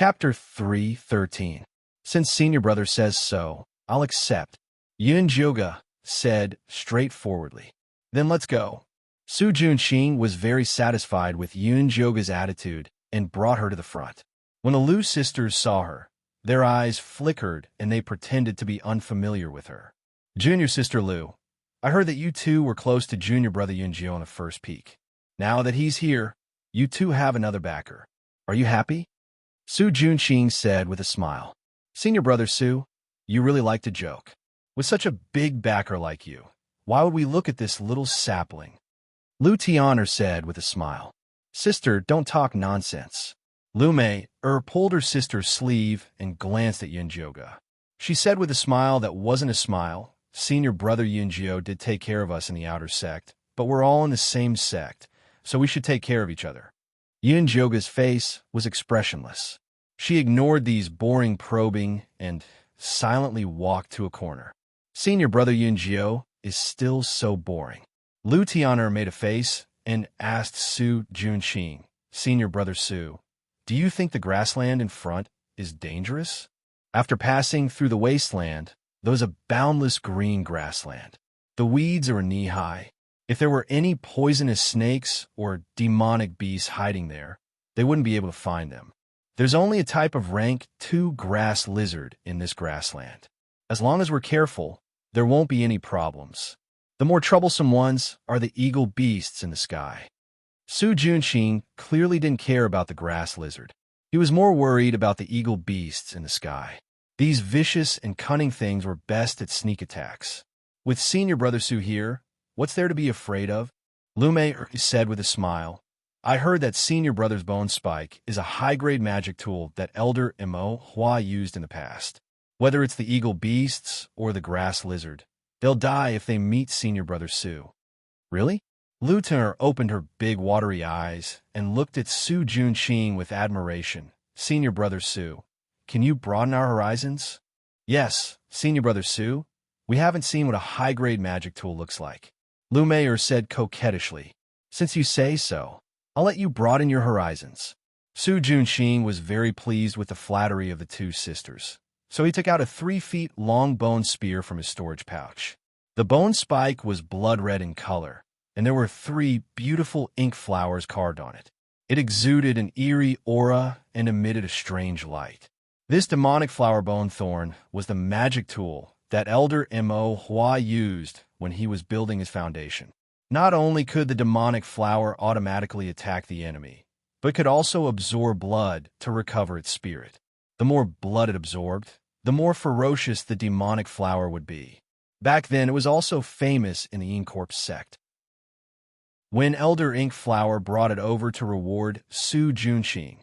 Chapter 3:13. Since senior brother says so, I'll accept, Yun Jyoga said straightforwardly. Then let's go. Su Junxing was very satisfied with Yun Jyoga's attitude and brought her to the front. When the Liu sisters saw her, their eyes flickered and they pretended to be unfamiliar with her. Junior sister Liu, I heard that you two were close to junior brother Yun Jio on the first peak. Now that he's here, you two have another backer. Are you happy? Su Junxing said with a smile. Senior brother Su, you really like to joke. With such a big backer like you, why would we look at this little sapling? Liu Tian'er said with a smile. Sister, don't talk nonsense. Liu Mei pulled her sister's sleeve and glanced at Yun Jioga. She said with a smile that wasn't a smile, Senior brother Yun Jio did take care of us in the outer sect, but we're all in the same sect, so we should take care of each other. Yun Jioga's face was expressionless. She ignored these boring probing and silently walked to a corner. Senior brother Yun Jio is still so boring. Liu Tian'er made a face and asked Su Junxing, Senior brother Su, do you think the grassland in front is dangerous? After passing through the wasteland, there was a boundless green grassland. The weeds are knee-high. If there were any poisonous snakes or demonic beasts hiding there, they wouldn't be able to find them. There's only a type of rank 2 grass lizard in this grassland. As long as we're careful, there won't be any problems. The more troublesome ones are the eagle beasts in the sky. Su Junxing clearly didn't care about the grass lizard. He was more worried about the eagle beasts in the sky. These vicious and cunning things were best at sneak attacks. With senior brother Su here, what's there to be afraid of? Liu Mei said with a smile. I heard that senior brother's bone spike is a high-grade magic tool that Elder Mo Hua used in the past. Whether it's the eagle beasts or the grass lizard, they'll die if they meet senior brother Su. Really? Liu Tian'er opened her big watery eyes and looked at Su Junxing with admiration. Senior brother Su, can you broaden our horizons? Yes, senior brother Su. We haven't seen what a high-grade magic tool looks like. Liu Mei said coquettishly. Since you say so, I'll let you broaden your horizons. Su Junxing was very pleased with the flattery of the two sisters, so he took out a 3-feet-long bone spear from his storage pouch. The bone spike was blood-red in color, and there were 3 beautiful ink flowers carved on it. It exuded an eerie aura and emitted a strange light. This demonic flower bone thorn was the magic tool that Elder Mo Hua used when he was building his foundation. Not only could the demonic flower automatically attack the enemy, but could also absorb blood to recover its spirit. The more blood it absorbed, the more ferocious the demonic flower would be. Back then, it was also famous in the Incorp sect. When Elder Ink Flower brought it over to reward Su Junxing,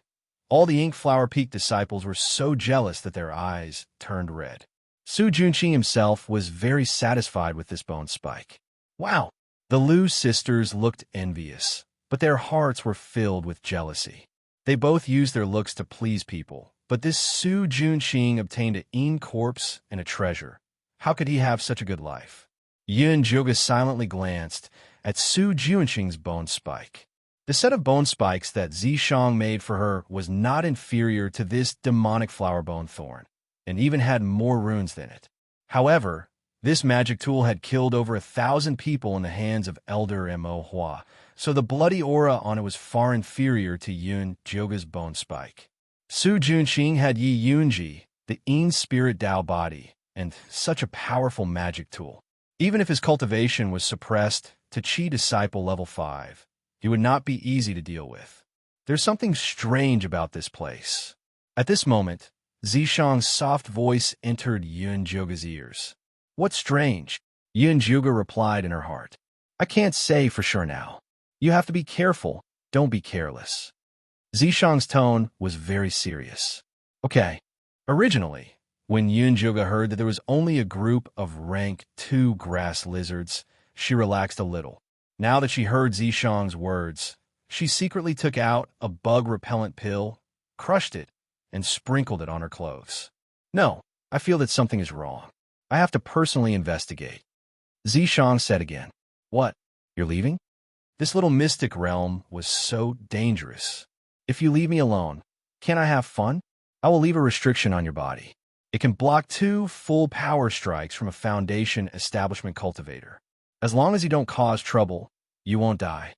all the Ink Flower Peak disciples were so jealous that their eyes turned red. Su Junxing himself was very satisfied with this bone spike. Wow! The Liu sisters looked envious, but their hearts were filled with jealousy. They both used their looks to please people, but this Su Junxing obtained an corpse and a treasure. How could he have such a good life? Yun Jioga silently glanced at Su Junxing's bone spike. The set of bone spikes that Zishang made for her was not inferior to this demonic flower bone thorn, and even had more runes than it. However, this magic tool had killed over 1,000 people in the hands of Elder Mo Hua, so the bloody aura on it was far inferior to Yun Jioga's bone spike. Su Junxing had Yi Yunji, the Yin Spirit Dao body, and such a powerful magic tool. Even if his cultivation was suppressed to Qi Disciple level 5, he would not be easy to deal with. There's something strange about this place. At this moment, Zishang's soft voice entered Yun Jioga's ears. What's strange? Yun Jioga replied in her heart. I can't say for sure now. You have to be careful. Don't be careless. Zishang's tone was very serious. Okay. Originally, when Yun Jioga heard that there was only a group of rank 2 grass lizards, she relaxed a little. Now that she heard Zishang's words, she secretly took out a bug-repellent pill, crushed it, and sprinkled it on her clothes. No, I feel that something is wrong. I have to personally investigate. Zishang said again. What? You're leaving? This little mystic realm was so dangerous. If you leave me alone, can't I have fun? I will leave a restriction on your body. It can block 2 full power strikes from a Foundation establishment cultivator. As long as you don't cause trouble, you won't die.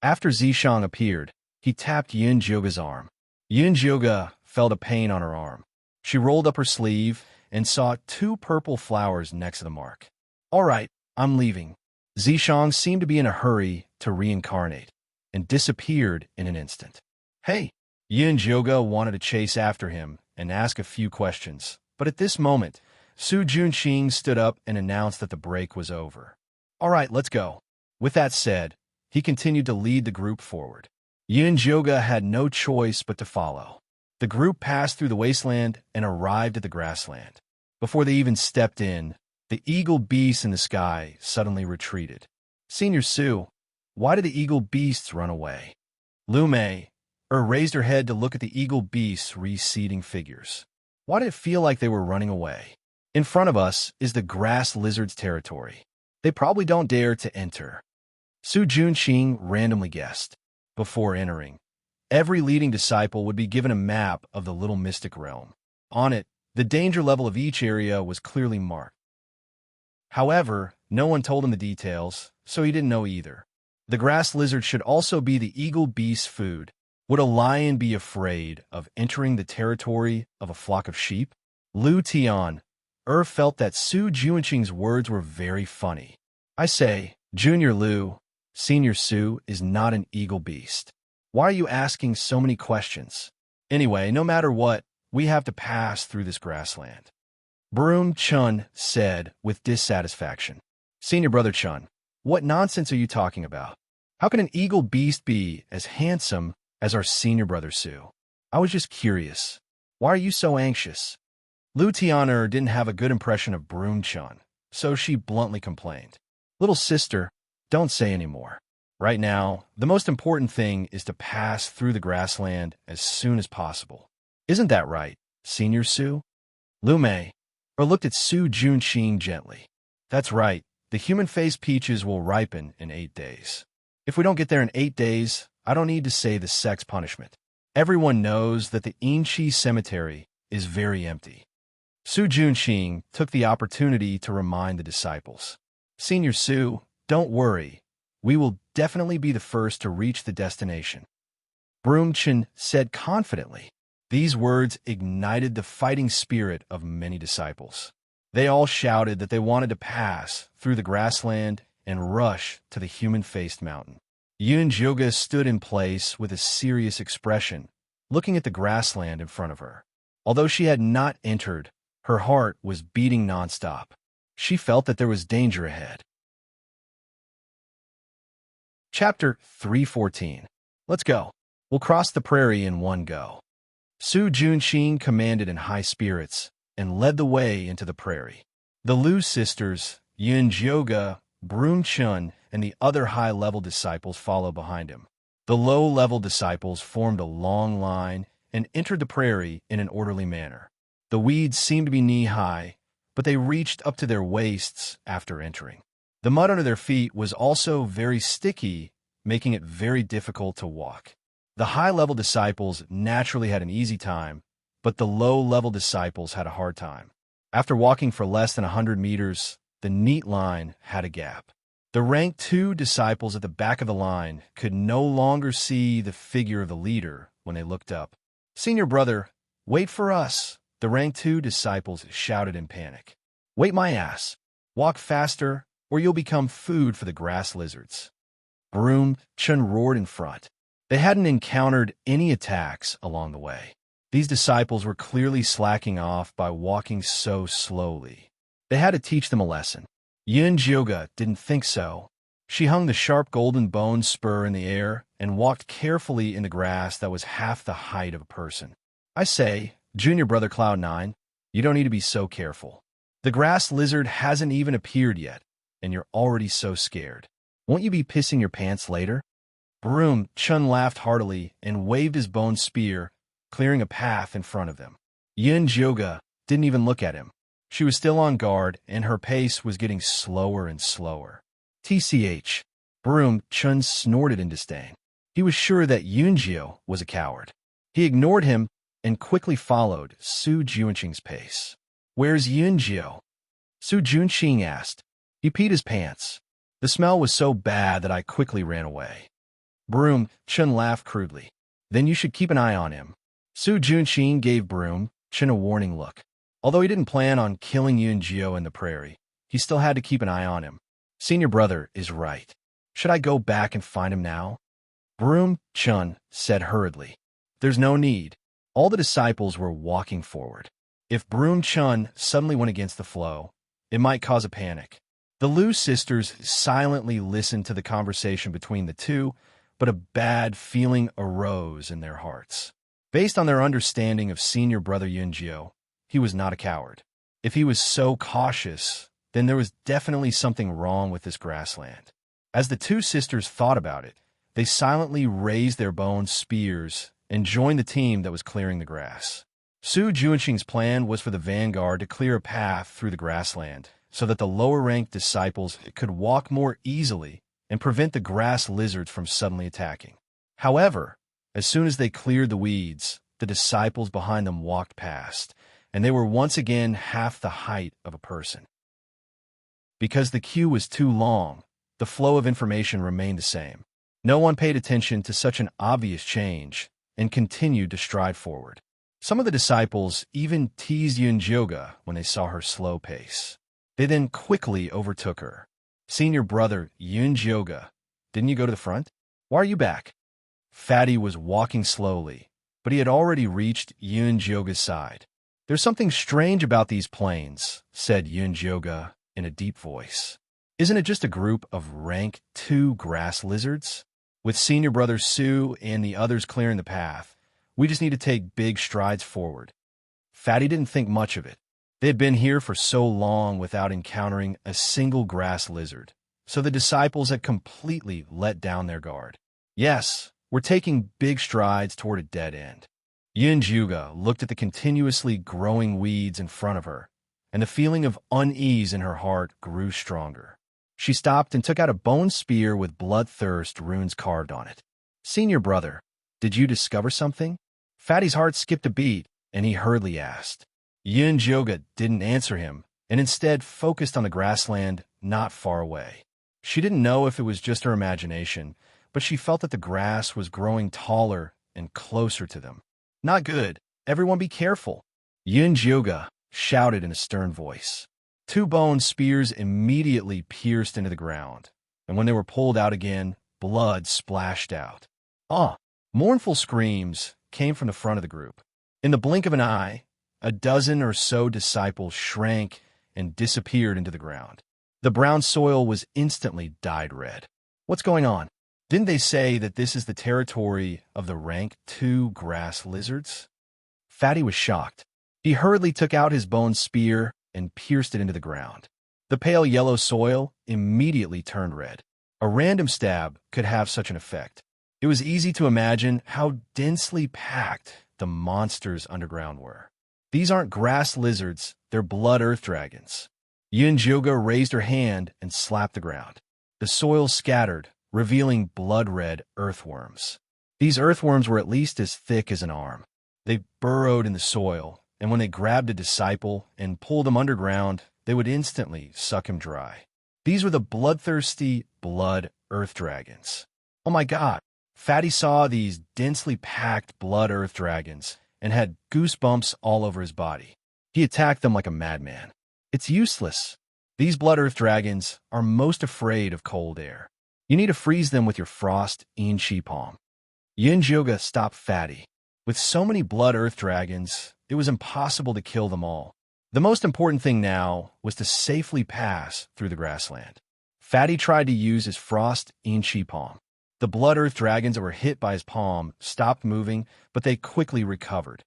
After Zishang appeared, he tapped Yun Jioga's arm. Yun Jioga felt a pain on her arm. She rolled up her sleeve and saw 2 purple flowers next to the mark. All right, I'm leaving. Zishang seemed to be in a hurry to reincarnate and disappeared in an instant. Hey! Yun Jioga wanted to chase after him and ask a few questions, but at this moment, Su Junqing stood up and announced that the break was over. All right, let's go. With that said, he continued to lead the group forward. Yun Jioga had no choice but to follow. The group passed through the wasteland and arrived at the grassland. Before they even stepped in, the eagle beasts in the sky suddenly retreated. Senior Su, why did the eagle beasts run away? Lu Mei raised her head to look at the eagle beasts' receding figures. Why did it feel like they were running away? In front of us is the grass lizard's territory. They probably don't dare to enter. Su Junqing randomly guessed. Before entering, every leading disciple would be given a map of the little mystic realm. On it, the danger level of each area was clearly marked. However, no one told him the details, so he didn't know either. The grass lizard should also be the eagle beast's food. Would a lion be afraid of entering the territory of a flock of sheep? Lu Tian felt that Su Junqing's words were very funny. I say, Junior Lu, Senior Su is not an eagle beast. Why are you asking so many questions? Anyway, no matter what, we have to pass through this grassland. Broom Chun said with dissatisfaction. Senior Brother Chun, what nonsense are you talking about? How can an eagle beast be as handsome as our senior brother Su? I was just curious. Why are you so anxious? Lu Tianer didn't have a good impression of Broom Chun, so she bluntly complained. Little sister, don't say any more. Right now, the most important thing is to pass through the grassland as soon as possible. Isn't that right, Senior Su? Lu Mei looked at Su Junqing gently. That's right, the human-faced peaches will ripen in 8 days. If we don't get there in 8 days, I don't need to say the sex punishment. Everyone knows that the Inchi cemetery is very empty. Su Junqing took the opportunity to remind the disciples. Senior Su, don't worry. We will definitely be the first to reach the destination. Broom Chen said confidently. These words ignited the fighting spirit of many disciples. They all shouted that they wanted to pass through the grassland and rush to the human-faced mountain. Yun Jioga stood in place with a serious expression, looking at the grassland in front of her. Although she had not entered, her heart was beating nonstop. She felt that there was danger ahead. Chapter 314. Let's go. We'll cross the prairie in one go. Su Junqing commanded in high spirits and led the way into the prairie. The Lu sisters, Yun Jioga, Broom Chun, and the other high-level disciples followed behind him. The low-level disciples formed a long line and entered the prairie in an orderly manner. The weeds seemed to be knee-high, but they reached up to their waists after entering. The mud under their feet was also very sticky, making it very difficult to walk. The high-level disciples naturally had an easy time, but the low-level disciples had a hard time. After walking for less than 100 meters, the neat line had a gap. The rank 2 disciples at the back of the line could no longer see the figure of the leader when they looked up. Senior brother, wait for us, the rank 2 disciples shouted in panic. Wait my ass. Walk faster, or you'll become food for the grass lizards. Broom Chun roared in front. They hadn't encountered any attacks along the way. These disciples were clearly slacking off by walking so slowly. They had to teach them a lesson. Yun Jioga didn't think so. She hung the sharp golden bone spur in the air and walked carefully in the grass that was half the height of a person. I say, Junior Brother Cloud9, you don't need to be so careful. The grass lizard hasn't even appeared yet, and you're already so scared. Won't you be pissing your pants later? Broom Chun laughed heartily and waved his bone spear, clearing a path in front of them. Yun Jioga didn't even look at him. She was still on guard, and her pace was getting slower and slower. TCH. Broom Chun snorted in disdain. He was sure that Yunjio was a coward. He ignored him and quickly followed Su Junqing's pace. "Where's Yunjiu?" Su Junqing asked. He peed his pants. The smell was so bad that I quickly ran away. Broom, Chun laughed crudely. "Then you should keep an eye on him." Su Junqing gave Broom, Chun a warning look. Although he didn't plan on killing Yunjiu in the prairie, he still had to keep an eye on him. Senior brother is right. Should I go back and find him now? Broom, Chun said hurriedly. There's no need. All the disciples were walking forward. If Broom Chun suddenly went against the flow, it might cause a panic. The Liu sisters silently listened to the conversation between the two, but a bad feeling arose in their hearts. Based on their understanding of senior brother Yunjiu, he was not a coward. If he was so cautious, then there was definitely something wrong with this grassland. As the two sisters thought about it, they silently raised their bone spears and joined the team that was clearing the grass. Su Junqing's plan was for the vanguard to clear a path through the grassland so that the lower-ranked disciples could walk more easily and prevent the grass lizards from suddenly attacking. However, as soon as they cleared the weeds, the disciples behind them walked past, and they were once again half the height of a person. Because the queue was too long, the flow of information remained the same. No one paid attention to such an obvious change and continued to stride forward. Some of the disciples even teased Yunjiu when they saw her slow pace. They then quickly overtook her. Senior brother Yunjiu, didn't you go to the front? Why are you back? Fatty was walking slowly, but he had already reached Yunjiu's side. There's something strange about these plains, said Yunjiu in a deep voice. Isn't it just a group of rank 2 grass lizards? With senior brother Su and the others clearing the path, we just need to take big strides forward. Fatty didn't think much of it. They had been here for so long without encountering a single grass lizard, so the disciples had completely let down their guard. Yes, we're taking big strides toward a dead end. Yunjiu looked at the continuously growing weeds in front of her, and the feeling of unease in her heart grew stronger. She stopped and took out a bone spear with bloodthirst runes carved on it. Senior brother, did you discover something? Fatty's heart skipped a beat, and he hurriedly asked. Yunjiu didn't answer him, and instead focused on the grassland not far away. She didn't know if it was just her imagination, but she felt that the grass was growing taller and closer to them. Not good. Everyone be careful. Yunjiu shouted in a stern voice. 2 bone spears immediately pierced into the ground, and when they were pulled out again, blood splashed out. Mournful screams came from the front of the group. In the blink of an eye, a dozen or so disciples shrank and disappeared into the ground. The brown soil was instantly dyed red. What's going on? Didn't they say that this is the territory of the rank 2 grass lizards? Fatty was shocked. He hurriedly took out his bone spear and pierced it into the ground. The pale yellow soil immediately turned red. A random stab could have such an effect. It was easy to imagine how densely packed the monsters underground were. These aren't grass lizards, they're blood earth dragons. Yunjiu raised her hand and slapped the ground. The soil scattered, revealing blood-red earthworms. These earthworms were at least as thick as an arm. They burrowed in the soil, and when they grabbed a disciple and pulled him underground, they would instantly suck him dry. These were the bloodthirsty blood earth dragons. Oh my God! Fatty saw these densely packed blood earth dragons and had goosebumps all over his body. He attacked them like a madman. It's useless. These blood earth dragons are most afraid of cold air. You need to freeze them with your frost enchi palm. Yunjiu stopped Fatty. With so many blood earth dragons, it was impossible to kill them all. The most important thing now was to safely pass through the grassland. Fatty tried to use his frost enchi palm. The blood earth dragons that were hit by his palm stopped moving, but they quickly recovered.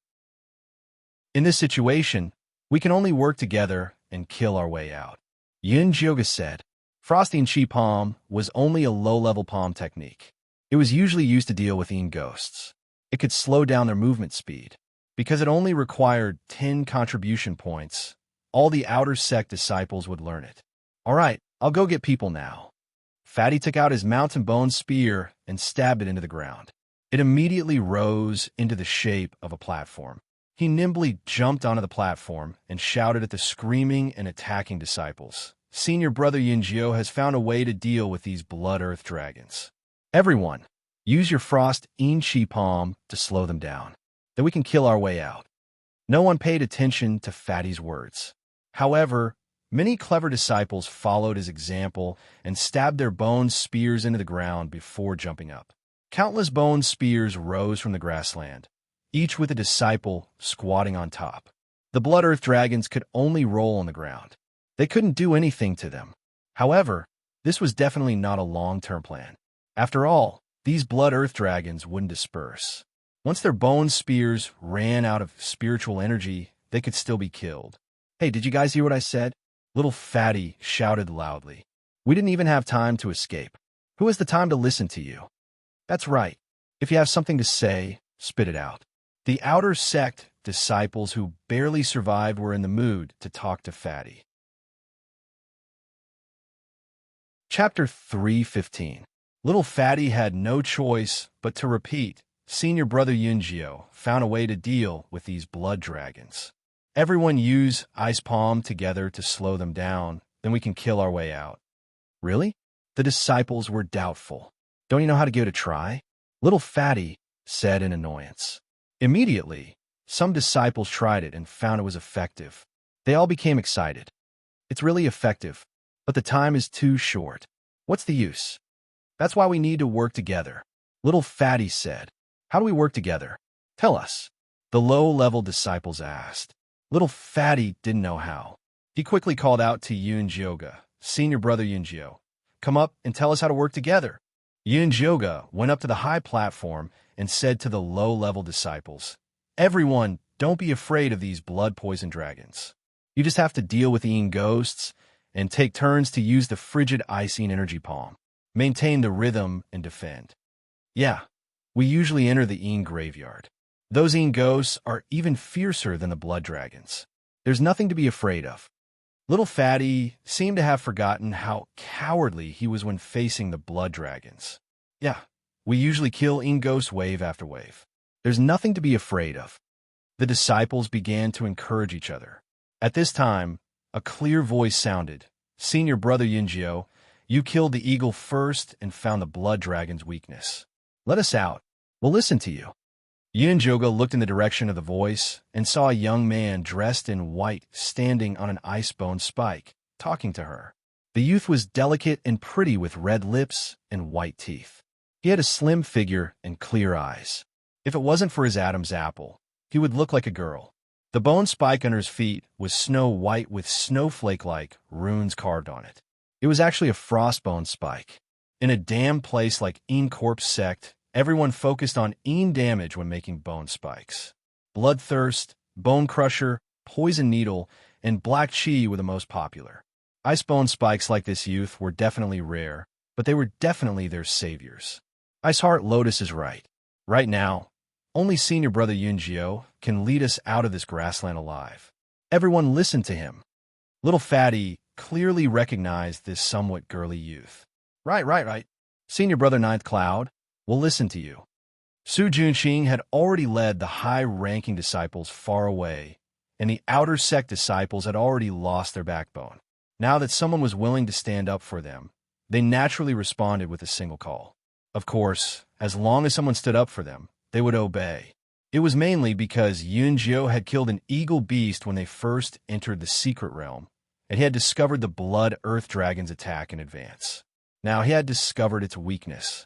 In this situation, we can only work together and kill our way out. Yunjiu said. Frost enchi palm was only a low-level palm technique. It was usually used to deal with ghosts. It could slow down their movement speed. Because it only required 10 contribution points, all the outer sect disciples would learn it. All right, I'll go get people now. Fatty took out his mountain bone spear and stabbed it into the ground. It immediately rose into the shape of a platform. He nimbly jumped onto the platform and shouted at the screaming and attacking disciples. Senior brother Yunjio has found a way to deal with these blood earth dragons. Everyone, use your frost Chi palm to slow them down. Then we can kill our way out. No one paid attention to Fatty's words. However, many clever disciples followed his example and stabbed their bone spears into the ground before jumping up. Countless bone spears rose from the grassland, each with a disciple squatting on top. The blood earth dragons could only roll on the ground. They couldn't do anything to them. However, this was definitely not a long-term plan. After all, these blood earth dragons wouldn't disperse. Once their bone spears ran out of spiritual energy, they could still be killed. Hey, did you guys hear what I said? Little Fatty shouted loudly. We didn't even have time to escape. Who has the time to listen to you? That's right. If you have something to say, spit it out. The outer sect disciples who barely survived were in the mood to talk to Fatty. Chapter 3:15. Little Fatty had no choice but to repeat. Senior brother Yunjio found a way to deal with these blood dragons. Everyone use ice palm together to slow them down, then we can kill our way out. Really? The disciples were doubtful. Don't you know how to give it a try? Little Fatty said in annoyance. Immediately, some disciples tried it and found it was effective. They all became excited. It's really effective, but the time is too short. What's the use? That's why we need to work together. Little Fatty said. How do we work together? Tell us. The low-level disciples asked. Little Fatty didn't know how. He quickly called out to Yunjioga, senior brother Yunjio. Come up and tell us how to work together. Yunjioga went up to the high platform and said to the low-level disciples, Everyone, don't be afraid of these blood-poison dragons. You just have to deal with the ghosts and take turns to use the frigid icing energy palm. Maintain the rhythm and defend. Yeah, we usually enter the graveyard. Those ghosts are even fiercer than the blood dragons. There's nothing to be afraid of. Little Fatty seemed to have forgotten how cowardly he was when facing the blood dragons. Yeah, we usually kill ghosts wave after wave. There's nothing to be afraid of. The disciples began to encourage each other. At this time, a clear voice sounded. Senior brother Yunjio, you killed the eagle first and found the blood dragon's weakness. Let us out. We'll listen to you. Yunjioga looked in the direction of the voice and saw a young man dressed in white standing on an ice-bone spike, talking to her. The youth was delicate and pretty with red lips and white teeth. He had a slim figure and clear eyes. If it wasn't for his Adam's apple, he would look like a girl. The bone spike under his feet was snow white with snowflake-like runes carved on it. It was actually a frostbone spike. In a damn place like Corpse Sect, everyone focused on damage when making bone spikes. Bloodthirst, Bone Crusher, Poison Needle, and Black Chi were the most popular. Icebone spikes like this youth were definitely rare, but they were definitely their saviors. Iceheart Lotus is right. Right now, only senior brother Yunjio can lead us out of this grassland alive. Everyone listened to him. Little Fatty clearly recognized this somewhat girly youth. Right. Senior brother Ninth Cloud, we'll listen to you. Su Junqing had already led the high-ranking disciples far away, and the outer sect disciples had already lost their backbone. Now that someone was willing to stand up for them, they naturally responded with a single call. Of course, as long as someone stood up for them, they would obey. It was mainly because Yunjio had killed an eagle beast when they first entered the secret realm, and he had discovered the blood earth dragon's attack in advance. Now he had discovered its weakness.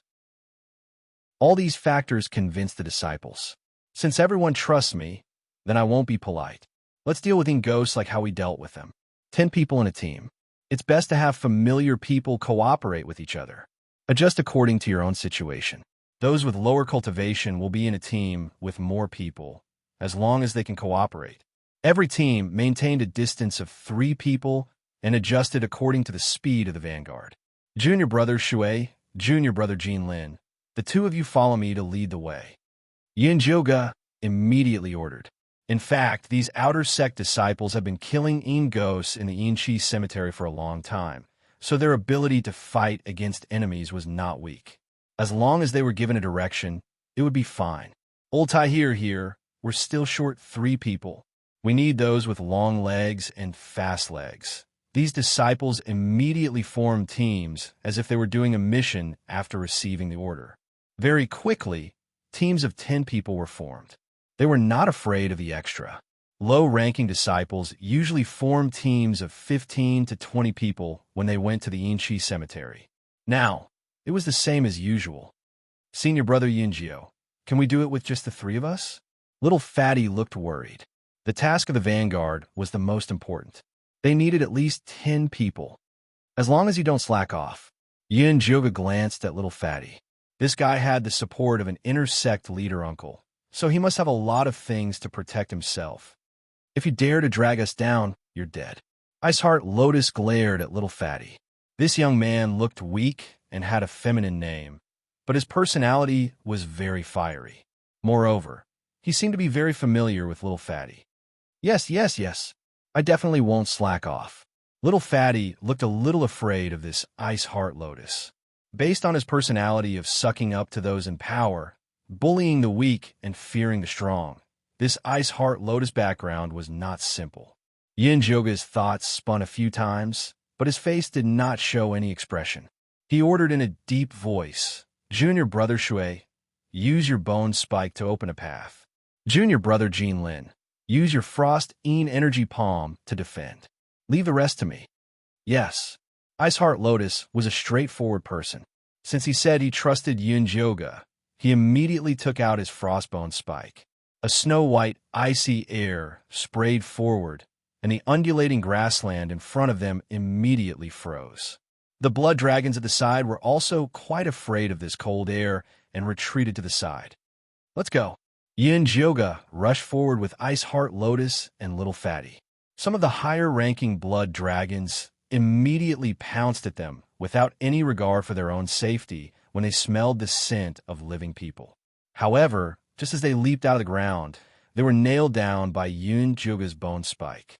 All these factors convinced the disciples. Since everyone trusts me, then I won't be polite. Let's deal with ghosts like how we dealt with them. 10 people in a team. It's best to have familiar people cooperate with each other. Adjust according to your own situation. Those with lower cultivation will be in a team with more people, as long as they can cooperate. Every team maintained a distance of 3 people and adjusted according to the speed of the vanguard. Junior brother Shui, junior brother Jinlin, the 2 of you follow me to lead the way. Yunjioga immediately ordered. In fact, these outer sect disciples have been killing ghosts in the Inchi cemetery for a long time, so their ability to fight against enemies was not weak. As long as they were given a direction, it would be fine. Old Tahir here, we're still short 3 people. We need those with long legs and fast legs. These disciples immediately formed teams as if they were doing a mission after receiving the order. Very quickly, teams of 10 people were formed. They were not afraid of the extra. Low-ranking disciples usually formed teams of 15 to 20 people when they went to the Inchi cemetery. Now, it was the same as usual. Senior brother Yunjio, can we do it with just the 3 of us? Little Fatty looked worried. The task of the vanguard was the most important. They needed at least 10 people. As long as you don't slack off. Yunjioga glanced at Little Fatty. This guy had the support of an intersect leader uncle, so he must have a lot of things to protect himself. If you dare to drag us down, you're dead. Iceheart Lotus glared at Little Fatty. This young man looked weak and had a feminine name, but his personality was very fiery. Moreover, he seemed to be very familiar with Little Fatty. Yes. I definitely won't slack off. Little Fatty looked a little afraid of this Iceheart Lotus. Based on his personality of sucking up to those in power, bullying the weak, and fearing the strong, this Iceheart Lotus background was not simple. Yunjioga's thoughts spun a few times, but his face did not show any expression. He ordered in a deep voice, Junior Brother Shui, use your bone spike to open a path. Junior Brother Jean Lin, use your Frost Energy Palm to defend. Leave the rest to me. Yes. Iceheart Lotus was a straightforward person. Since he said he trusted Yunjioga, he immediately took out his Frostbone spike. A snow-white, icy air sprayed forward, and the undulating grassland in front of them immediately froze. The blood dragons at the side were also quite afraid of this cold air and retreated to the side. Let's go. Yunjioga rushed forward with Iceheart Lotus and Little Fatty. Some of the higher-ranking blood dragons immediately pounced at them without any regard for their own safety when they smelled the scent of living people. However, just as they leaped out of the ground, they were nailed down by Yunjioga's bone spike.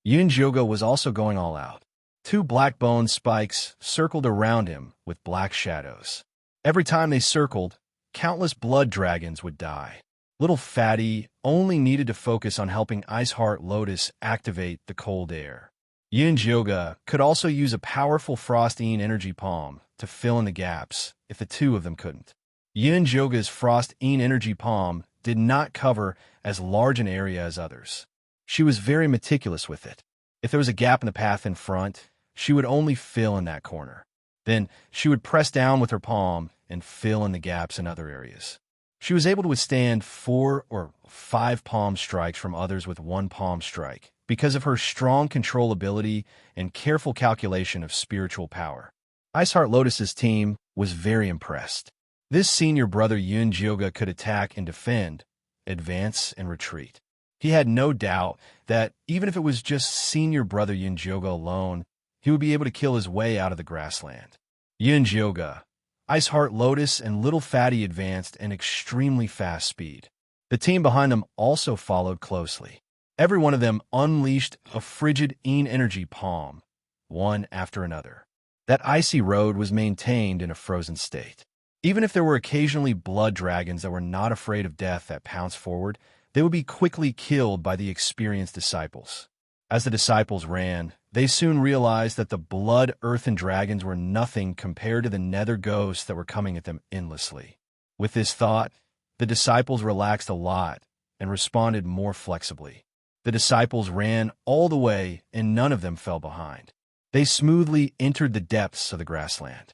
Yunjioga was also going all out. 2 black bone spikes circled around him with black shadows. Every time they circled, countless blood dragons would die. Little Fatty only needed to focus on helping Iceheart Lotus activate the cold air. Yunjioga could also use a powerful Frost Energy Palm to fill in the gaps if the 2 of them couldn't. Yunjioga's Frost Energy Palm did not cover as large an area as others. She was very meticulous with it. If there was a gap in the path in front, she would only fill in that corner. Then she would press down with her palm and fill in the gaps in other areas. She was able to withstand 4 or 5 palm strikes from others with 1 palm strike because of her strong controllability and careful calculation of spiritual power. Iceheart Lotus's team was very impressed. This senior brother Yunjioga could attack and defend, advance and retreat. He had no doubt that even if it was just senior brother Yunjioga alone, he would be able to kill his way out of the grassland. Yunjioga, Iceheart Lotus, and Little Fatty advanced at an extremely fast speed. The team behind them also followed closely. Every one of them unleashed a frigid energy palm, one after another. That icy road was maintained in a frozen state. Even if there were occasionally blood dragons that were not afraid of death that pounced forward, they would be quickly killed by the experienced disciples. As the disciples ran, they soon realized that the blood earthen dragons were nothing compared to the nether ghosts that were coming at them endlessly. With this thought, the disciples relaxed a lot and responded more flexibly. The disciples ran all the way and none of them fell behind. They smoothly entered the depths of the grassland.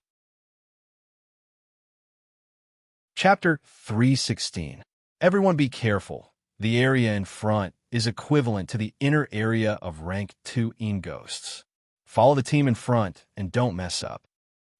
Chapter 316. Everyone be careful. The area in front is equivalent to the inner area of rank 2 ghosts. Follow the team in front and don't mess up.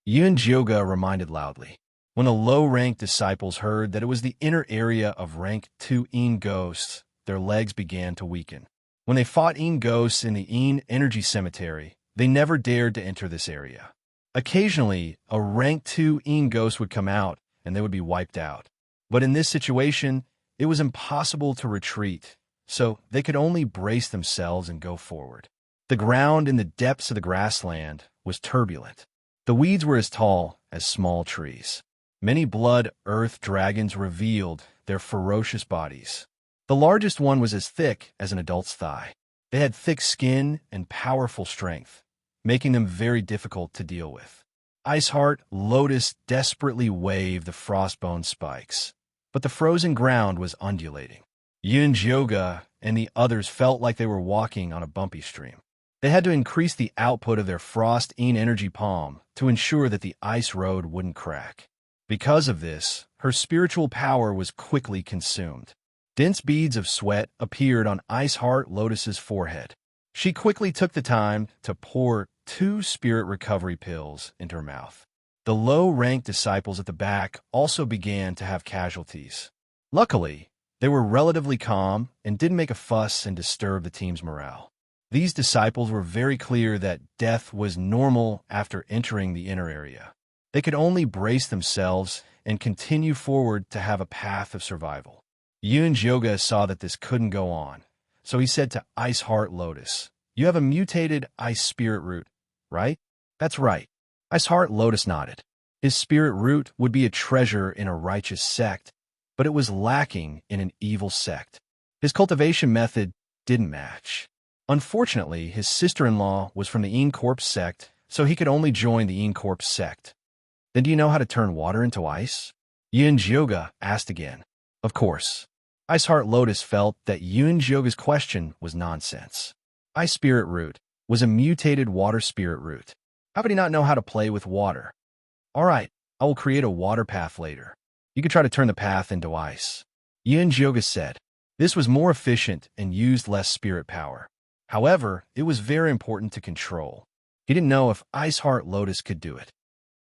Yunjioga reminded loudly. When the low-ranked disciples heard that it was the inner area of rank 2 ghosts, their legs began to weaken. When they fought ghosts in the energy cemetery, they never dared to enter this area. Occasionally, a rank 2 ghost would come out and they would be wiped out. But in this situation, it was impossible to retreat, so they could only brace themselves and go forward. The ground in the depths of the grassland was turbulent. The weeds were as tall as small trees. Many blood-earth dragons revealed their ferocious bodies. The largest one was as thick as an adult's thigh. They had thick skin and powerful strength, making them very difficult to deal with. Iceheart Lotus desperately waved the frostbone spikes, but the frozen ground was undulating. Yunjioga and the others felt like they were walking on a bumpy stream. They had to increase the output of their frost-een energy palm to ensure that the ice road wouldn't crack. Because of this, her spiritual power was quickly consumed. Dense beads of sweat appeared on Iceheart Lotus's forehead. She quickly took the time to pour 2 spirit recovery pills into her mouth. The low-ranked disciples at the back also began to have casualties. Luckily, they were relatively calm and didn't make a fuss and disturb the team's morale. These disciples were very clear that death was normal after entering the inner area. They could only brace themselves and continue forward to have a path of survival. Yunjioga saw that this couldn't go on, so he said to Iceheart Lotus, "You have a mutated ice spirit root, right?" "That's right." Iceheart Lotus nodded. His spirit root would be a treasure in a righteous sect, but it was lacking in an evil sect. His cultivation method didn't match. Unfortunately, his sister-in-law was from the Encorp sect, so he could only join the Encorp sect. "Then do you know how to turn water into ice?" Yunjioga asked again. Of course. Iceheart Lotus felt that Yunjioga's question was nonsense. Ice spirit root was a mutated water spirit root. How could he not know how to play with water? "All right, I will create a water path later. You could try to turn the path into ice," Yunjioga said. This was more efficient and used less spirit power. However, it was very important to control. He didn't know if Iceheart Lotus could do it.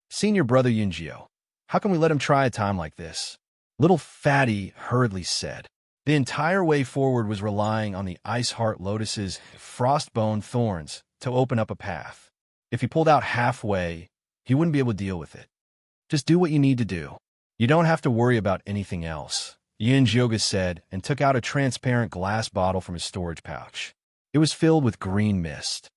"Senior brother Yunjio, how can we let him try a time like this?" Little Fatty hurriedly said. The entire way forward was relying on the Iceheart Lotus's frostbone thorns to open up a path. If he pulled out halfway, he wouldn't be able to deal with it. "Just do what you need to do. You don't have to worry about anything else," Yunjioga said and took out a transparent glass bottle from his storage pouch. It was filled with green mist.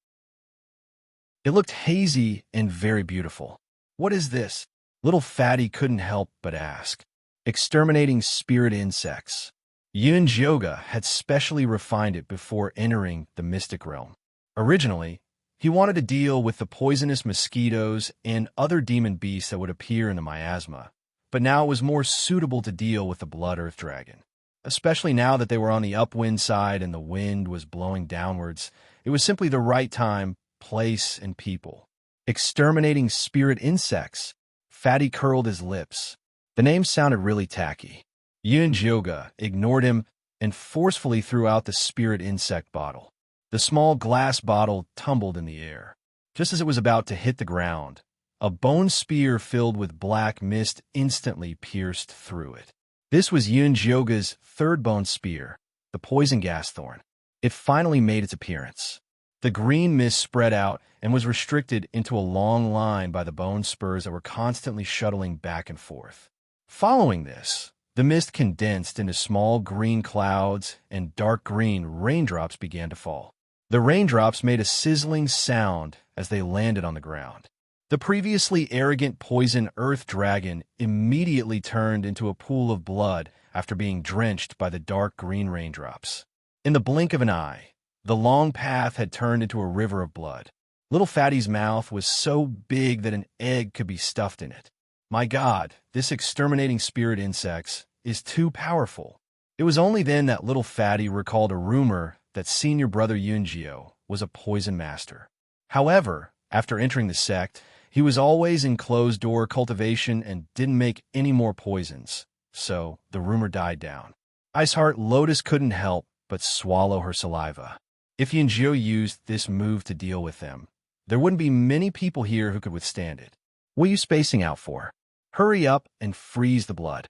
It looked hazy and very beautiful. "What is this?" Little Fatty couldn't help but ask. "Exterminating spirit insects." Yunjioga had specially refined it before entering the mystic realm. Originally, he wanted to deal with the poisonous mosquitoes and other demon beasts that would appear in the miasma, but now it was more suitable to deal with the blood earth dragon. Especially now that they were on the upwind side and the wind was blowing downwards, it was simply the right time, place, and people. Exterminating spirit insects. Fatty curled his lips. The name sounded really tacky. Yunjioga ignored him and forcefully threw out the spirit insect bottle. The small glass bottle tumbled in the air. Just as it was about to hit the ground, a bone spear filled with black mist instantly pierced through it. This was Yunjioga's third bone spear, the poison gas thorn. It finally made its appearance. The green mist spread out and was restricted into a long line by the bone spurs that were constantly shuttling back and forth. Following this, the mist condensed into small green clouds and dark green raindrops began to fall. The raindrops made a sizzling sound as they landed on the ground. The previously arrogant poison earth dragon immediately turned into a pool of blood after being drenched by the dark green raindrops. In the blink of an eye, the long path had turned into a river of blood. Little Fatty's mouth was so big that an egg could be stuffed in it. My God, this exterminating spirit insects is too powerful. It was only then that Little Fatty recalled a rumor that senior brother Yunjio was a poison master. However, after entering the sect, he was always in closed-door cultivation and didn't make any more poisons, so the rumor died down. Iceheart Lotus couldn't help but swallow her saliva. If Yunjio used this move to deal with them, there wouldn't be many people here who could withstand it. What are you spacing out for? Hurry up and freeze the blood.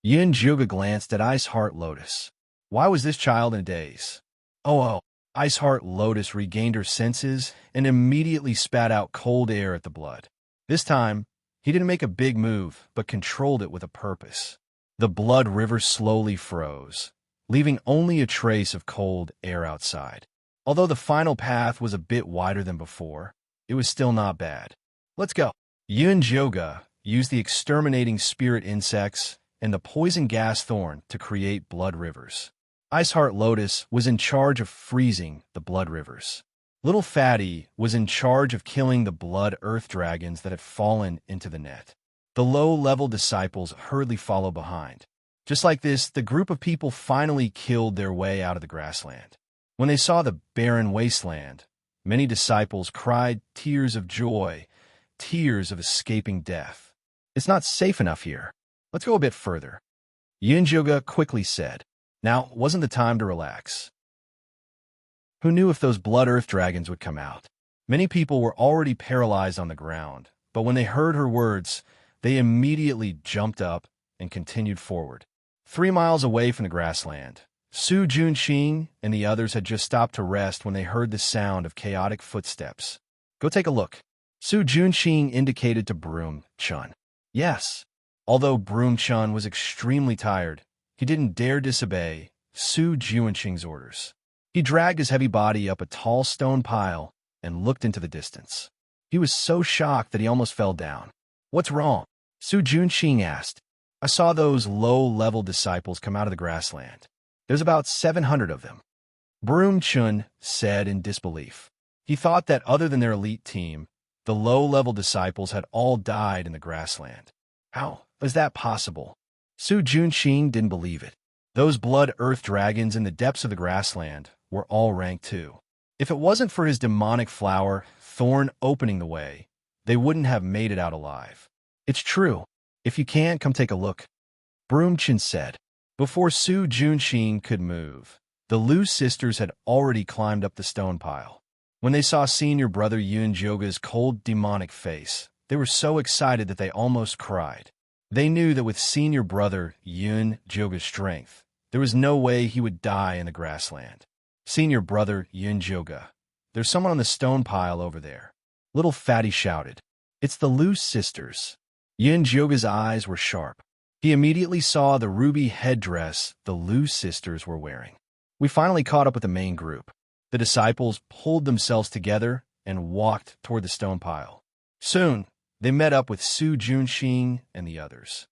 Yunjioga glanced at Iceheart Lotus. Why was this child in a daze? Oh. Iceheart Lotus regained her senses and immediately spat out cold air at the blood. This time, he didn't make a big move, but controlled it with a purpose. The blood river slowly froze, leaving only a trace of cold air outside. Although the final path was a bit wider than before, it was still not bad. Let's go. Yunjioga used the exterminating spirit insects and the poison gas thorn to create blood rivers. Iceheart Lotus was in charge of freezing the blood rivers. Little Fatty was in charge of killing the blood earth dragons that had fallen into the net. The low-level disciples hurriedly followed behind. Just like this, the group of people finally killed their way out of the grassland. When they saw the barren wasteland, many disciples cried tears of joy, tears of escaping death. It's not safe enough here. Let's go a bit further. Yunjoga quickly said. Now wasn't the time to relax. Who knew if those blood earth dragons would come out? Many people were already paralyzed on the ground, but when they heard her words, they immediately jumped up and continued forward. 3 miles away from the grassland, Su Junqing and the others had just stopped to rest when they heard the sound of chaotic footsteps. Go take a look. Su Junqing indicated to Broom Chun. Yes. Although Broom Chun was extremely tired, he didn't dare disobey Su Junqing's orders. He dragged his heavy body up a tall stone pile and looked into the distance. He was so shocked that he almost fell down. What's wrong? Su Junqing asked. I saw those low-level disciples come out of the grassland. There's about 700 of them. Broom Chun said in disbelief. He thought that other than their elite team, the low-level disciples had all died in the grassland. How is that possible? Su Junqing didn't believe it. Those blood earth dragons in the depths of the grassland were all rank 2. If it wasn't for his demonic flower, Thorn, opening the way, they wouldn't have made it out alive. It's true. If you can, come take a look. Broom Chun said. Before Su Junqing could move, the Lu sisters had already climbed up the stone pile. When they saw senior brother Yunjoga's cold, demonic face, they were so excited that they almost cried. They knew that with senior brother Yunjoga's strength, there was no way he would die in the grassland. Senior brother Yunjoga, there's someone on the stone pile over there. Little Fatty shouted. It's the Lu sisters. Yunjoga's eyes were sharp. He immediately saw the ruby headdress the Lu sisters were wearing. We finally caught up with the main group. The disciples pulled themselves together and walked toward the stone pile. Soon, they met up with Su Junqing and the others.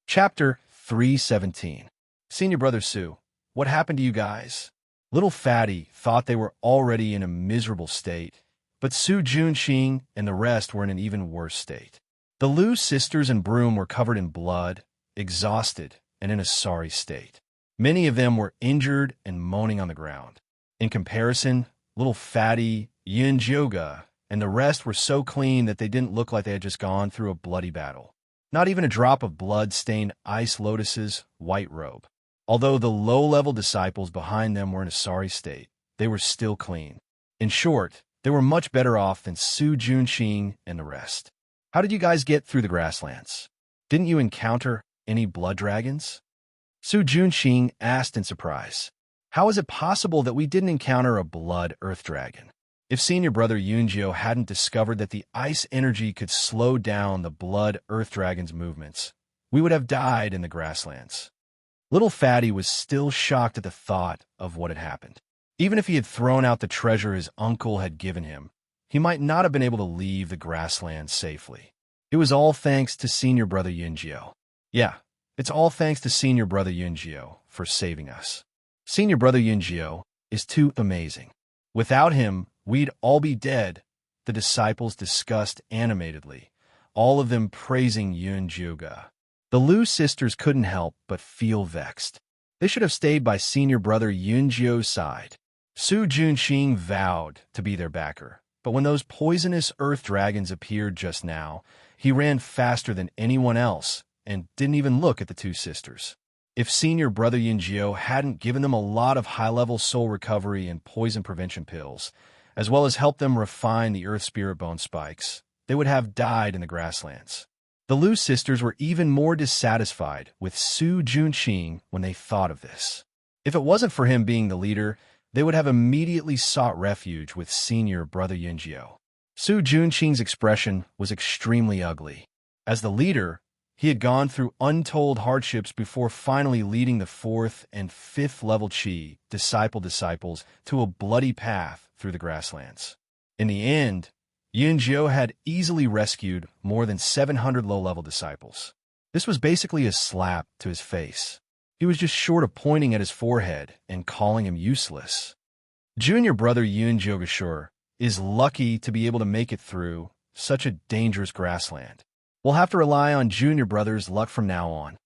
Chapter 317. Senior Brother Su, what happened to you guys? Little Fatty thought they were already in a miserable state, but Su Junqing and the rest were in an even worse state. The Lu sisters and Broom were covered in blood, exhausted, and in a sorry state. Many of them were injured and moaning on the ground. In comparison, Little Fatty, Yunjoga, and the rest were so clean that they didn't look like they had just gone through a bloody battle. Not even a drop of blood stained Ice Lotus's white robe. Although the low-level disciples behind them were in a sorry state, they were still clean. In short, they were much better off than Su Junqing and the rest. How did you guys get through the grasslands? Didn't you encounter any blood dragons? Su Junqing asked in surprise. How is it possible that we didn't encounter a blood earth dragon? If senior brother Yunjio hadn't discovered that the ice energy could slow down the blood earth dragon's movements, we would have died in the grasslands. Little Fatty was still shocked at the thought of what had happened. Even if he had thrown out the treasure his uncle had given him, he might not have been able to leave the grasslands safely. It was all thanks to senior brother Yunjio. Yeah, it's all thanks to senior brother Yunjio for saving us. Senior brother Yunjio is too amazing. Without him, we'd all be dead, the disciples discussed animatedly, all of them praising Yunjoga. The Lu sisters couldn't help but feel vexed. They should have stayed by senior brother Yunjio's side. Su Junqing vowed to be their backer, but when those poisonous earth dragons appeared just now, he ran faster than anyone else and didn't even look at the two sisters. If senior brother Yunjio hadn't given them a lot of high-level soul recovery and poison prevention pills, as well as helped them refine the earth spirit bone spikes, they would have died in the grasslands. The Lu sisters were even more dissatisfied with Su Junqing when they thought of this. If it wasn't for him being the leader, they would have immediately sought refuge with senior brother Yunjio. Su Junqing's expression was extremely ugly. As the leader, he had gone through untold hardships before finally leading the 4th and 5th level Qi disciples to a bloody path through the grasslands. In the end, Yunjiu had easily rescued more than 700 low-level disciples. This was basically a slap to his face. He was just short of pointing at his forehead and calling him useless. Junior brother Yun Jiogashur is lucky to be able to make it through such a dangerous grassland. We'll have to rely on junior brother's luck from now on.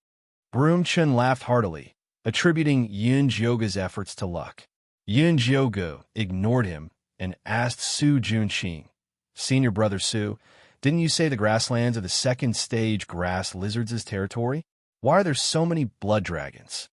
Broom Chun laughed heartily, attributing Yun Jioga's efforts to luck. Yun Jioga ignored him and asked Su Junqing, "Senior brother Su, didn't you say the grasslands are the second stage grass lizards' territory? Why are there so many blood dragons?"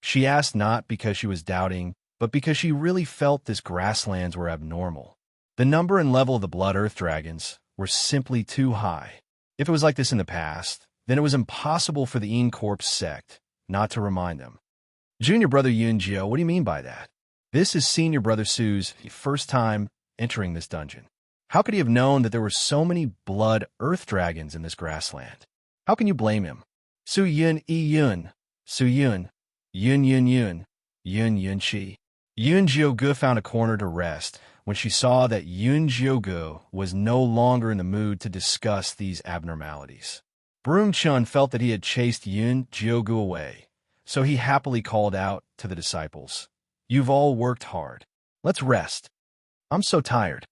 She asked not because she was doubting, but because she really felt this grasslands were abnormal. The number and level of the blood earth dragons were simply too high. If it was like this in the past, then it was impossible for the Een Corpse sect not to remind them. Junior brother Yunjio, what do you mean by that? This is senior brother Su's first time entering this dungeon. How could he have known that there were so many blood earth dragons in this grassland? How can you blame him? Su Yun E Yun, Su Yun, Yun Yun Yun, Yun Yun Shi. Yun Jiugu found a corner to rest when she saw that Yun Jiugu was no longer in the mood to discuss these abnormalities. Broom Chun felt that he had chased Yun Jiugu away, so he happily called out to the disciples, "You've all worked hard. Let's rest. I'm so tired."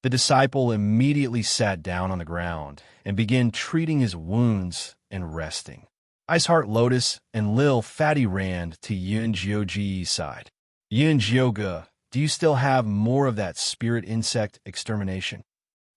The disciple immediately sat down on the ground and began treating his wounds and resting. Iceheart Lotus and Lil Fatty ran to Yun Jiuji's side. "Yun Jiuga, do you still have more of that spirit insect extermination?"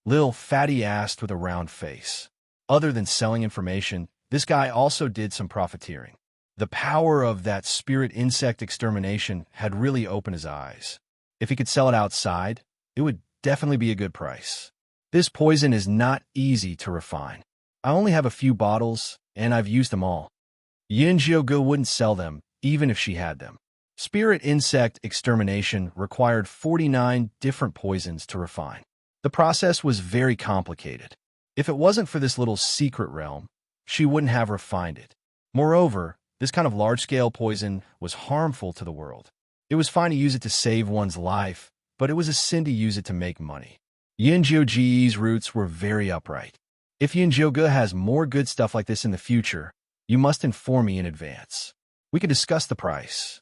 Lil Fatty asked with a round face. Other than selling information, this guy also did some profiteering. The power of that spirit insect extermination had really opened his eyes. If he could sell it outside, it would definitely be a good price. This poison is not easy to refine. I only have a few bottles, and I've used them all. Yin Jiugu wouldn't sell them, even if she had them. Spirit insect extermination required 49 different poisons to refine. The process was very complicated. If it wasn't for this little secret realm, she wouldn't have refined it. Moreover, this kind of large-scale poison was harmful to the world. It was fine to use it to save one's life, but it was a sin to use it to make money. Yin Jiuji's roots were very upright. If Yin Jiuge has more good stuff like this in the future, you must inform me in advance. We could discuss the price.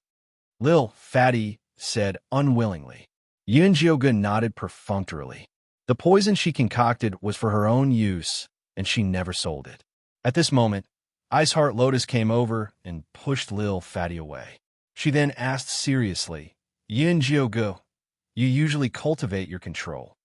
Lil Fatty said unwillingly. Yin Jiuge nodded perfunctorily. The poison she concocted was for her own use, and she never sold it. At this moment, Iceheart Lotus came over and pushed Lil Fatty away. She then asked seriously, "Yin Jiuge, you usually cultivate your control."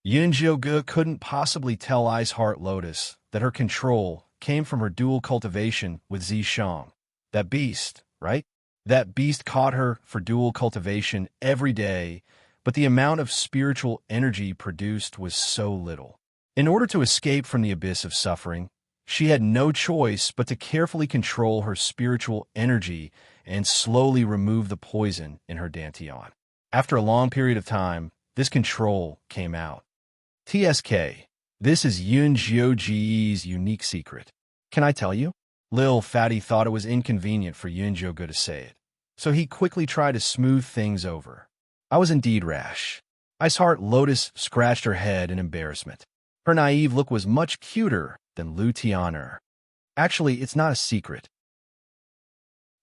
Yin Jiuge couldn't possibly tell Iceheart Lotus that her control came from her dual cultivation with Zishang. That beast, right? That beast caught her for dual cultivation every day, but the amount of spiritual energy produced was so little. In order to escape from the abyss of suffering, she had no choice but to carefully control her spiritual energy and slowly remove the poison in her dantian. After a long period of time, this control came out. TSK, this is Yun Jiuji's unique secret. Can I tell you? Lil Fatty thought it was inconvenient for Yun Jiuge to say it, so he quickly tried to smooth things over. I was indeed rash. Iceheart Lotus scratched her head in embarrassment. Her naive look was much cuter than Lu Tianer. Actually, it's not a secret.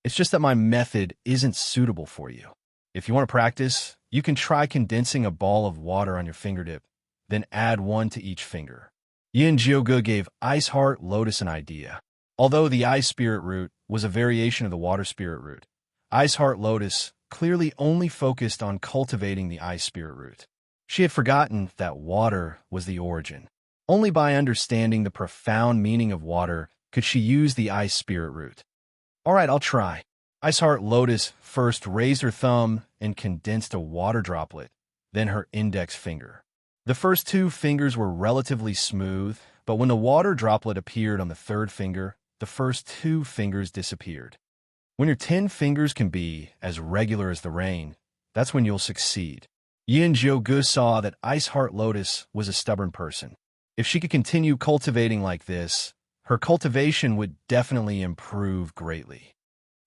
It's just that my method isn't suitable for you. If you want to practice, you can try condensing a ball of water on your fingertip, then add one to each finger. Yin Jiuge gave Iceheart Lotus an idea. Although the ice spirit root was a variation of the water spirit root, Iceheart Lotus clearly only focused on cultivating the ice spirit root. She had forgotten that water was the origin. Only by understanding the profound meaning of water could she use the ice spirit root. All right, I'll try. Iceheart Lotus first raised her thumb and condensed a water droplet, then her index finger. The first two fingers were relatively smooth, but when the water droplet appeared on the third finger, the first two fingers disappeared. When your 10 fingers can be as regular as the rain, that's when you'll succeed. Yin Jiuge saw that Iceheart Lotus was a stubborn person. If she could continue cultivating like this, her cultivation would definitely improve greatly.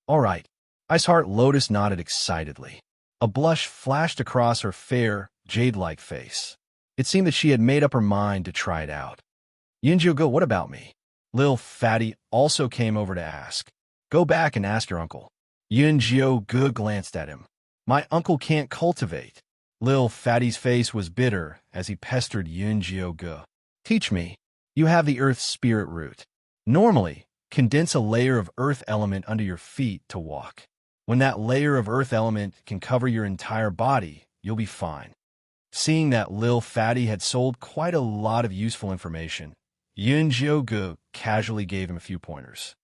All right. Iceheart Lotus nodded excitedly. A blush flashed across her fair, jade-like face. It seemed that she had made up her mind to try it out. Yunjioge, what about me? Lil Fatty also came over to ask. Go back and ask your uncle. Yunjioge glanced at him. My uncle can't cultivate. Lil Fatty's face was bitter as he pestered Yunjioge. Teach me. You have the earth spirit root. Normally, condense a layer of earth element under your feet to walk. When that layer of earth element can cover your entire body, you'll be fine. Seeing that Lil Fatty had sold quite a lot of useful information, Yunjioge casually gave him a few pointers.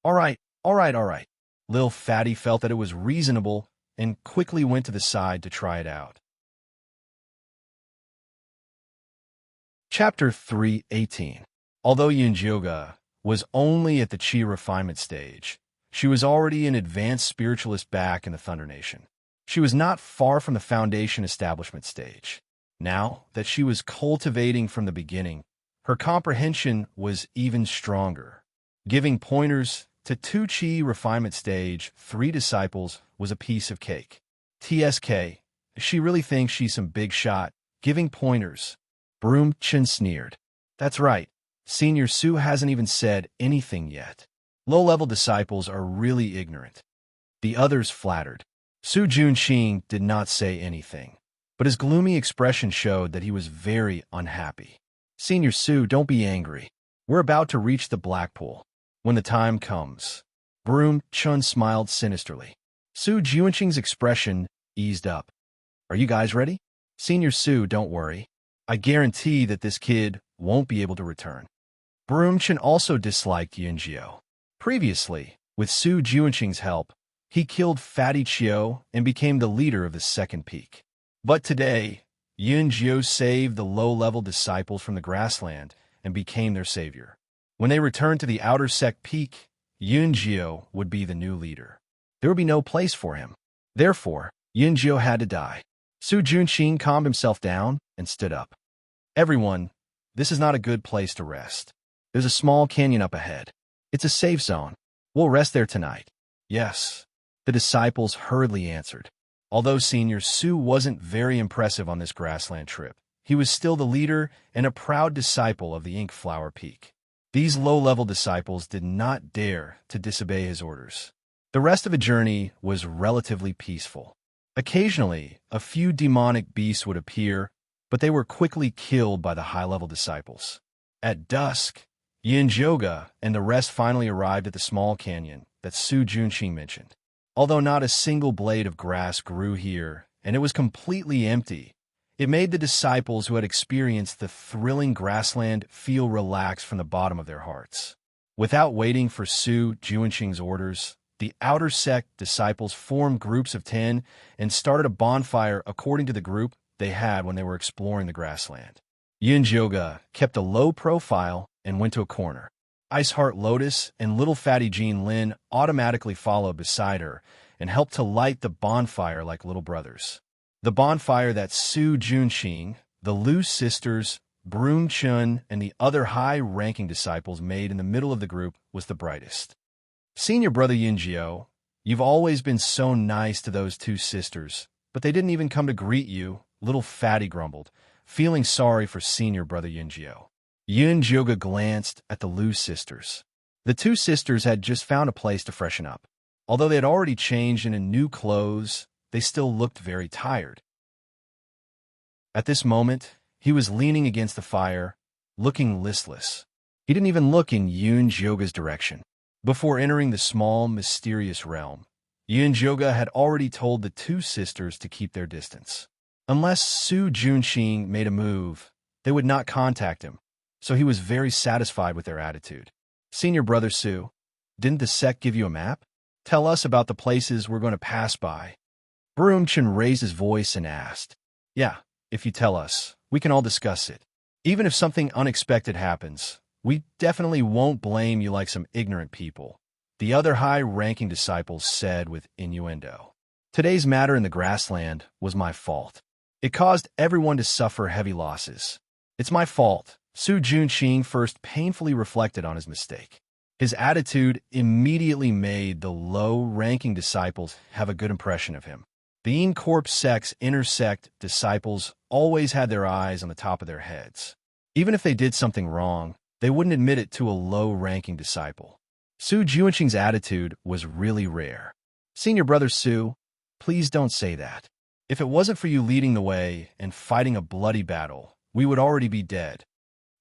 All right. Lil Fatty felt that it was reasonable and quickly went to the side to try it out. Chapter 3:18. Although Yunjioge was only at the Chi refinement stage, she was already an advanced spiritualist back in the Thunder Nation. She was not far from the foundation establishment stage. Now that she was cultivating from the beginning, her comprehension was even stronger. Giving pointers to 2 Chi refinement stage 3 disciples was a piece of cake. TSK, she really thinks she's some big shot, giving pointers. Broom Chin sneered. That's right. Senior Su hasn't even said anything yet. Low-level disciples are really ignorant. The others flattered. Su Junqing did not say anything, but his gloomy expression showed that he was very unhappy. Senior Su, don't be angry. We're about to reach the black pool. When the time comes. Broom Chun smiled sinisterly. Su Junqing's expression eased up. Are you guys ready? Senior Su, don't worry. I guarantee that this kid won't be able to return. Broom Chun also disliked Yunjio. Previously, with Su Junqing's help, he killed Fatty Chio and became the leader of the second peak. But today, Yunjio saved the low-level disciples from the grassland and became their savior. When they returned to the outer sect peak, Yunjio would be the new leader. There would be no place for him. Therefore, Yunjio had to die. Su Junqing calmed himself down and stood up. Everyone, this is not a good place to rest. There's a small canyon up ahead. It's a safe zone. We'll rest there tonight. Yes, the disciples hurriedly answered. Although Senior Su wasn't very impressive on this grassland trip, he was still the leader and a proud disciple of the Ink Flower Peak. These low-level disciples did not dare to disobey his orders. The rest of the journey was relatively peaceful. Occasionally, a few demonic beasts would appear, but they were quickly killed by the high-level disciples. At dusk, Yunjioge and the rest finally arrived at the small canyon that Su Junqing mentioned. Although not a single blade of grass grew here, and it was completely empty, it made the disciples who had experienced the thrilling grassland feel relaxed from the bottom of their hearts. Without waiting for Su Junqing's orders, the outer sect disciples formed groups of 10 and started a bonfire according to the group they had when they were exploring the grassland. Yunjioge kept a low profile and went to a corner. Iceheart Lotus and Little Fatty Jean Lin automatically followed beside her and helped to light the bonfire like little brothers. The bonfire that Su Junqing, the Lu sisters, Broom Chun, and the other high-ranking disciples made in the middle of the group was the brightest. Senior brother Yunjio, you've always been so nice to those 2 sisters, but they didn't even come to greet you, Little Fatty grumbled, feeling sorry for senior brother Yunjio. Yunjioge glanced at the Lu sisters. The 2 sisters had just found a place to freshen up. Although they had already changed into new clothes, they still looked very tired. At this moment, he was leaning against the fire, looking listless. He didn't even look in Yunjioge's direction. Before entering the small, mysterious realm, Yunjioge had already told the 2 sisters to keep their distance. Unless Su Junqing made a move, they would not contact him, so he was very satisfied with their attitude. Senior brother Su, didn't the sect give you a map? Tell us about the places we're going to pass by. Broom Chun raised his voice and asked. Yeah, if you tell us, we can all discuss it. Even if something unexpected happens, we definitely won't blame you like some ignorant people, the other high-ranking disciples said with innuendo. Today's matter in the grassland was my fault. It caused everyone to suffer heavy losses. It's my fault. Su Junqing first painfully reflected on his mistake. His attitude immediately made the low-ranking disciples have a good impression of him. The Corp sect's inner sect disciples always had their eyes on the top of their heads. Even if they did something wrong, they wouldn't admit it to a low-ranking disciple. Su Juanqing's attitude was really rare. Senior Brother Su, please don't say that. If it wasn't for you leading the way and fighting a bloody battle, we would already be dead.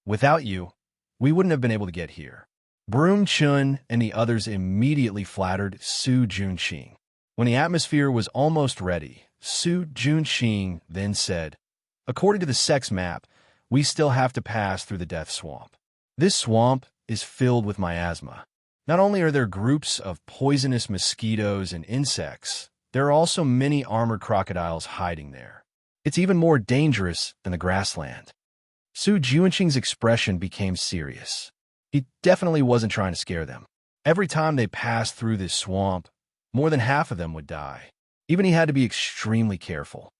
Without you, we wouldn't have been able to get here. Broom Chun and the others immediately flattered Su Juanqing. When the atmosphere was almost ready, Su Juanqing then said, "According to the sect's map, we still have to pass through the Death Swamp. This swamp is filled with miasma. Not only are there groups of poisonous mosquitoes and insects, there are also many armored crocodiles hiding there. It's even more dangerous than the grassland." Su Juanqing's expression became serious. He definitely wasn't trying to scare them. Every time they passed through this swamp, more than half of them would die. Even he had to be extremely careful.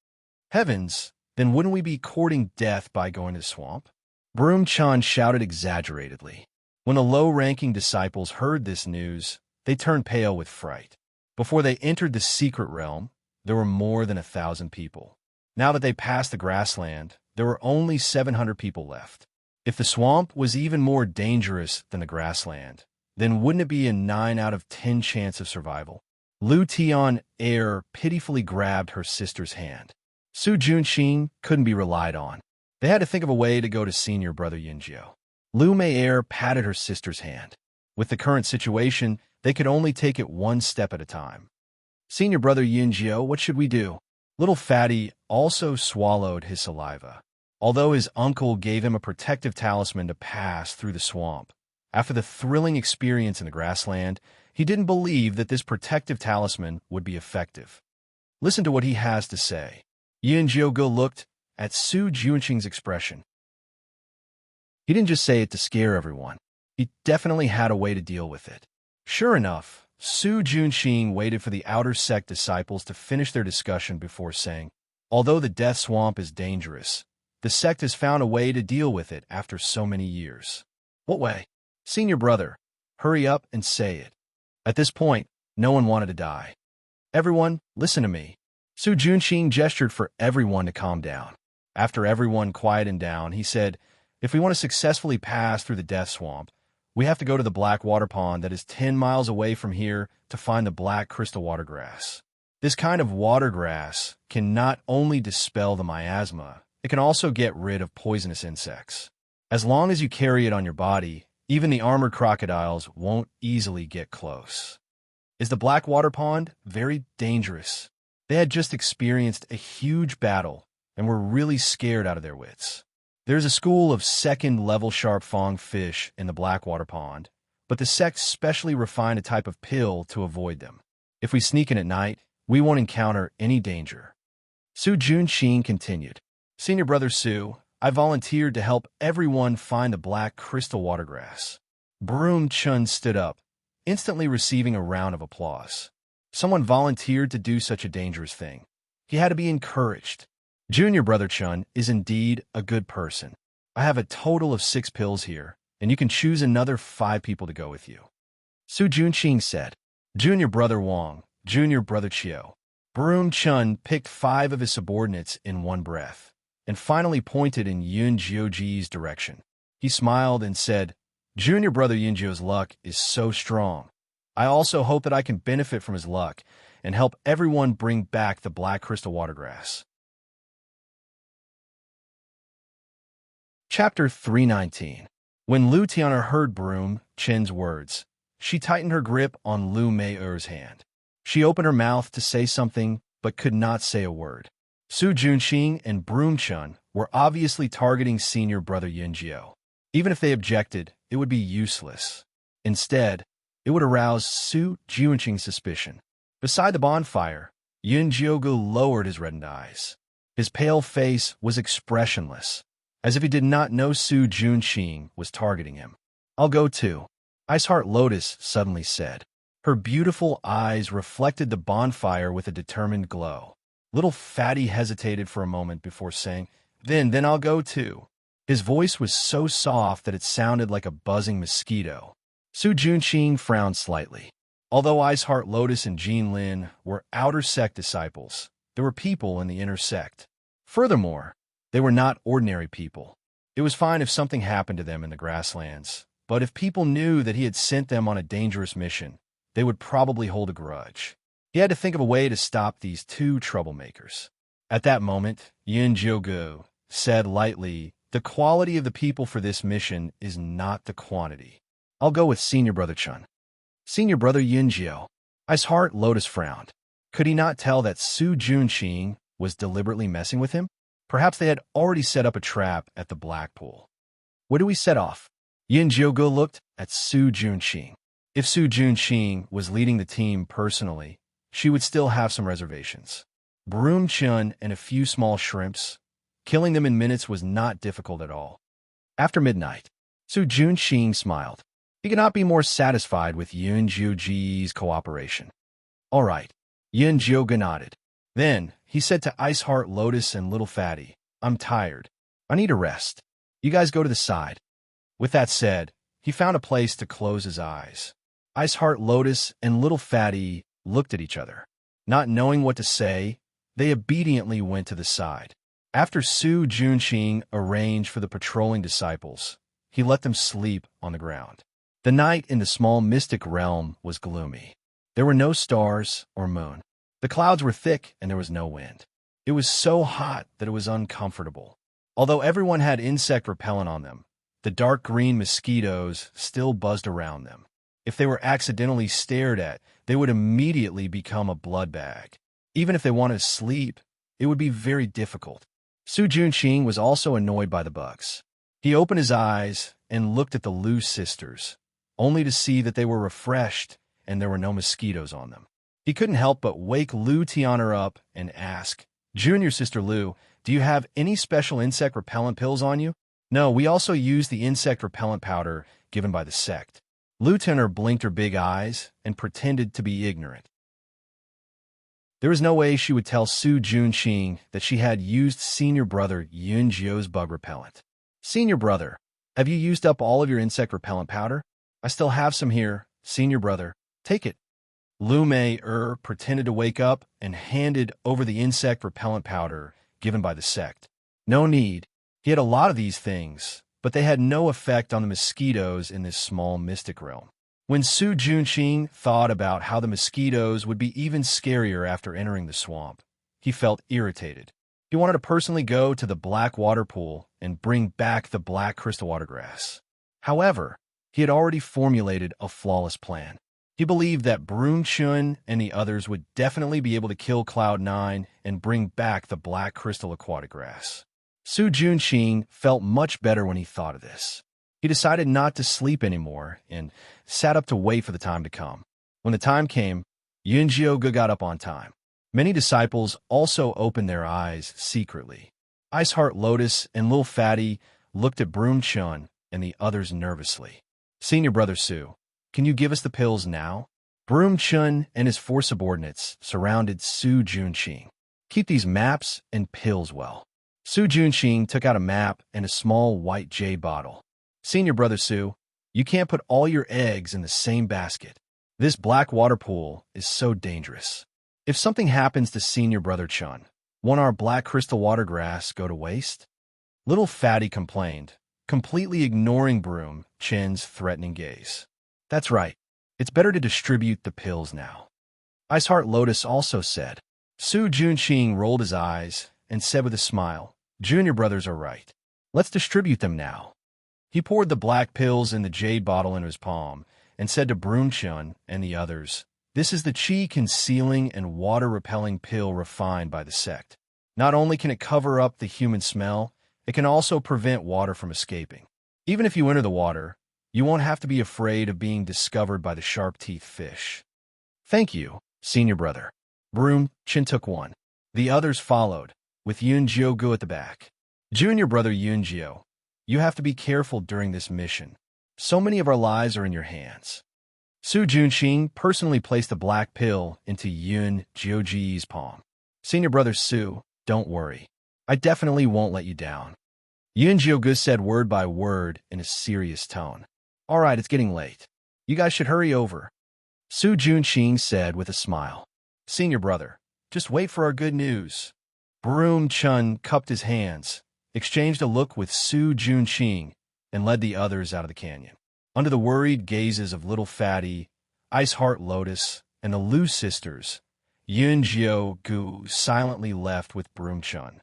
Heavens, then wouldn't we be courting death by going to the swamp? Broom Chan shouted exaggeratedly. When the low-ranking disciples heard this news, they turned pale with fright. Before they entered the secret realm, there were more than 1,000 people. Now that they passed the grassland, there were only 700 people left. If the swamp was even more dangerous than the grassland, then wouldn't it be a 9 out of 10 chance of survival? Lu Tian Air pitifully grabbed her sister's hand. Su Juanqing couldn't be relied on. They had to think of a way to go to Senior Brother Yinjiao. Lu Mei Air patted her sister's hand. With the current situation, they could only take it one step at a time. "Senior Brother Yinjiao, what should we do?" Little Fatty also swallowed his saliva. Although his uncle gave him a protective talisman to pass through the swamp, after the thrilling experience in the grassland, he didn't believe that this protective talisman would be effective. Listen to what he has to say. Yin Jiuge looked at Su Juanqing's expression. He didn't just say it to scare everyone. He definitely had a way to deal with it. Sure enough, Su Juanqing waited for the outer sect disciples to finish their discussion before saying, "Although the Death Swamp is dangerous, the sect has found a way to deal with it after so many years." "What way?" "Senior Brother, hurry up and say it." At this point, no one wanted to die. "Everyone, listen to me." Su Juanqing gestured for everyone to calm down. After everyone quieted down, he said, "If we want to successfully pass through the Death Swamp, we have to go to the Black Water Pond that is 10 miles away from here to find the Black Crystal Watergrass. This kind of watergrass can not only dispel the miasma, it can also get rid of poisonous insects. As long as you carry it on your body, even the armored crocodiles won't easily get close." Is the Black Water Pond very dangerous? They had just experienced a huge battle and were really scared out of their wits. There's a school of second-level sharp fong fish in the Blackwater Pond, but the sect specially refined a type of pill to avoid them. If we sneak in at night, we won't encounter any danger. Su Juanqing continued. "Senior Brother Su, I volunteered to help everyone find the Black Crystal Watergrass." Broom Chun stood up, instantly receiving a round of applause. Someone volunteered to do such a dangerous thing. He had to be encouraged. Junior Brother Chun is indeed a good person. I have a total of 6 pills here, and you can choose another 5 people to go with you. Su Juanqing said. Junior Brother Wang, Junior Brother Chiu. Broom Chun picked 5 of his subordinates in one breath, and finally pointed in Yun Jiuji's direction. He smiled and said, "Junior Brother Yunjio's luck is so strong. I also hope that I can benefit from his luck and help everyone bring back the Black Crystal Watergrass." Chapter 319. When Lu Tiana heard Broom Chen's words, she tightened her grip on Lu Mei-er's hand. She opened her mouth to say something, but could not say a word. Su Juanqing and Broom Chun were obviously targeting Senior Brother Yinjiao. Even if they objected, it would be useless. Instead, it would arouse Su Juanqing's suspicion. Beside the bonfire, Yinjiao lowered his reddened eyes. His pale face was expressionless, as if he did not know Su Juanqing was targeting him. "I'll go too," Iceheart Lotus suddenly said. Her beautiful eyes reflected the bonfire with a determined glow. Little Fatty hesitated for a moment before saying, Then I'll go too." His voice was so soft that it sounded like a buzzing mosquito. Su Juanqing frowned slightly. Although Iceheart Lotus and Jean Lin were outer sect disciples, there were people in the inner sect. Furthermore, they were not ordinary people. It was fine if something happened to them in the grasslands, but if people knew that he had sent them on a dangerous mission, they would probably hold a grudge. He had to think of a way to stop these two troublemakers. At that moment, Yin Jiogu said lightly, "The quality of the people for this mission is not the quantity. I'll go with Senior Brother Chun." Senior Brother Yin Jio. Ice Heart Lotus frowned. Could he not tell that Su Junqing was deliberately messing with him? Perhaps they had already set up a trap at the Black Pool. Where do we set off? Yin Jiogu looked at Su Junqing. If Su Junqing was leading the team personally, she would still have some reservations. Broom Chun and a few small shrimps. Killing them in minutes was not difficult at all. After midnight, Su Junqing smiled. He could not be more satisfied with Yun Jiuji's cooperation. All right, Yin Jiogu nodded. Then, he said to Ice Heart Lotus and Little Fatty, "I'm tired. I need a rest. You guys go to the side." With that said, he found a place to close his eyes. Ice Heart Lotus and Little Fatty looked at each other. Not knowing what to say, they obediently went to the side. After Su Junqing arranged for the patrolling disciples, he let them sleep on the ground. The night in the small mystic realm was gloomy. There were no stars or moon. The clouds were thick and there was no wind. It was so hot that it was uncomfortable. Although everyone had insect repellent on them, the dark green mosquitoes still buzzed around them. If they were accidentally stared at, they would immediately become a blood bag. Even if they wanted to sleep, it would be very difficult. Su Junqing was also annoyed by the bugs. He opened his eyes and looked at the Lu sisters, only to see that they were refreshed and there were no mosquitoes on them. He couldn't help but wake Lu Tiana up and ask, "Junior Sister Lu, do you have any special insect repellent pills on you?" "No, we also use the insect repellent powder given by the sect." Lu Tiana blinked her big eyes and pretended to be ignorant. There was no way she would tell Su Junqing that she had used Senior Brother Yun Jio's bug repellent. "Senior Brother, have you used up all of your insect repellent powder?" "I still have some here, Senior Brother. Take it." Lu Mei pretended to wake up and handed over the insect repellent powder given by the sect. No need. He had a lot of these things, but they had no effect on the mosquitoes in this small mystic realm. When Su Junqing thought about how the mosquitoes would be even scarier after entering the swamp, he felt irritated. He wanted to personally go to the black water pool and bring back the black crystal water grass. However, he had already formulated a flawless plan. He believed that Broom Chun and the others would definitely be able to kill Cloud9 and bring back the black crystal aquatic grass. Su Junqing felt much better when he thought of this. He decided not to sleep anymore and sat up to wait for the time to come. When the time came, Yin Jiogu got up on time. Many disciples also opened their eyes secretly. Ice Heart Lotus and Lil Fatty looked at Broom Chun and the others nervously. "Senior Brother Su, can you give us the pills now?" Broom Chun and his 4 subordinates surrounded Su Junqing. "Keep these maps and pills well." Su Junqing took out a map and a small white jade bottle. "Senior Brother Su, you can't put all your eggs in the same basket. This black water pool is so dangerous. If something happens to Senior Brother Chun, won't our black crystal water grass go to waste?" Little Fatty complained, completely ignoring Broom Chun's threatening gaze. "That's right. It's better to distribute the pills now." Ice Heart Lotus also said. Su Junqing rolled his eyes and said with a smile, "Junior brothers are right. Let's distribute them now." He poured the black pills in the jade bottle into his palm and said to Broom Chun and the others, "This is the chi-concealing and water-repelling pill refined by the sect. Not only can it cover up the human smell, it can also prevent water from escaping. Even if you enter the water, you won't have to be afraid of being discovered by the sharp-teethed fish." "Thank you, Senior Brother." Broom Chun took one. The others followed, with Yun Jiogu at the back. "Junior Brother Yun Jio, you have to be careful during this mission. So many of our lives are in your hands." Su Junqing personally placed the black pill into Yun Jioji's palm. "Senior Brother Su, don't worry. I definitely won't let you down." Yun Jiogu said word by word in a serious tone. "All right, it's getting late. You guys should hurry over." Su Junqing said with a smile. "Senior Brother, Just wait for our good news. Broom Chun cupped his hands, exchanged a look with Su Junqing, and led the others out of the canyon. Under the worried gazes of Little Fatty, Ice Heart Lotus, and the Lu sisters, Yun Jiao Gu silently left with Broom Chun.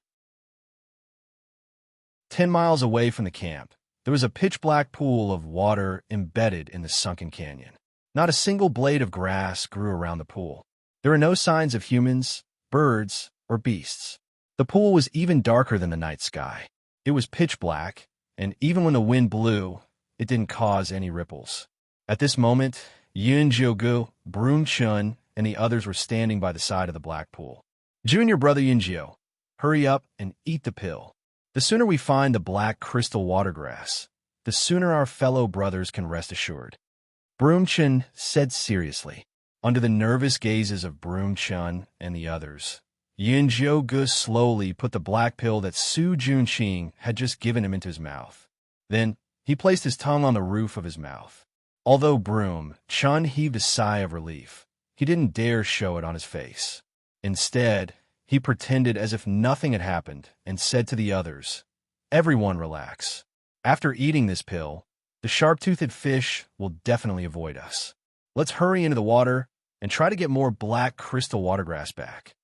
10 miles away from the camp, there was a pitch-black pool of water embedded in the sunken canyon. Not a single blade of grass grew around the pool. There were no signs of humans, birds, or beasts. The pool was even darker than the night sky. It was pitch black, and even when the wind blew, it didn't cause any ripples. At this moment, Yun Jiaogu, Broom Chun, and the others were standing by the side of the black pool. Junior brother Yunjiao, hurry up and eat the pill. The sooner we find the black crystal watergrass, the sooner our fellow brothers can rest assured. Broom Chun said seriously. Under the nervous gazes of Broom Chun and the others, Yun Jiaogu slowly put the black pill that Su Junqing had just given him into his mouth. Then he placed his tongue on the roof of his mouth. Although Broom Chun heaved a sigh of relief, he didn't dare show it on his face. Instead, he pretended as if nothing had happened and said to the others, "Everyone relax. After eating this pill, the sharp-toothed fish will definitely avoid us. Let's hurry into the water and try to get more black crystal watergrass back."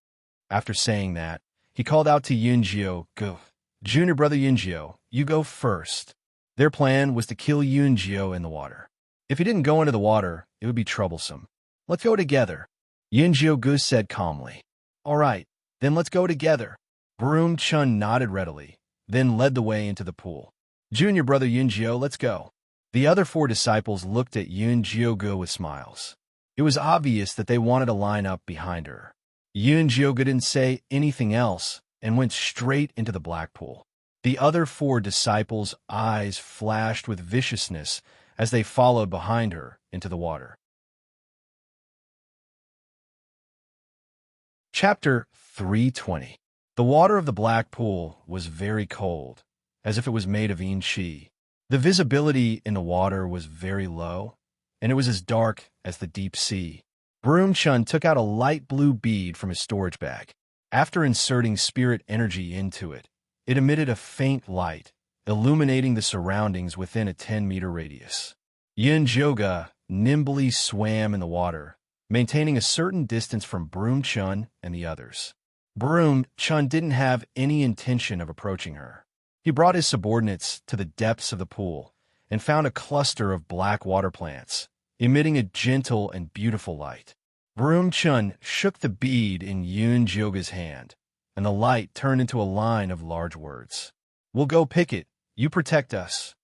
After saying that, he called out to Yunjiao, "Go. Junior brother Yunjiao, you go first." Their plan was to kill Yunjiao in the water. If he didn't go into the water, it would be troublesome. "Let's go together," Yunjiao said calmly. "All right, then let's go together." Broom Chun nodded readily, then led the way into the pool. "Junior brother Yunjiao, let's go." The other 4 disciples looked at Yunjiao with smiles. It was obvious that they wanted to line up behind her. Yunjiao didn't say anything else and went straight into the black pool. The other 4 disciples' eyes flashed with viciousness as they followed behind her into the water. Chapter 320. The water of the black pool was very cold, as if it was made of enchi. The visibility in the water was very low, and it was as dark as the deep sea. Broom Chun took out a light blue bead from his storage bag. After inserting spirit energy into it, it emitted a faint light, illuminating the surroundings within a 10-meter radius. Yin Joga nimbly swam in the water, maintaining a certain distance from Broom Chun and the others. Broom Chun didn't have any intention of approaching her. He brought his subordinates to the depths of the pool and found a cluster of black water plants, emitting a gentle and beautiful light. Broom Chun shook the bead in Yun Joga's hand, and the light turned into a line of large words. "We'll go pick it. You protect us."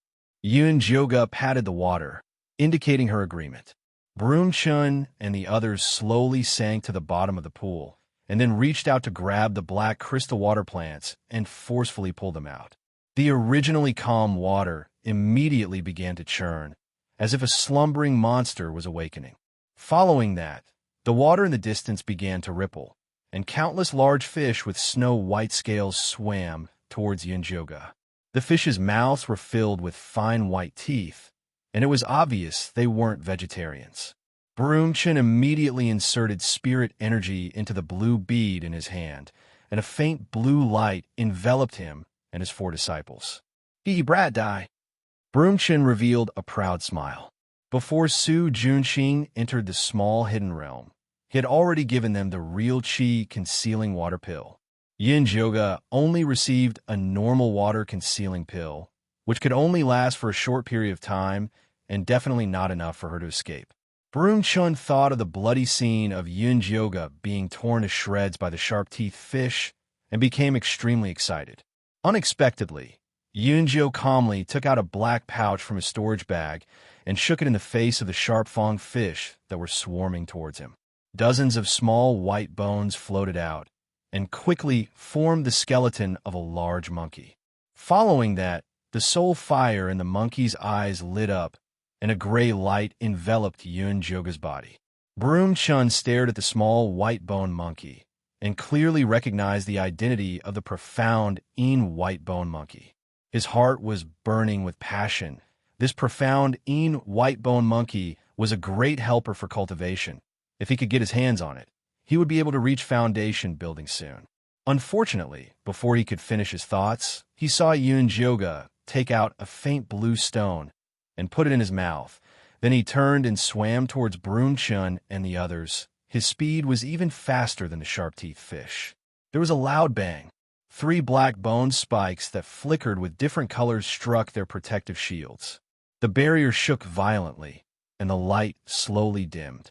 Yun Joga patted the water, indicating her agreement. Broom Chun and the others slowly sank to the bottom of the pool, and then reached out to grab the black crystal water plants and forcefully pulled them out. The originally calm water immediately began to churn, as if a slumbering monster was awakening. Following that, the water in the distance began to ripple, and countless large fish with snow-white scales swam towards Yunjoga. The fish's mouths were filled with fine white teeth, and it was obvious they weren't vegetarians. Broom Chun immediately inserted spirit energy into the blue bead in his hand, and a faint blue light enveloped him and his 4 disciples. "He brat die." Broom Chun revealed a proud smile. Before Su Junqing entered the small hidden realm, he had already given them the real chi concealing water pill. Yin Joga only received a normal water concealing pill, which could only last for a short period of time and definitely not enough for her to escape. Broom Chun thought of the bloody scene of Yin Joga being torn to shreds by the sharp-teethed fish and became extremely excited. Unexpectedly, Yunjiao calmly took out a black pouch from his storage bag and shook it in the face of the sharp-fanged fish that were swarming towards him. Dozens of small white bones floated out and quickly formed the skeleton of a large monkey. Following that, the soul fire in the monkey's eyes lit up and a gray light enveloped Yun Joga's body. Broom Chun stared at the small white-bone monkey and clearly recognized the identity of the profound white-bone monkey. His heart was burning with passion. This profound white-bone monkey was a great helper for cultivation. If he could get his hands on it, he would be able to reach foundation building soon. Unfortunately, before he could finish his thoughts, he saw Yunjioga take out a faint blue stone and put it in his mouth. Then he turned and swam towards Broom-chun and the others. His speed was even faster than the sharp-teethed fish. There was a loud bang. 3 black bone spikes that flickered with different colors struck their protective shields. The barrier shook violently, and the light slowly dimmed.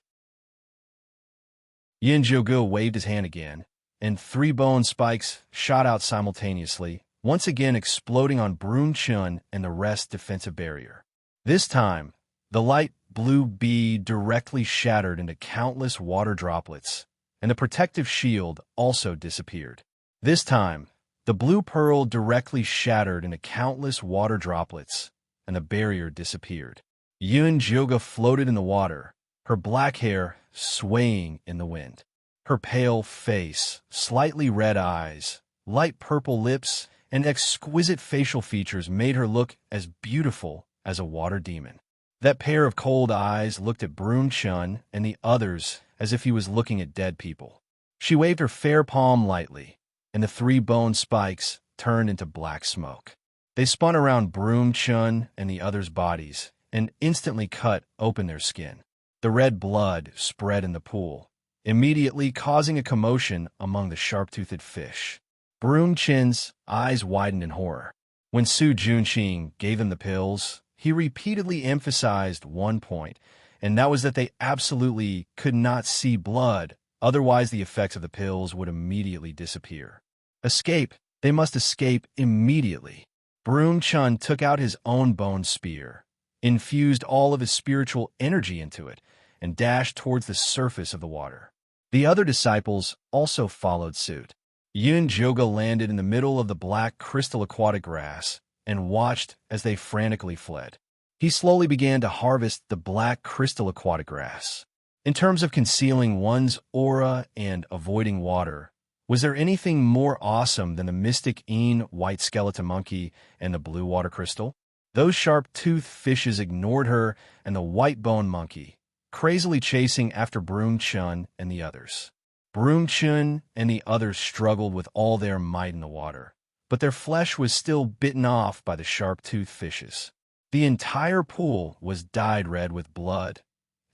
Yunjioga waved his hand again, and 3 bone spikes shot out simultaneously, once again exploding on Broom-chun and the rest defensive barrier. This time, the light blue bead directly shattered into countless water droplets, and the protective shield also disappeared. This time, the blue pearl directly shattered into countless water droplets, and the barrier disappeared. Yunjioga floated in the water, her black hair swaying in the wind. Her pale face, slightly red eyes, light purple lips, and exquisite facial features made her look as beautiful as a water demon. That pair of cold eyes looked at Broom-chun and the others as if he was looking at dead people. She waved her fair palm lightly, and the 3 bone spikes turned into black smoke. They spun around Broom-chun and the others' bodies and instantly cut open their skin. The red blood spread in the pool, immediately causing a commotion among the sharp-toothed fish. Broom-chun's eyes widened in horror. When Su Junqing gave them the pills, he repeatedly emphasized one point, and that was that they absolutely could not see blood, otherwise the effects of the pills would immediately disappear. Escape. They must escape immediately. Broom-chun took out his own bone spear, infused all of his spiritual energy into it, and dashed towards the surface of the water. The other disciples also followed suit. Yunjioga landed in the middle of the black crystal aquatic grass and watched as they frantically fled. He slowly began to harvest the black crystal aquatic grass. In terms of concealing one's aura and avoiding water, was there anything more awesome than the mystic white skeleton monkey and the blue water crystal? Those sharp-toothed fishes ignored her and the white bone monkey, crazily chasing after Broom-chun and the others. Broom-chun and the others struggled with all their might in the water, but their flesh was still bitten off by the sharp-toothed fishes. The entire pool was dyed red with blood.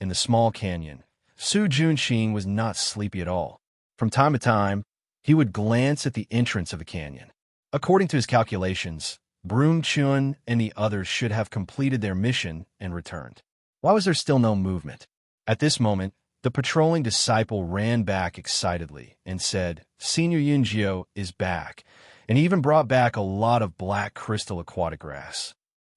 In the small canyon, Su Junqing was not sleepy at all. From time to time, he would glance at the entrance of the canyon. According to his calculations, Broom-chun and the others should have completed their mission and returned. Why was there still no movement? At this moment, the patrolling disciple ran back excitedly and said, "Senior Yunjio is back," and he even brought back a lot of black crystal aquatic grass.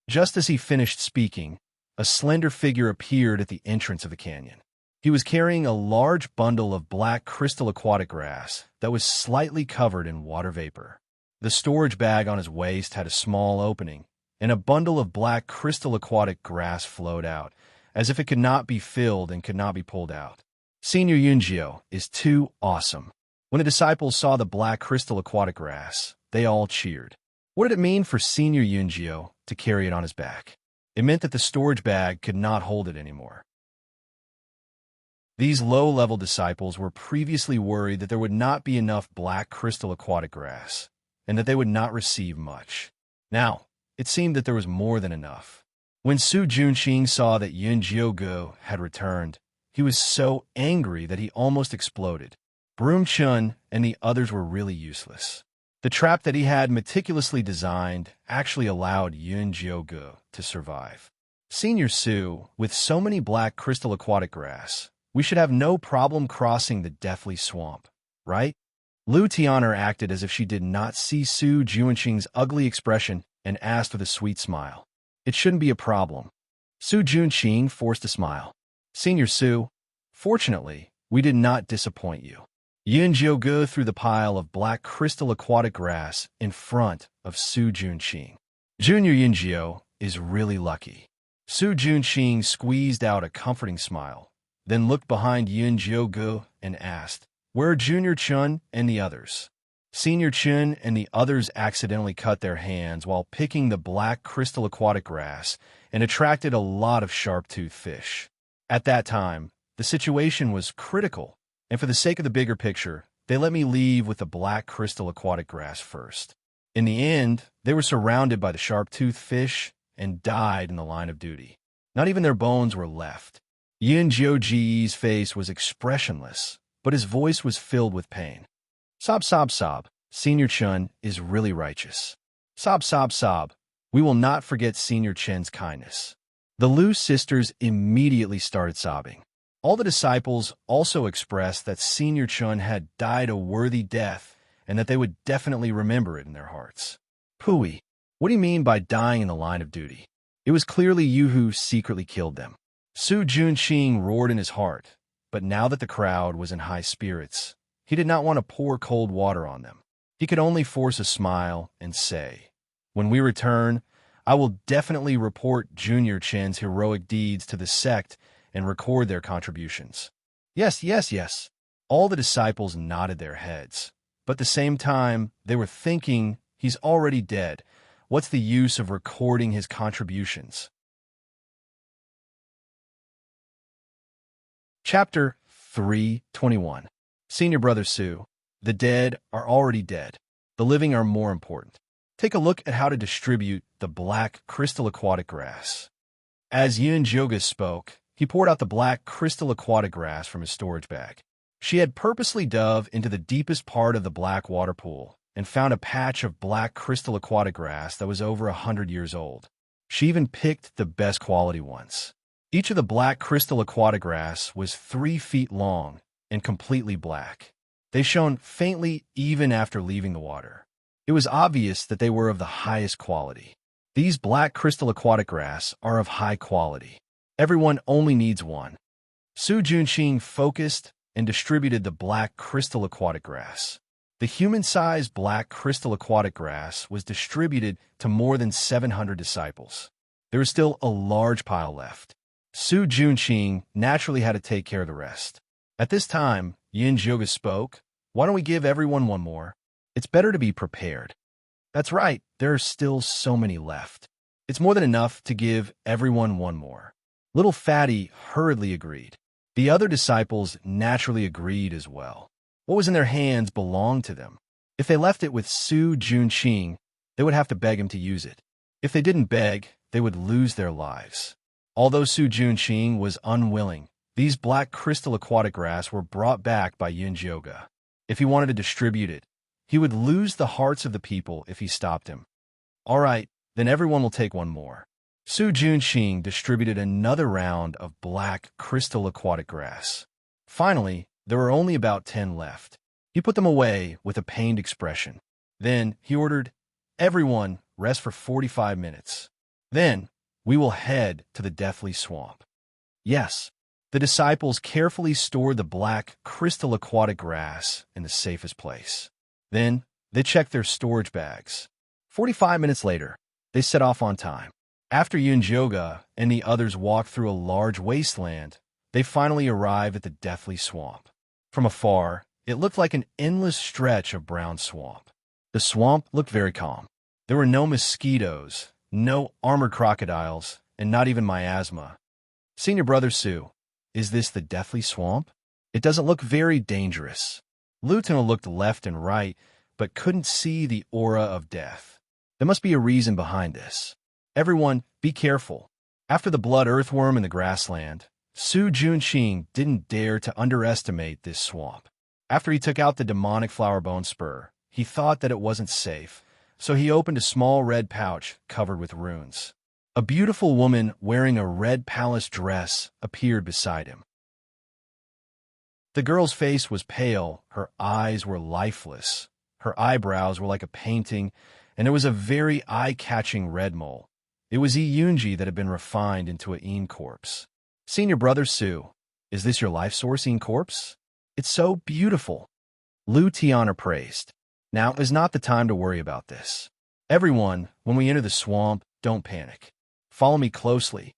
Just as he finished speaking, a slender figure appeared at the entrance of the canyon. He was carrying a large bundle of black crystal aquatic grass that was slightly covered in water vapor. The storage bag on his waist had a small opening, and a bundle of black crystal aquatic grass flowed out, as if it could not be filled and could not be pulled out. Senior Yunjio is too awesome. When the disciples saw the black crystal aquatic grass, they all cheered. What did it mean for Senior Yunjio to carry it on his back? It meant that the storage bag could not hold it anymore. These low-level disciples were previously worried that there would not be enough black crystal aquatic grass, and that they would not receive much. Now, it seemed that there was more than enough. When Su Junqing saw that Yunjioga had returned, he was so angry that he almost exploded. Broom-chun and the others were really useless. The trap that he had meticulously designed actually allowed Yunjioga to survive. Senior Su, with so many black crystal aquatic grass, we should have no problem crossing the deathly swamp, right? Lu Tianer acted as if she did not see Su Junqing's ugly expression and asked with a sweet smile. It shouldn't be a problem. Su Junqing forced a smile. Senior Su, fortunately, we did not disappoint you. Yunjioga threw the pile of black crystal aquatic grass in front of Su Junqing. Junior Yunjio is really lucky. Su Junqing squeezed out a comforting smile, then looked behind Yunjioga and asked, "Where are Junior Chun and the others?" Senior Chun and the others accidentally cut their hands while picking the black crystal aquatic grass and attracted a lot of sharp-toothed fish. At that time, the situation was critical, and for the sake of the bigger picture, they let me leave with the black crystal aquatic grass first. In the end, they were surrounded by the sharp-toothed fish and died in the line of duty. Not even their bones were left. Yin Jiuji's face was expressionless, but his voice was filled with pain. Sob, sob, sob. Senior Chun is really righteous. Sob, sob, sob. We will not forget Senior Chen's kindness. The Lu sisters immediately started sobbing. All the disciples also expressed that Senior Chun had died a worthy death and that they would definitely remember it in their hearts. Pui, what do you mean by dying in the line of duty? It was clearly you who secretly killed them. Su Junqing roared in his heart, but now that the crowd was in high spirits, he did not want to pour cold water on them. He could only force a smile and say, "When we return, I will definitely report Junior Chen's heroic deeds to the sect and record their contributions." Yes, yes, yes. All the disciples nodded their heads, but at the same time, they were thinking, he's already dead. What's the use of recording his contributions? Chapter 3:21. Senior Brother Su, the dead are already dead. The living are more important. Take a look at how to distribute the black crystal aquatic grass. As Yun Joga spoke, he poured out the black crystal aquatic grass from his storage bag. She had purposely dove into the deepest part of the black water pool and found a patch of black crystal aquatic grass that was over 100 years old. She even picked the best quality ones. Each of the black crystal aquatic grass was 3 feet long and completely black. They shone faintly even after leaving the water. It was obvious that they were of the highest quality. These black crystal aquatic grass are of high quality. Everyone only needs one. Su Junqing focused and distributed the black crystal aquatic grass. The human-sized black crystal aquatic grass was distributed to more than 700 disciples. There was still a large pile left. Su Junqing naturally had to take care of the rest. At this time, Yin Joga spoke, "Why don't we give everyone one more? It's better to be prepared." That's right, there are still so many left. It's more than enough to give everyone one more. Little Fatty hurriedly agreed. The other disciples naturally agreed as well. What was in their hands belonged to them. If they left it with Su Junqing, they would have to beg him to use it. If they didn't beg, they would lose their lives. Although Su Junqing was unwilling, these black crystal aquatic grass were brought back by Yin Joga. If he wanted to distribute it, he would lose the hearts of the people if he stopped him. All right, then everyone will take one more. Su Junqing distributed another round of black crystal aquatic grass. Finally, there were only about 10 left. He put them away with a pained expression. Then he ordered, "Everyone, rest for 45 minutes. Then we will head to the Deathly Swamp." Yes, the disciples carefully stored the black crystal aquatic grass in the safest place. Then they checked their storage bags. 45 minutes later, they set off on time. After Yun Joga and the others walked through a large wasteland, they finally arrived at the Deathly Swamp. From afar, it looked like an endless stretch of brown swamp. The swamp looked very calm. There were no mosquitoes, no armored crocodiles, and not even miasma. Senior Brother Su, is this the Deathly Swamp? It doesn't look very dangerous. Lieutenant looked left and right, but couldn't see the aura of death. There must be a reason behind this. Everyone, be careful. After the blood earthworm in the grassland, Su Junqing didn't dare to underestimate this swamp. After he took out the demonic flower bone spur, he thought that it wasn't safe, so he opened a small red pouch covered with runes. A beautiful woman wearing a red palace dress appeared beside him. The girl's face was pale, her eyes were lifeless, her eyebrows were like a painting, and there was a very eye-catching red mole. It was Yi Yunji that had been refined into a Een corpse. Senior Brother Su, is this your life source, Een corpse? It's so beautiful. Lu Tiana praised. Now is not the time to worry about this. Everyone, when we enter the swamp, don't panic. Follow me closely.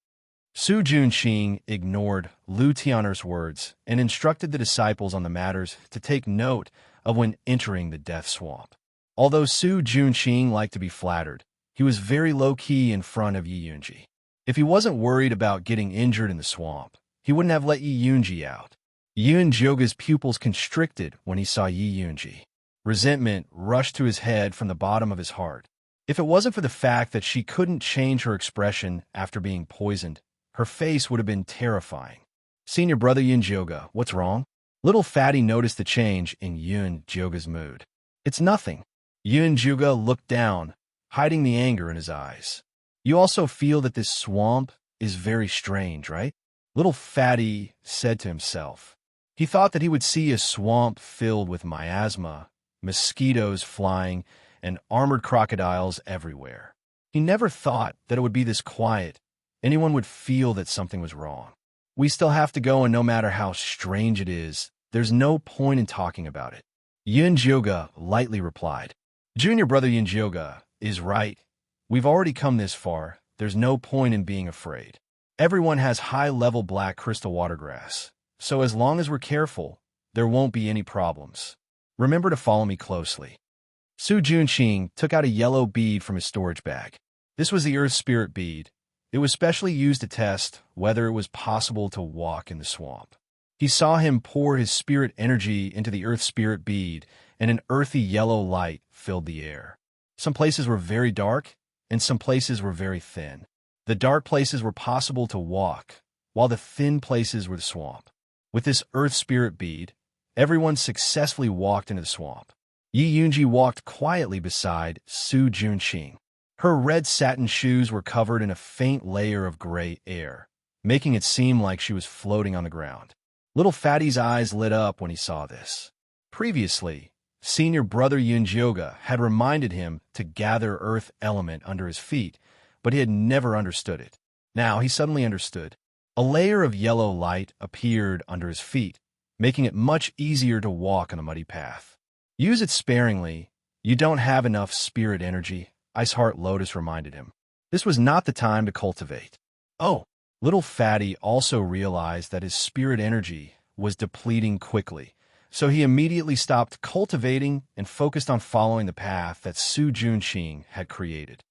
Su Junqing ignored Lu Tianer's words and instructed the disciples on the matters to take note of when entering the death swamp. Although Su Junqing liked to be flattered, he was very low-key in front of Yi Yunji. If he wasn't worried about getting injured in the swamp, he wouldn't have let Yi Yunji out. Yun Joga's pupils constricted when he saw Yi Yunji. Resentment rushed to his head from the bottom of his heart. If it wasn't for the fact that she couldn't change her expression after being poisoned, her face would have been terrifying. Senior brother Yun Joga, what's wrong? Little Fatty noticed the change in Yun Joga's mood. It's nothing. Yun Joga looked down, hiding the anger in his eyes. You also feel that this swamp is very strange, right? Little Fatty said to himself. He thought that he would see a swamp filled with miasma, mosquitoes flying, and armored crocodiles everywhere. He never thought that it would be this quiet. Anyone would feel that something was wrong. We still have to go, and no matter how strange it is, there's no point in talking about it. Yun Joga lightly replied. Junior brother Yun Joga is right. We've already come this far. There's no point in being afraid. Everyone has high-level black crystal watergrass. So as long as we're careful, there won't be any problems. Remember to follow me closely. Su Junqing took out a yellow bead from his storage bag. This was the Earth Spirit bead. It was specially used to test whether it was possible to walk in the swamp. He saw him pour his spirit energy into the Earth Spirit bead, and an earthy yellow light filled the air. Some places were very dark, and some places were very thin. The dark places were possible to walk, while the thin places were the swamp. With this Earth Spirit bead, everyone successfully walked into the swamp. Yi Yunji walked quietly beside Su Junqing. Her red satin shoes were covered in a faint layer of gray air, making it seem like she was floating on the ground. Little Fatty's eyes lit up when he saw this. Previously, senior brother Yun Joga had reminded him to gather earth element under his feet, but he had never understood it. Now he suddenly understood. A layer of yellow light appeared under his feet, making it much easier to walk on the muddy path. Use it sparingly. You don't have enough spirit energy, Iceheart Lotus reminded him. This was not the time to cultivate. Oh, little Fatty also realized that his spirit energy was depleting quickly, so he immediately stopped cultivating and focused on following the path that Su Junqing had created.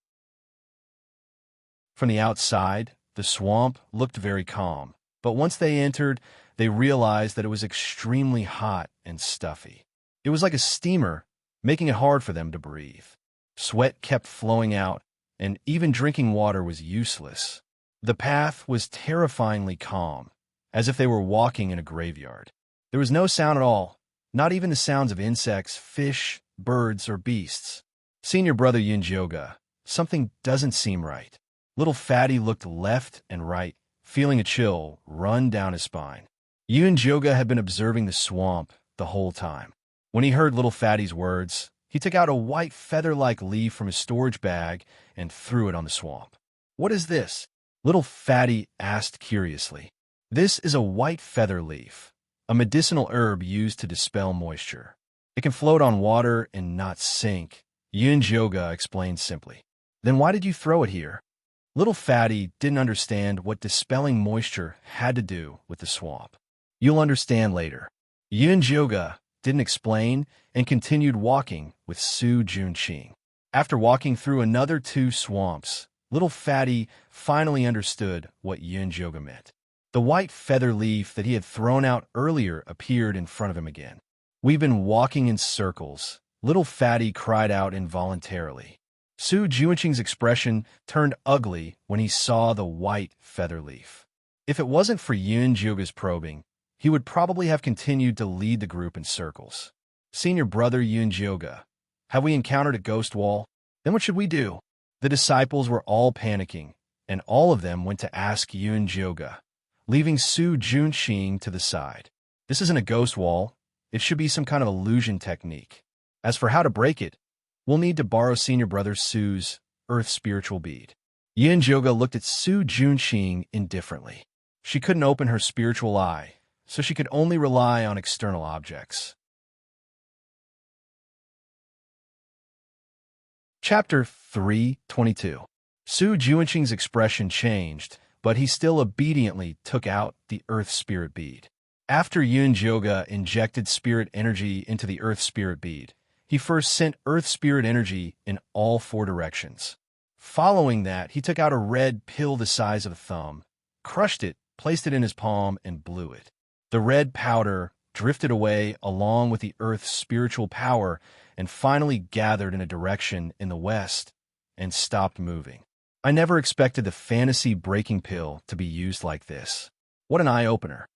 From the outside, the swamp looked very calm, but once they entered, they realized that it was extremely hot and stuffy. It was like a steamer, making it hard for them to breathe. Sweat kept flowing out, and even drinking water was useless. The path was terrifyingly calm, as if they were walking in a graveyard. There was no sound at all, not even the sounds of insects, fish, birds, or beasts. Senior brother Yun Joga, something doesn't seem right. Little Fatty looked left and right, feeling a chill run down his spine. Yun Joga had been observing the swamp the whole time. When he heard Little Fatty's words, he took out a white feather-like leaf from his storage bag and threw it on the swamp. What is this? Little Fatty asked curiously. This is a white feather leaf, a medicinal herb used to dispel moisture. It can float on water and not sink, Yun Joga explained simply. Then why did you throw it here? Little Fatty didn't understand what dispelling moisture had to do with the swamp. You'll understand later. Yun Joga didn't explain and continued walking with Su Junqing. After walking through another 2 swamps, Little Fatty finally understood what Yun Joga meant. The white feather leaf that he had thrown out earlier appeared in front of him again. We've been walking in circles, Little Fatty cried out involuntarily. Su Junqing's expression turned ugly when he saw the white feather leaf. If it wasn't for Yun Joga's probing, he would probably have continued to lead the group in circles. Senior brother Yun Joga, have we encountered a ghost wall? Then what should we do? The disciples were all panicking, and all of them went to ask Yun Joga, leaving Su Junqing to the side. This isn't a ghost wall. It should be some kind of illusion technique. As for how to break it, we'll need to borrow senior brother Su's earth spiritual bead. Yun Joga looked at Su Junqing indifferently. She couldn't open her spiritual eye, so she could only rely on external objects. Chapter 3:22. Su Junqing's expression changed, but he still obediently took out the earth spirit bead. After Yun Joga injected spirit energy into the earth spirit bead, he first sent earth spirit energy in all 4 directions. Following that, he took out a red pill the size of a thumb, crushed it, placed it in his palm, and blew it. The red powder drifted away along with the Earth's spiritual power and finally gathered in a direction in the west and stopped moving. I never expected the fantasy-breaking pill to be used like this. What an eye-opener.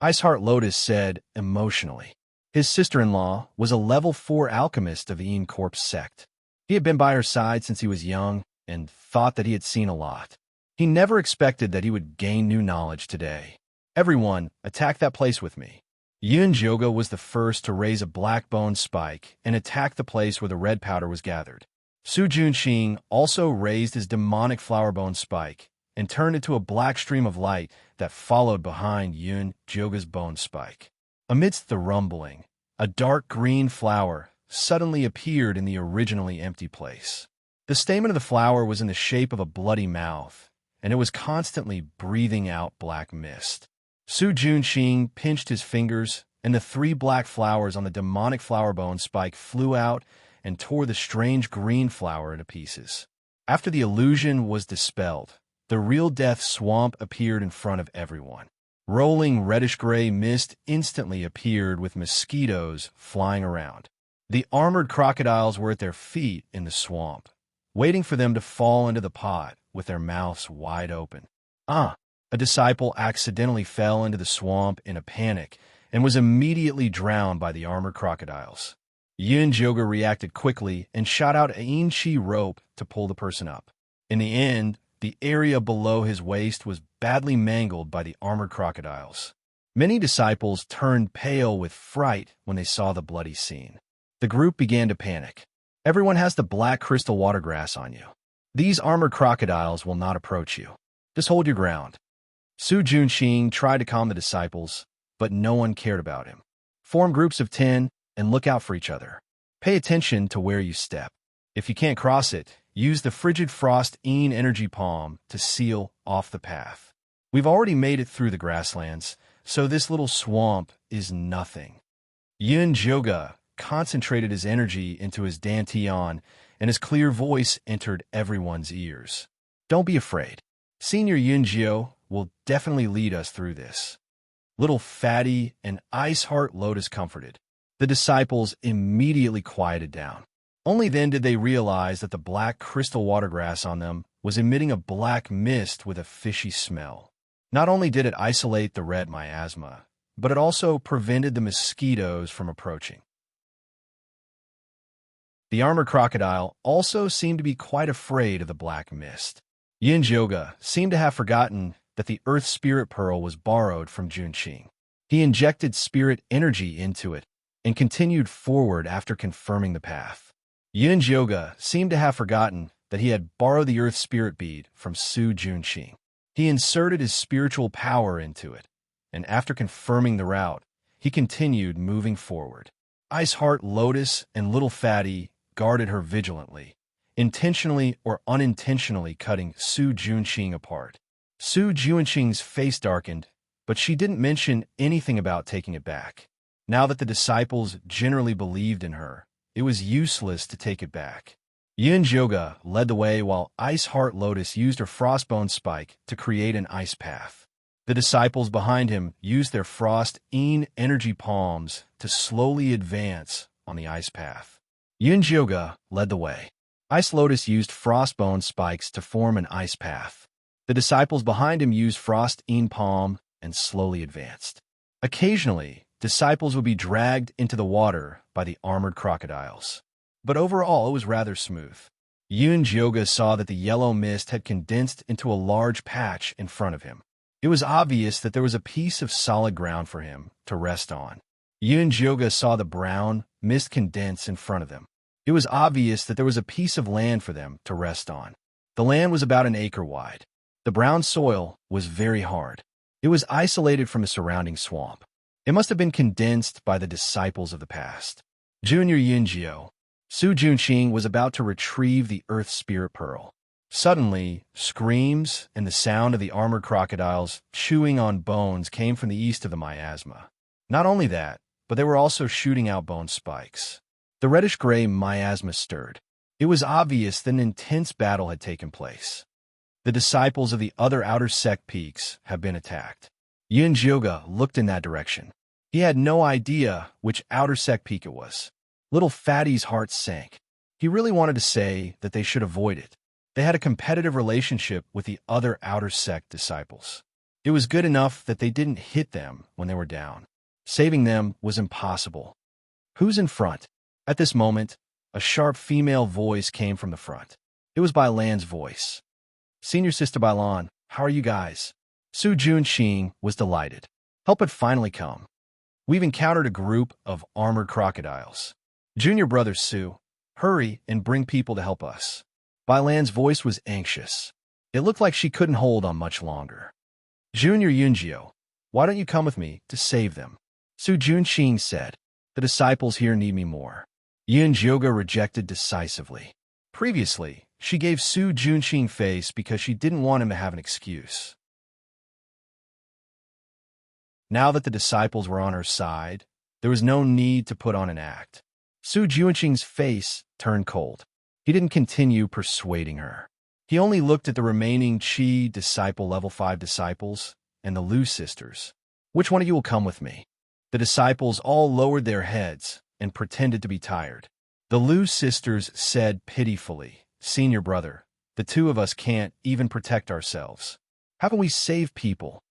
Iceheart Lotus said emotionally. His sister-in-law was a level 4 alchemist of Ian Corp's sect. He had been by her side since he was young and thought that he had seen a lot. He never expected that he would gain new knowledge today. Everyone, attack that place with me. Yun Joga was the first to raise a black bone spike and attack the place where the red powder was gathered. Su Junxing also raised his demonic flower bone spike and turned into a black stream of light that followed behind Yun Joga's bone spike. Amidst the rumbling, a dark green flower suddenly appeared in the originally empty place. The stamen of the flower was in the shape of a bloody mouth, and it was constantly breathing out black mist. Su Junxing pinched his fingers, and the 3 black flowers on the demonic flower bone spike flew out and tore the strange green flower into pieces. After the illusion was dispelled, the real death swamp appeared in front of everyone. Rolling reddish-gray mist instantly appeared with mosquitoes flying around. The armored crocodiles were at their feet in the swamp, waiting for them to fall into the pot with their mouths wide open. A disciple accidentally fell into the swamp in a panic and was immediately drowned by the armored crocodiles. Yun Joga reacted quickly and shot out a yin chi rope to pull the person up. In the end, the area below his waist was badly mangled by the armored crocodiles. Many disciples turned pale with fright when they saw the bloody scene. The group began to panic. Everyone has the black crystal watergrass on you. These armored crocodiles will not approach you. Just hold your ground. Su Junxing tried to calm the disciples, but no one cared about him. Form groups of 10 and look out for each other. Pay attention to where you step. If you can't cross it, use the Frigid Frost energy palm to seal off the path. We've already made it through the grasslands, so this little swamp is nothing. Yun Joga concentrated his energy into his dantian, and his clear voice entered everyone's ears. Don't be afraid. Senior Yunjio will definitely lead us through this. Little Fatty and Iceheart Lotus comforted. The disciples immediately quieted down. Only then did they realize that the black crystal watergrass on them was emitting a black mist with a fishy smell. Not only did it isolate the red miasma, but it also prevented the mosquitoes from approaching. The armored crocodile also seemed to be quite afraid of the black mist. Yin Joga seemed to have forgotten that the Earth Spirit Pearl was borrowed from Junxing. He injected spirit energy into it and continued forward after confirming the path. Yin Joga seemed to have forgotten that he had borrowed the Earth Spirit Bead from Su Junxing. He inserted his spiritual power into it, and after confirming the route, he continued moving forward. Iceheart Lotus and Little Fatty guarded her vigilantly, intentionally or unintentionally cutting Su Junxing apart. Su Junxing's face darkened, but she didn't mention anything about taking it back. Now that the disciples generally believed in her, it was useless to take it back. Yin Joga led the way while Iceheart Lotus used her frostbone spike to create an ice path. The disciples behind him used their frost energy palms to slowly advance on the ice path. Yin Joga led the way. Ice Lotus used frostbone spikes to form an ice path. The disciples behind him used frost palm and slowly advanced. Occasionally, disciples would be dragged into the water by the armored crocodiles. But overall, it was rather smooth. Yun Joga saw that the yellow mist had condensed into a large patch in front of him. It was obvious that there was a piece of solid ground for him to rest on. Yun Joga saw the brown mist condense in front of them. It was obvious that there was a piece of land for them to rest on. The land was about an acre wide. The brown soil was very hard. It was isolated from the surrounding swamp. It must have been condensed by the disciples of the past. Junior Yunjio, Su Junxing was about to retrieve the Earth Spirit Pearl. Suddenly, screams and the sound of the armored crocodiles chewing on bones came from the east of the miasma. Not only that, but they were also shooting out bone spikes. The reddish-gray miasma stirred. It was obvious that an intense battle had taken place. The disciples of the other outer sect peaks have been attacked. Yunjioga looked in that direction. He had no idea which outer sect peak it was. Little Fatty's heart sank. He really wanted to say that they should avoid it. They had a competitive relationship with the other outer sect disciples. It was good enough that they didn't hit them when they were down. Saving them was impossible. Who's in front? At this moment, a sharp female voice came from the front. It was Bailan's voice. Senior Sister Bailan, how are you guys? Su Junxing was delighted. Help had finally come. We've encountered a group of armored crocodiles. Junior brother Su, hurry and bring people to help us. Bailan's voice was anxious. It looked like she couldn't hold on much longer. Junior Yunjio, why don't you come with me to save them? Su Junxing said. The disciples here need me more. Yunjioga rejected decisively. Previously, she gave Su Junxing face because she didn't want him to have an excuse. Now that the disciples were on her side, there was no need to put on an act. Su Junxing's face turned cold. He didn't continue persuading her. He only looked at the remaining Qi disciple level 5 disciples and the Lu sisters. Which one of you will come with me? The disciples all lowered their heads and pretended to be tired. The Lu sisters said pitifully, Senior brother, the two of us can't even protect ourselves. How can we save people?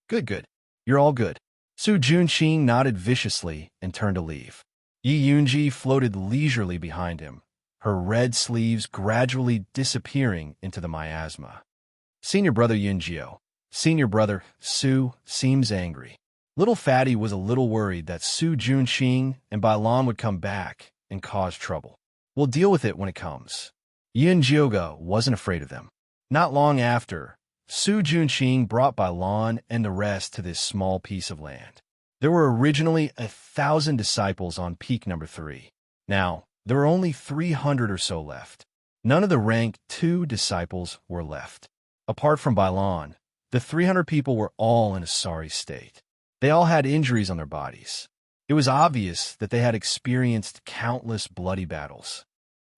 Good. You're all good. Su Junxing nodded viciously and turned to leave. Yi Yunji floated leisurely behind him, her red sleeves gradually disappearing into the miasma. Senior brother Yunjio, senior brother Su seems angry. Little Fatty was a little worried that Su Junxing and Bailan would come back and cause trouble. We'll deal with it when it comes. Yunjioga wasn't afraid of them. Not long after, Su Junxing brought Bailan and the rest to this small piece of land. There were originally 1,000 disciples on peak number 3. Now, there were only 300 or so left. None of the rank 2 disciples were left. Apart from Bailan, the 300 people were all in a sorry state. They all had injuries on their bodies. It was obvious that they had experienced countless bloody battles.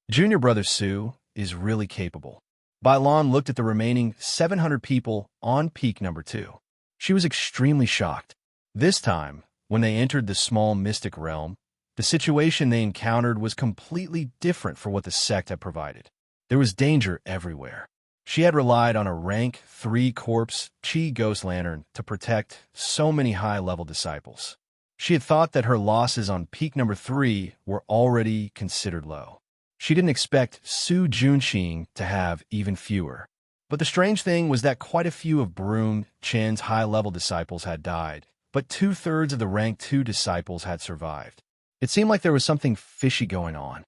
Junior brother Su is really capable. Bailan looked at the remaining 700 people on peak number 2. She was extremely shocked. This time, when they entered the small mystic realm, the situation they encountered was completely different from what the sect had provided. There was danger everywhere. She had relied on a rank 3 corpse Qi ghost lantern to protect so many high-level disciples. She had thought that her losses on peak number 3 were already considered low. She didn't expect Su Junxing to have even fewer. But the strange thing was that quite a few of Brun Chen's high-level disciples had died, but 2/3 of the rank 2 disciples had survived. It seemed like there was something fishy going on.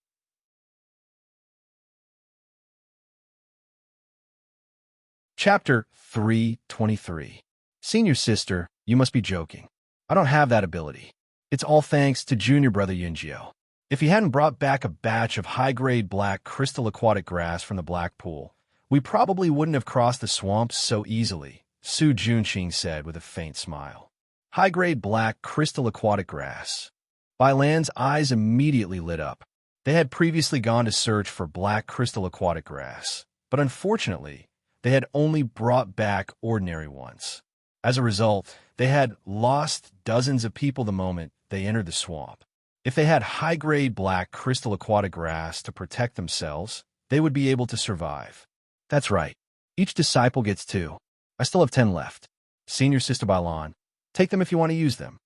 Chapter 323. Senior sister, you must be joking. I don't have that ability. It's all thanks to junior brother Yunjio. If he hadn't brought back a batch of high-grade black crystal aquatic grass from the black pool, we probably wouldn't have crossed the swamps so easily, Su Junxing said with a faint smile. High-grade black crystal aquatic grass. Bailan's eyes immediately lit up. They had previously gone to search for black crystal aquatic grass, but unfortunately, they had only brought back ordinary ones. As a result, they had lost dozens of people the moment they entered the swamp. If they had high-grade black crystal aquatic grass to protect themselves, they would be able to survive. That's right. Each disciple gets 2. I still have 10 left. Senior Sister Bailan, take them if you want to use them.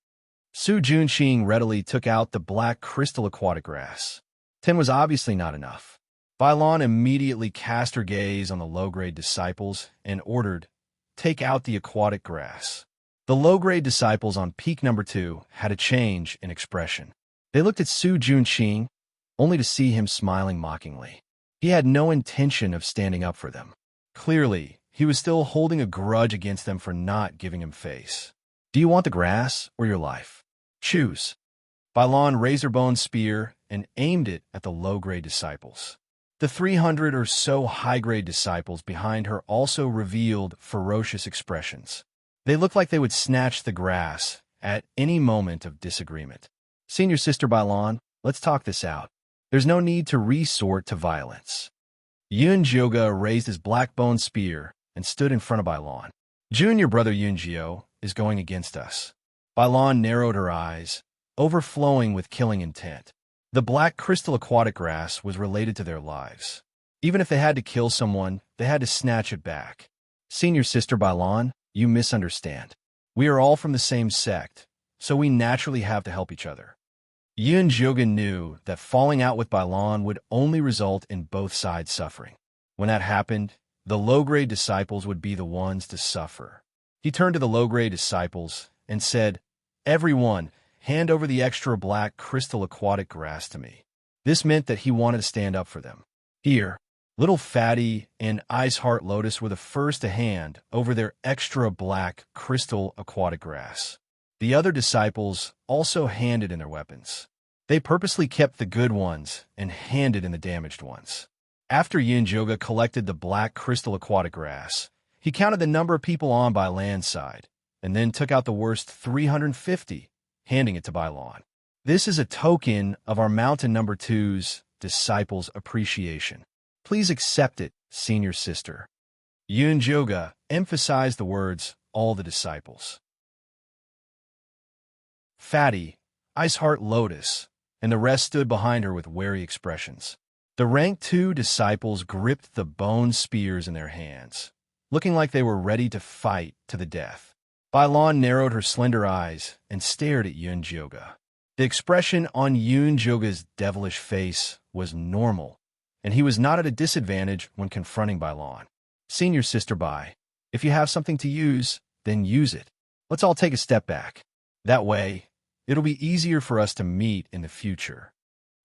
Su Junxing readily took out the black crystal aquatic grass. 10 was obviously not enough. Bailan immediately cast her gaze on the low-grade disciples and ordered, take out the aquatic grass. The low-grade disciples on peak number 2 had a change in expression. They looked at Su Junxing, only to see him smiling mockingly. He had no intention of standing up for them. Clearly, he was still holding a grudge against them for not giving him face. Do you want the grass or your life? Choose. Bailan raised her bone spear and aimed it at the low-grade disciples. The 300 or so high-grade disciples behind her also revealed ferocious expressions. They looked like they would snatch the grass at any moment of disagreement. Senior Sister Bailan, let's talk this out. There's no need to resort to violence. Yunjioga raised his black bone spear and stood in front of Bailan. Junior brother Yunjio, is going against us. Bailan narrowed her eyes, overflowing with killing intent. The black crystal aquatic grass was related to their lives. Even if they had to kill someone, they had to snatch it back. Senior sister Bailan, you misunderstand. We are all from the same sect, so we naturally have to help each other. Yun Joga knew that falling out with Bailan would only result in both sides suffering. When that happened, the low-grade disciples would be the ones to suffer. He turned to the low-grade disciples and said, "Everyone, hand over the extra black crystal aquatic grass to me." This meant that he wanted to stand up for them. Here, Little Fatty and Ice Heart Lotus were the first to hand over their extra black crystal aquatic grass. The other disciples also handed in their weapons. They purposely kept the good ones and handed in the damaged ones. After Yin Joga collected the black crystal aquatic grass, he counted the number of people on Bailan's side, and then took out the worst 350, handing it to Bailan. This is a token of our Mountain Number 2's disciples' appreciation. Please accept it, senior sister. Yun Joga emphasized the words, all the disciples. Fatty, Ice Heart Lotus, and the rest stood behind her with wary expressions. The rank 2 disciples gripped the bone spears in their hands, looking like they were ready to fight to the death. Bailan narrowed her slender eyes and stared at Yun Joga. The expression on Yun Joga's devilish face was normal, and he was not at a disadvantage when confronting Bailan. Senior sister Bai, if you have something to use, then use it. Let's all take a step back. That way, it'll be easier for us to meet in the future.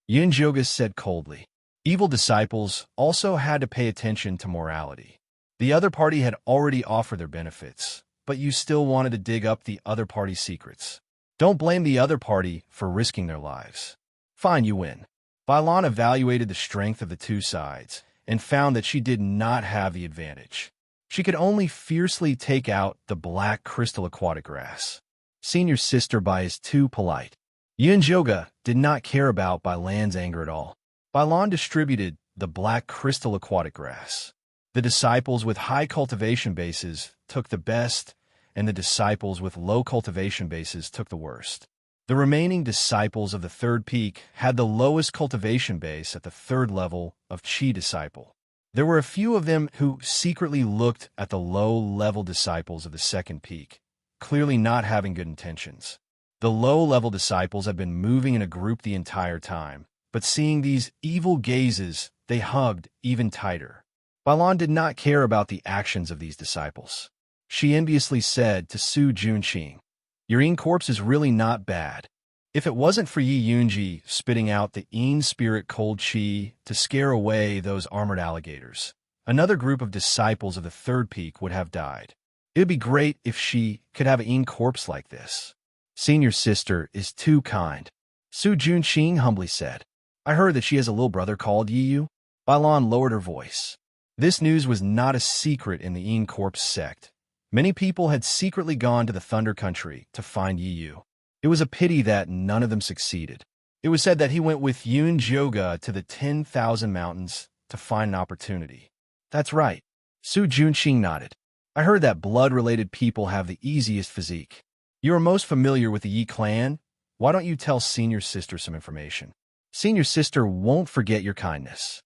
Yun Joga said coldly. Evil disciples also had to pay attention to morality. The other party had already offered their benefits, but you still wanted to dig up the other party's secrets. Don't blame the other party for risking their lives. Fine, you win. Bailan evaluated the strength of the two sides and found that she did not have the advantage. She could only fiercely take out the black crystal aquatic grass. Senior sister Bai is too polite. Yun Joga did not care about Bailan's anger at all. Bailan distributed the black crystal aquatic grass. The disciples with high cultivation bases took the best, and the disciples with low cultivation bases took the worst. The remaining disciples of the third peak had the lowest cultivation base at the third level of Chi disciple. There were a few of them who secretly looked at the low-level disciples of the second peak, clearly not having good intentions. The low-level disciples had been moving in a group the entire time, but seeing these evil gazes, they hugged even tighter. Bailan did not care about the actions of these disciples. She enviously said to Su Junqing, "Your Yin corpse is really not bad. If it wasn't for Yi Yunji spitting out the Yin spirit cold chi to scare away those armored alligators, another group of disciples of the third peak would have died. It would be great if she could have a Yin corpse like this. Senior sister is too kind," Su Junqing humbly said. "I heard that she has a little brother called Yi Yu." Bailan lowered her voice. This news was not a secret in the Yin corpse sect. Many people had secretly gone to the Thunder Country to find Yi Yu. It was a pity that none of them succeeded. It was said that he went with Yun Joga to the 10,000 Mountains to find an opportunity. That's right. Su Junqing nodded. I heard that blood-related people have the easiest physique. You are most familiar with the Yi clan. Why don't you tell Senior Sister some information? Senior Sister won't forget your kindness.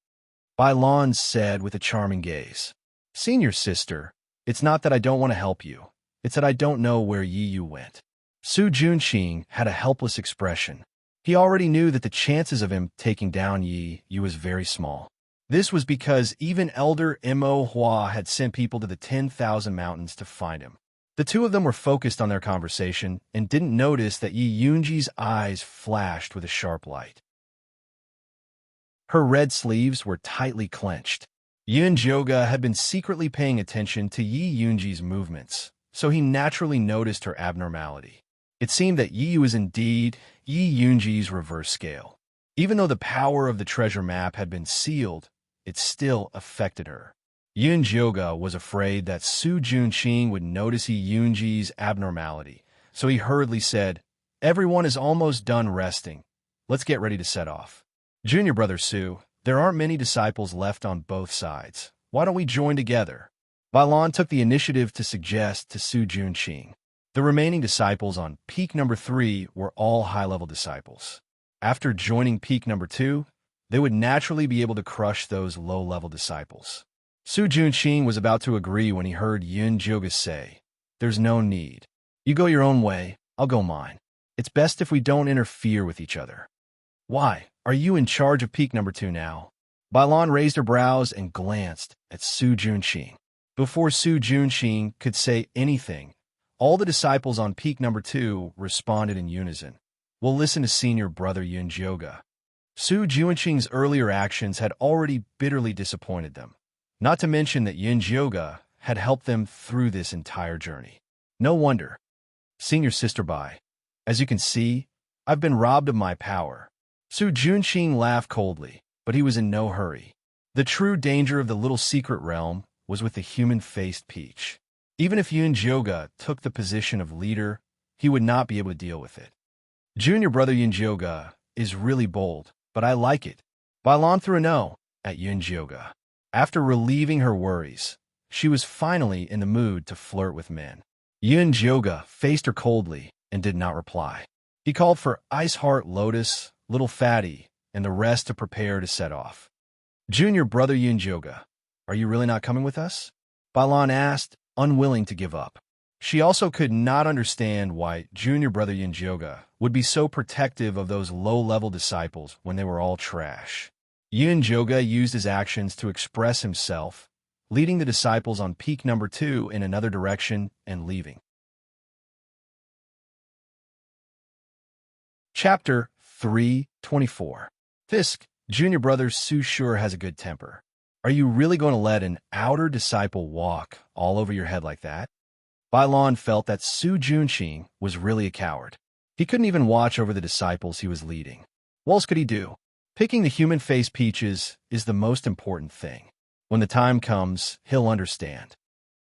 Bailan said with a charming gaze. Senior Sister, it's not that I don't want to help you. It's that I don't know where Yi Yu went. Su Junqing had a helpless expression. He already knew that the chances of him taking down Yi Yu was very small. This was because even Elder Mo Hua had sent people to the 10,000 Mountains to find him. The two of them were focused on their conversation and didn't notice that Yi Yunji's eyes flashed with a sharp light. Her red sleeves were tightly clenched. Yun Joga had been secretly paying attention to Yi Yunji's movements, so he naturally noticed her abnormality. It seemed that Yi Yu was indeed Yi Yunji's reverse scale. Even though the power of the treasure map had been sealed, it still affected her. Yun Joga was afraid that Su Junqing would notice Yi Yunji's abnormality, so he hurriedly said, "Everyone is almost done resting. Let's get ready to set off. Junior brother Su, there aren't many disciples left on both sides. Why don't we join together?" Bailan took the initiative to suggest to Su Junqing. The remaining disciples on peak number 3 were all high-level disciples. After joining peak number 2, they would naturally be able to crush those low-level disciples. Su Junxing was about to agree when he heard Yun Jioga say, "There's no need. You go your own way, I'll go mine. It's best if we don't interfere with each other." "Why, are you in charge of peak number 2 now?" Bailan raised her brows and glanced at Su Junxing. Before Su Junxing could say anything, all the disciples on peak number 2 responded in unison. "We'll listen to senior brother Yun Jioga." Su Junxing's earlier actions had already bitterly disappointed them, not to mention that Yun Jioga had helped them through this entire journey. No wonder. "Senior sister Bai, as you can see, I've been robbed of my power." Su Junxing laughed coldly, but he was in no hurry. The true danger of the little secret realm was with the human-faced peach. Even if Yun Jioga took the position of leader, he would not be able to deal with it. "Junior brother Yun Jioga is really bold, but I like it." Bailan threw a no at Yun Jioga. After relieving her worries, she was finally in the mood to flirt with men. Yun Jioga faced her coldly and did not reply. He called for Ice Heart Lotus, Little Fatty, and the rest to prepare to set off. "Junior brother Yun Jioga, are you really not coming with us?" Bailan asked, unwilling to give up. She also could not understand why junior brother Yun Jioga would be so protective of those low-level disciples when they were all trash. Yun Jioga used his actions to express himself, leading the disciples on peak number 2 in another direction and leaving. Chapter 3:24. Fisk, junior brother Su sure has a good temper. Are you really going to let an outer disciple walk all over your head like that? Bailan felt that Su Junxing was really a coward. He couldn't even watch over the disciples he was leading. What else could he do? Picking the human face peaches is the most important thing. When the time comes, he'll understand.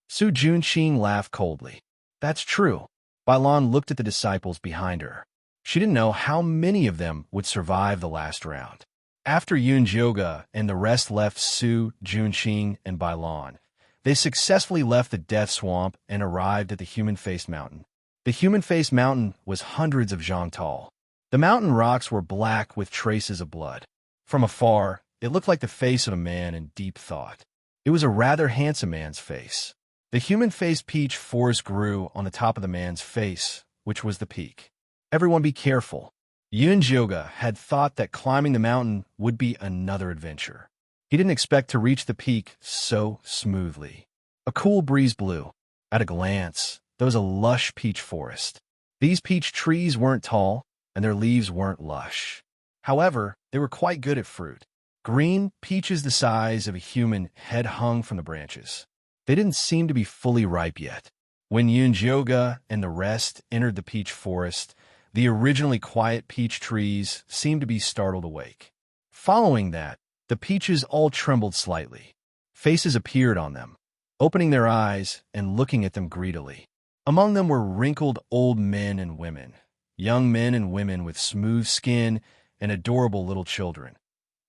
Su Junxing laughed coldly. That's true. Bailan looked at the disciples behind her. She didn't know how many of them would survive the last round. After Yun Jioga and the rest left Su Junxing and Bailan, they successfully left the Death Swamp and arrived at the Human-Faced Mountain. The Human-Faced Mountain was hundreds of zhang tall. The mountain rocks were black with traces of blood. From afar, it looked like the face of a man in deep thought. It was a rather handsome man's face. The human-faced peach forest grew on the top of the man's face, which was the peak. Everyone be careful. Yun Jioga had thought that climbing the mountain would be another adventure. He didn't expect to reach the peak so smoothly. A cool breeze blew. At a glance, there was a lush peach forest. These peach trees weren't tall, and their leaves weren't lush. However, they were quite good at fruit. Green peaches the size of a human head hung from the branches. They didn't seem to be fully ripe yet. When Yun Jioga and the rest entered the peach forest, the originally quiet peach trees seemed to be startled awake. Following that, the peaches all trembled slightly. Faces appeared on them, opening their eyes and looking at them greedily. Among them were wrinkled old men and women, young men and women with smooth skin and adorable little children.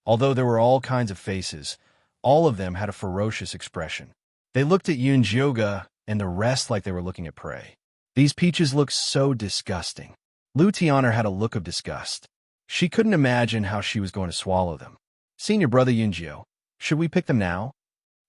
Although there were all kinds of faces, all of them had a ferocious expression. They looked at Yun Jioga and the rest like they were looking at prey. These peaches looked so disgusting. Lu Tianer had a look of disgust. She couldn't imagine how she was going to swallow them. Senior brother Yunjio, should we pick them now?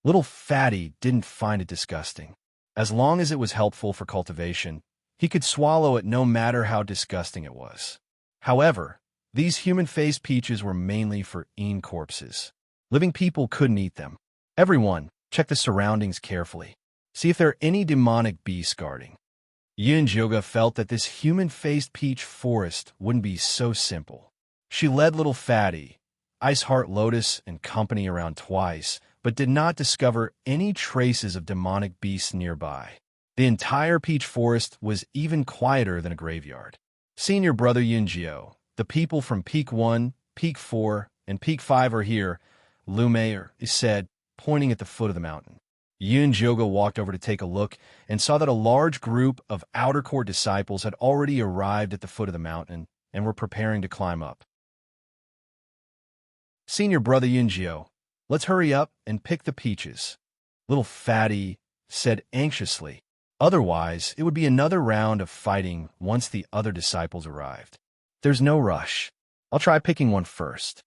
Little Fatty didn't find it disgusting. As long as it was helpful for cultivation, he could swallow it no matter how disgusting it was. However, these human-faced peaches were mainly for corpses. Living people couldn't eat them. Everyone, check the surroundings carefully. See if there are any demonic beasts guarding. Yun Jioga felt that this human-faced peach forest wouldn't be so simple. She led little Fatty, Ice Heart Lotus, and company around twice, but did not discover any traces of demonic beasts nearby. The entire peach forest was even quieter than a graveyard. Senior brother Yunjio, the people from Peak 1, Peak 4, and Peak 5 are here, Lu Meier said, pointing at the foot of the mountain. Yun Jioga walked over to take a look and saw that a large group of outer court disciples had already arrived at the foot of the mountain and were preparing to climb up. Senior brother Yunjio, let's hurry up and pick the peaches, little Fatty said anxiously. Otherwise, it would be another round of fighting once the other disciples arrived. There's no rush. I'll try picking one first.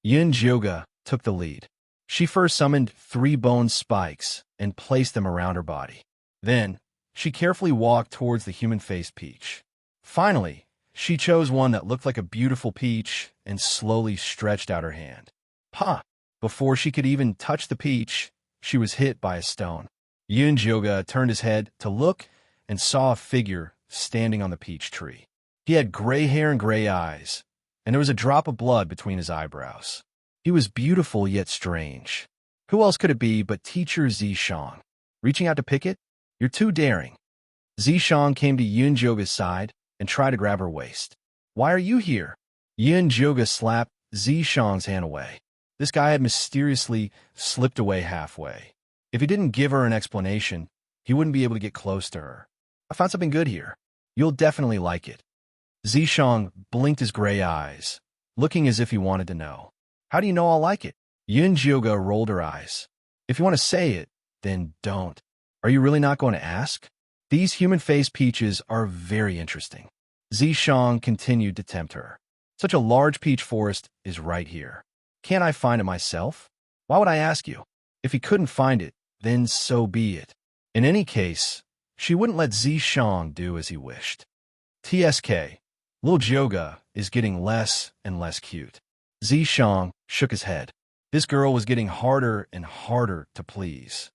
Yin-Jyoga took the lead. She first summoned 3 bone spikes and placed them around her body. Then, she carefully walked towards the human-faced peach. Finally, she chose one that looked like a beautiful peach and slowly stretched out her hand. Ha! Before she could even touch the peach, she was hit by a stone. Yin-Jyoga turned his head to look and saw a figure standing on the peach tree. He had gray hair and gray eyes, and there was a drop of blood between his eyebrows. He was beautiful yet strange. Who else could it be but teacher Zishang? Reaching out to pick it? You're too daring. Zishang came to Yin-Jyoga's side and tried to grab her waist. Why are you here? Yin-Jyoga slapped Zishang's hand away. This guy had mysteriously slipped away halfway. If he didn't give her an explanation, he wouldn't be able to get close to her. I found something good here. You'll definitely like it. Zishang blinked his gray eyes, looking as if he wanted to know. How do you know I'll like it? Yin-Jyoga rolled her eyes. If you want to say it, then don't. Are you really not going to ask? These human-faced peaches are very interesting. Zishang continued to tempt her. Such a large peach forest is right here. Can't I find it myself? Why would I ask you? If he couldn't find it, then so be it. In any case, she wouldn't let Zishang do as he wished. TSK, Lil Jyoga is getting less and less cute. Zishang shook his head. This girl was getting harder and harder to please.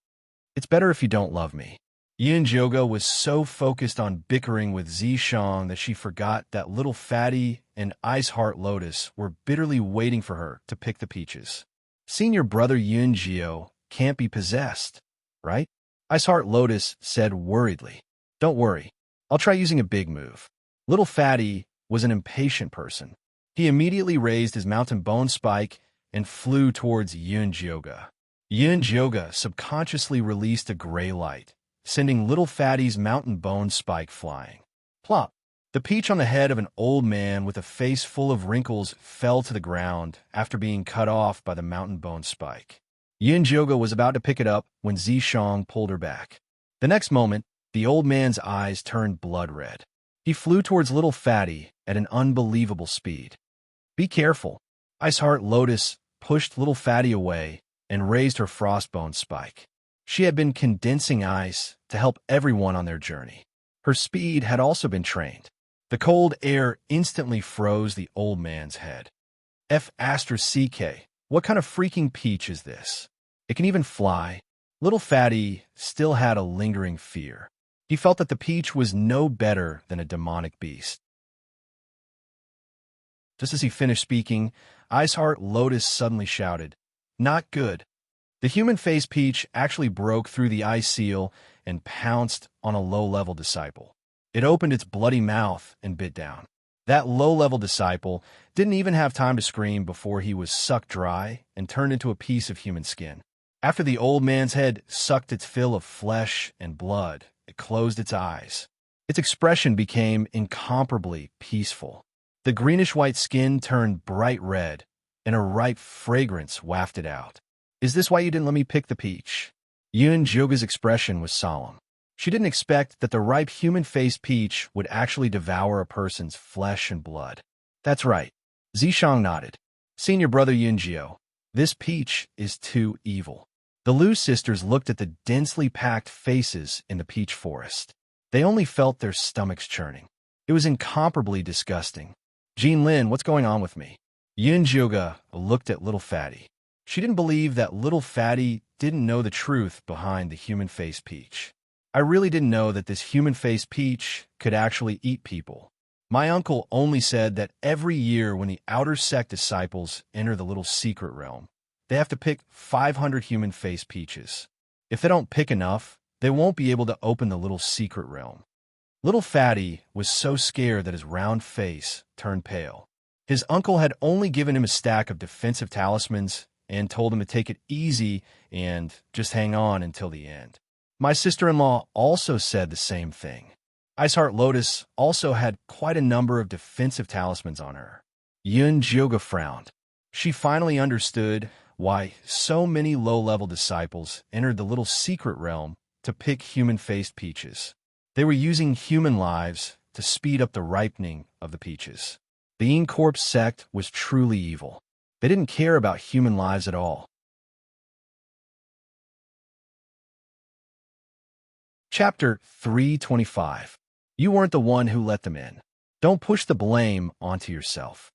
It's better if you don't love me. Yin-Jyoga was so focused on bickering with Zishang that she forgot that Little Fatty and Ice Heart Lotus were bitterly waiting for her to pick the peaches. Senior brother Yin-Jyo can't be possessed, right? Ice Heart Lotus said worriedly. Don't worry, I'll try using a big move. Little Fatty was an impatient person. He immediately raised his mountain bone spike and flew towards Yin-Jyoga. Yin-Jyoga subconsciously released a gray light, sending Little Fatty's mountain bone spike flying. Plop! The peach on the head of an old man with a face full of wrinkles fell to the ground after being cut off by the mountain bone spike. Yin-Jyoga was about to pick it up when Zishang pulled her back. The next moment, the old man's eyes turned blood red. He flew towards Little Fatty at an unbelievable speed. Be careful. Ice Heart Lotus pushed Little Fatty away and raised her frostbone spike. She had been condensing ice to help everyone on their journey. Her speed had also been trained. The cold air instantly froze the old man's head. F***CK, what kind of freaking peach is this? It can even fly. Little Fatty still had a lingering fear. He felt that the peach was no better than a demonic beast. Just as he finished speaking, Ice Heart Lotus suddenly shouted, "Not good." The human-faced peach actually broke through the ice seal and pounced on a low-level disciple. It opened its bloody mouth and bit down. That low-level disciple didn't even have time to scream before he was sucked dry and turned into a piece of human skin. After the old man's head sucked its fill of flesh and blood, it closed its eyes. Its expression became incomparably peaceful. The greenish-white skin turned bright red, and a ripe fragrance wafted out. Is this why you didn't let me pick the peach? Yin-Jyoga's expression was solemn. She didn't expect that the ripe human-faced peach would actually devour a person's flesh and blood. That's right. Zishang nodded. Senior brother Yin-Jyo, this peach is too evil. The Lu sisters looked at the densely packed faces in the peach forest. They only felt their stomachs churning. It was incomparably disgusting. Jinlin, what's going on with me? Yin-Jyoga looked at Little Fatty. She didn't believe that Little Fatty didn't know the truth behind the human-faced peach. I really didn't know that this human-faced peach could actually eat people. My uncle only said that every year when the outer sect disciples enter the little secret realm, they have to pick 500 human-faced peaches. If they don't pick enough, they won't be able to open the little secret realm. Little Fatty was so scared that his round face turned pale. His uncle had only given him a stack of defensive talismans and told him to take it easy and just hang on until the end. My sister-in-law also said the same thing. Ice Heart Lotus also had quite a number of defensive talismans on her. Yin-Jyoga frowned. She finally understood why so many low-level disciples entered the little secret realm to pick human-faced peaches. They were using human lives to speed up the ripening of the peaches. The Incorp sect was truly evil. They didn't care about human lives at all. Chapter 325. You weren't the one who let them in. Don't push the blame onto yourself.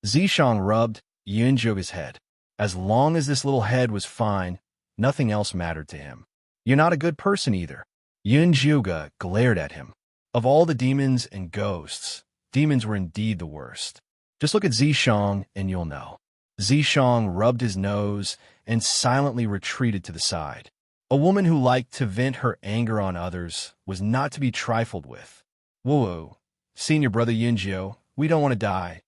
Zishang rubbed Yunjoga's head. As long as this little head was fine, nothing else mattered to him. You're not a good person either. Yunjoga glared at him. Of all the demons and ghosts, demons were indeed the worst. Just look at Zishang and you'll know. Zishang rubbed his nose and silently retreated to the side. A woman who liked to vent her anger on others was not to be trifled with. Whoa, senior brother Yunjio, we don't want to die.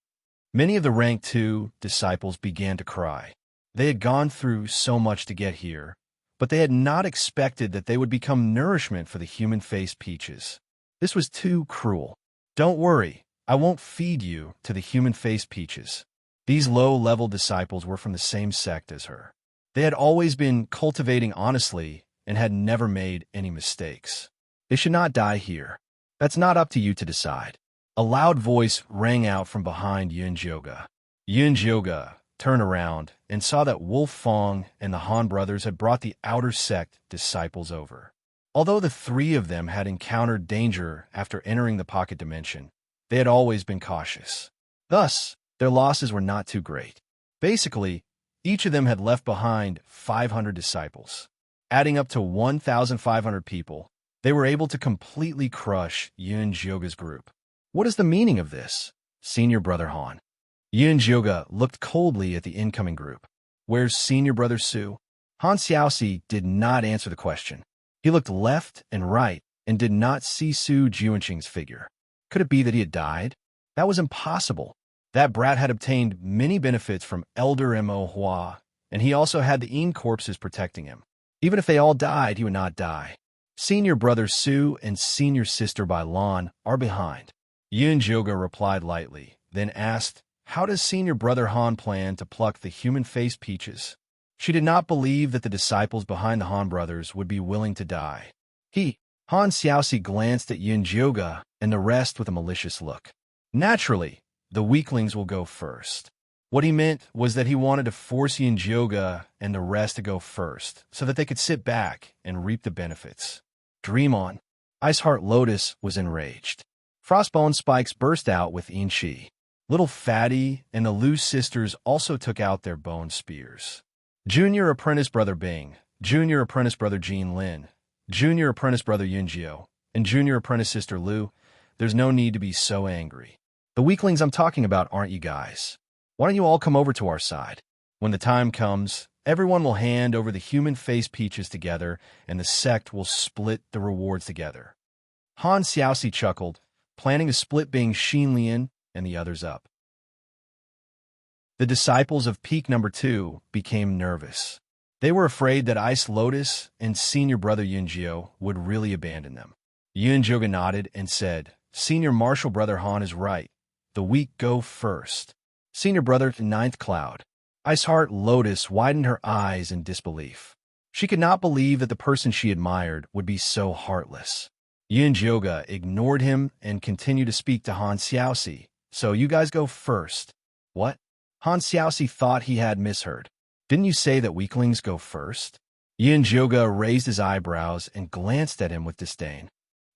Many of the rank 2 disciples began to cry. They had gone through so much to get here, but they had not expected that they would become nourishment for the human-faced peaches. This was too cruel. Don't worry, I won't feed you to the human-faced peaches. These low-level disciples were from the same sect as her. They had always been cultivating honestly and had never made any mistakes. They should not die here. That's not up to you to decide. A loud voice rang out from behind Yunjoga. Yunjoga turned around and saw that Wolf Fong and the Han brothers had brought the outer sect disciples over. Although the 3 of them had encountered danger after entering the pocket dimension, they had always been cautious. Thus, their losses were not too great. Basically, each of them had left behind 500 disciples. Adding up to 1,500 people, they were able to completely crush Yunjoga's group. What is the meaning of this? Senior brother Han. Yunjoga looked coldly at the incoming group. Where's senior brother Su? Han Xiaoxi did not answer the question. He looked left and right and did not see Su Juanqing's figure. Could it be that he had died? That was impossible. That brat had obtained many benefits from Elder Mo Hua, and he also had the Yin corpses protecting him. Even if they all died, he would not die. Senior brother Su and senior sister Bai Lan are behind. Yunjoga replied lightly, then asked, how does senior brother Han plan to pluck the human-faced peaches? She did not believe that the disciples behind the Han brothers would be willing to die. Han Xiaoxi glanced at Yunjoga and the rest with a malicious look. Naturally, the weaklings will go first. What he meant was that he wanted to force Yunjoga and the rest to go first, so that they could sit back and reap the benefits. Dream on. Iceheart Lotus was enraged. Frostbone Spikes burst out with Inchi. Little Fatty and the Lu sisters also took out their bone spears. Junior apprentice brother Bing, junior apprentice brother Jean Lin, junior apprentice brother Yunjio, and junior apprentice sister Lu, there's no need to be so angry. The weaklings I'm talking about aren't you guys. Why don't you all come over to our side? When the time comes, everyone will hand over the human-faced peaches together, and the sect will split the rewards together. Han Xiaoxi chuckled, planning to split Bing Xinlian and the others up. The disciples of Peak Number 2 became nervous. They were afraid that Ice Lotus and senior brother Yunjio would really abandon them. Yunjoga nodded and said, senior martial brother Han is right. The weak go first. Senior brother Ninth Cloud. Iceheart Lotus widened her eyes in disbelief. She could not believe that the person she admired would be so heartless. Yunjoga ignored him and continued to speak to Han Xiaoxi. So you guys go first. What? Han Xiaoxi thought he had misheard. Didn't you say that weaklings go first? Yunjoga raised his eyebrows and glanced at him with disdain.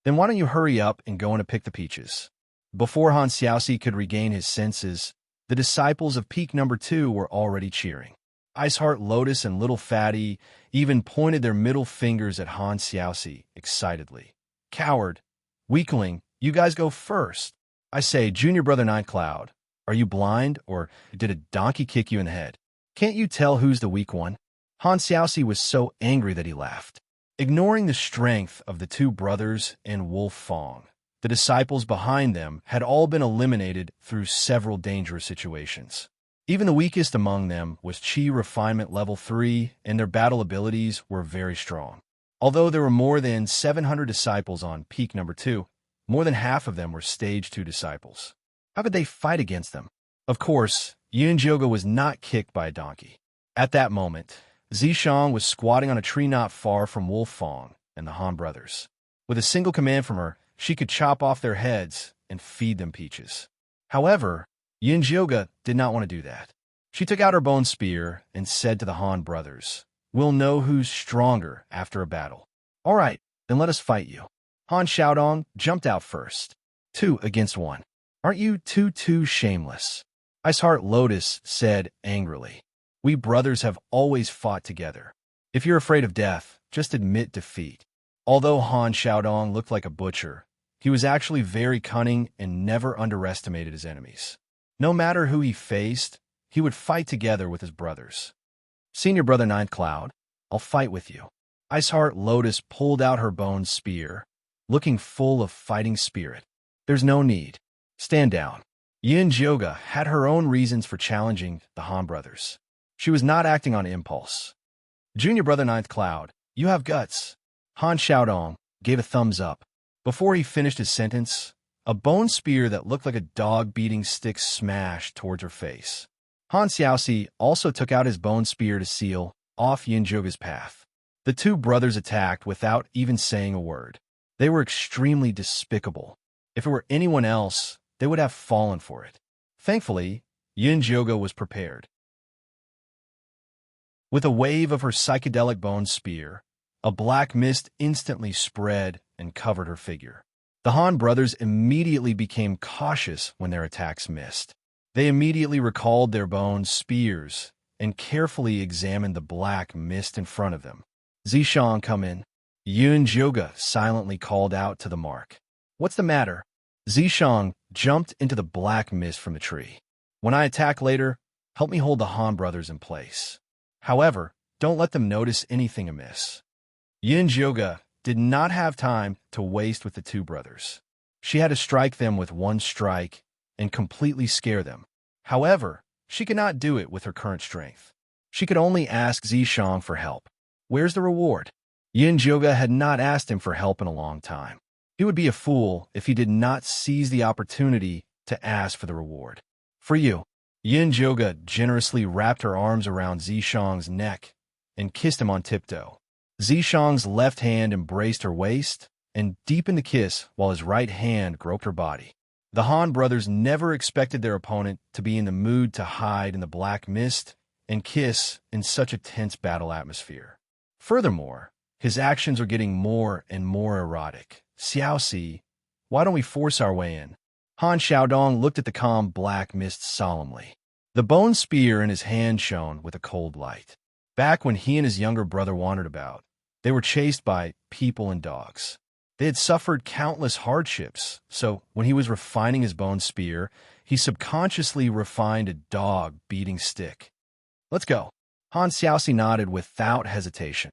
Then why don't you hurry up and go in to pick the peaches? Before Han Xiaoxi could regain his senses, the disciples of Peak Number 2 were already cheering. Iceheart Lotus and Little Fatty even pointed their middle fingers at Han Xiaoxi excitedly. Coward! Weakling, you guys go first. I say, Junior Brother Night Cloud, are you blind, or did a donkey kick you in the head? Can't you tell who's the weak one? Han Xiaoxi was so angry that he laughed. Ignoring the strength of the 2 brothers and Wolf Fong, the disciples behind them had all been eliminated through several dangerous situations. Even the weakest among them was Qi Refinement Level 3, and their battle abilities were very strong. Although there were more than 700 disciples on Peak Number 2, more than half of them were Stage 2 disciples. How could they fight against them? Of course, Yunjoga was not kicked by a donkey. At that moment, Zishang was squatting on a tree not far from Wolf Fong, and the Han brothers. With a single command from her, she could chop off their heads and feed them peaches. However, Yunjioga did not want to do that. She took out her bone spear and said to the Han brothers, "We'll know who's stronger after a battle. All right, then let us fight you." Han Xiaodong jumped out first. 2 against 1. Aren't you too shameless? Iceheart Lotus said angrily. We brothers have always fought together. If you're afraid of death, just admit defeat. Although Han Xiaodong looked like a butcher, he was actually very cunning and never underestimated his enemies. No matter who he faced, he would fight together with his brothers. Senior brother Ninth Cloud, I'll fight with you. Iceheart Lotus pulled out her bone spear, looking full of fighting spirit. There's no need. Stand down. Yin Jioga had her own reasons for challenging the Han brothers. She was not acting on impulse. Junior brother Ninth Cloud, you have guts. Han Xiaodong gave a thumbs up. Before he finished his sentence, a bone spear that looked like a dog beating stick smashed towards her face. Han Xiaoxi also took out his bone spear to seal off Yin Jioga's path. The two brothers attacked without even saying a word. They were extremely despicable. If it were anyone else, they would have fallen for it. Thankfully, Yin Jioga was prepared. With a wave of her psychedelic bone spear, a black mist instantly spread and covered her figure. The Han brothers immediately became cautious when their attacks missed. They immediately recalled their bone spears and carefully examined the black mist in front of them. Zishang, come in. Yun Jioga silently called out to the mark. What's the matter? Zishang jumped into the black mist from the tree. When I attack later, help me hold the Han brothers in place. However, don't let them notice anything amiss. Yin Jioga did not have time to waste with the two brothers. She had to strike them with one strike and completely scare them. However, she could not do it with her current strength. She could only ask Zishang for help. Where's the reward? Yin Jioga had not asked him for help in a long time. He would be a fool if he did not seize the opportunity to ask for the reward. For you. Yin Jioga generously wrapped her arms around Zishang's neck and kissed him on tiptoe. Zishang's left hand embraced her waist and deepened the kiss while his right hand groped her body. The Han brothers never expected their opponent to be in the mood to hide in the black mist and kiss in such a tense battle atmosphere. Furthermore, his actions are getting more and more erotic. Xiaoxi, why don't we force our way in? Han Xiaodong looked at the calm black mist solemnly. The bone spear in his hand shone with a cold light. Back when he and his younger brother wandered about, they were chased by people and dogs. They had suffered countless hardships, so when he was refining his bone spear, he subconsciously refined a dog-beating stick. Let's go. Han Xiaoxi nodded without hesitation.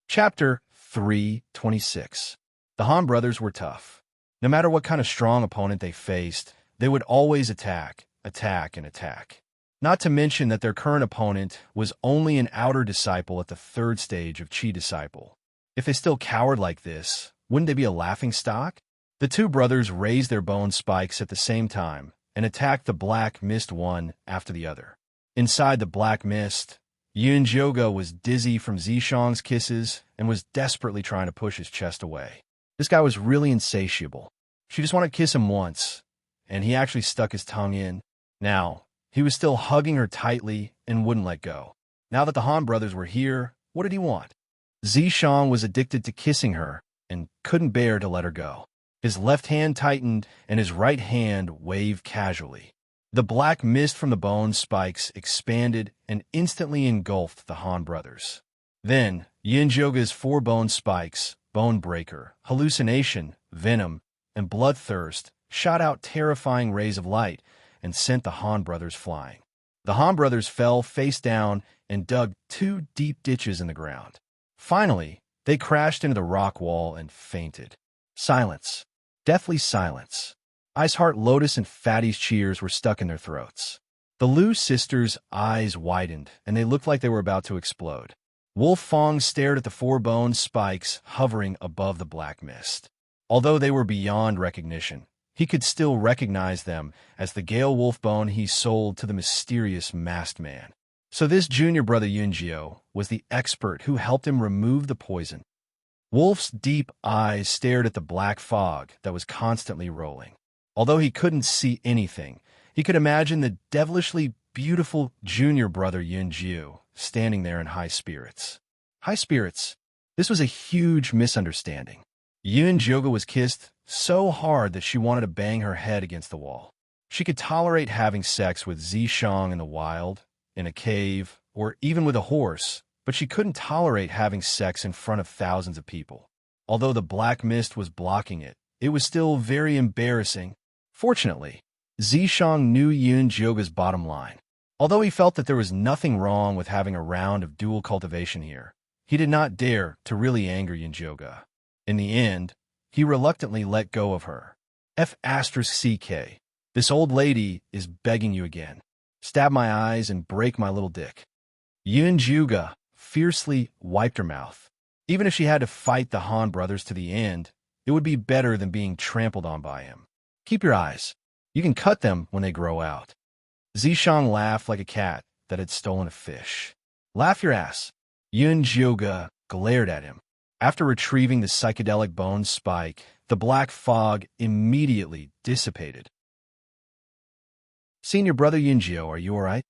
Chapter 326. The Han brothers were tough. No matter what kind of strong opponent they faced, they would always attack, and attack. Not to mention that their current opponent was only an outer disciple at the third stage of Chi disciple. If they still cowered like this, wouldn't they be a laughingstock? The two brothers raised their bone spikes at the same time and attacked the black mist one after the other. Inside the black mist, Yun Jioga was dizzy from Zishang's kisses and was desperately trying to push his chest away. This guy was really insatiable. She just wanted to kiss him once, and he actually stuck his tongue in. Now, he was still hugging her tightly and wouldn't let go. Now that the Han brothers were here, what did he want? Zishang was addicted to kissing her and couldn't bear to let her go. His left hand tightened and his right hand waved casually. The black mist from the bone spikes expanded and instantly engulfed the Han brothers. Then, Yin Jioga's 4 bone spikes, Bone Breaker, Hallucination, Venom, and Bloodthirst shot out terrifying rays of light and sent the Han brothers flying. The Han brothers fell face down and dug 2 deep ditches in the ground. Finally, they crashed into the rock wall and fainted. Silence. Deathly silence. Iceheart Lotus and Fatty's cheers were stuck in their throats. The Lu sisters' eyes widened, and they looked like they were about to explode. Wolf Fong stared at the 4 bone spikes hovering above the black mist. Although they were beyond recognition, he could still recognize them as the Gale Wolf bone he sold to the mysterious masked man. So this junior brother Yunjio was the expert who helped him remove the poison. Wolf's deep eyes stared at the black fog that was constantly rolling. Although he couldn't see anything, he could imagine the devilishly beautiful junior brother Yunjiu standing there in high spirits. High spirits? This was a huge misunderstanding. Yunjioga was kissed so hard that she wanted to bang her head against the wall. She could tolerate having sex with Zishang in the wild, in a cave, or even with a horse, but she couldn't tolerate having sex in front of thousands of people. Although the black mist was blocking it, it was still very embarrassing. Fortunately, Zishang knew Yunjioga's bottom line. Although he felt that there was nothing wrong with having a round of dual cultivation here, he did not dare to really anger Yunjioga. In the end, he reluctantly let go of her. F***CK. This old lady is begging you again. Stab my eyes and break my little dick. Yunjioga fiercely wiped her mouth. Even if she had to fight the Han brothers to the end, it would be better than being trampled on by him. Keep your eyes. You can cut them when they grow out. Zishang laughed like a cat that had stolen a fish. Laugh your ass. Yunjioga glared at him. After retrieving the psychedelic bone spike, the black fog immediately dissipated. Senior brother Yunjio, are you alright?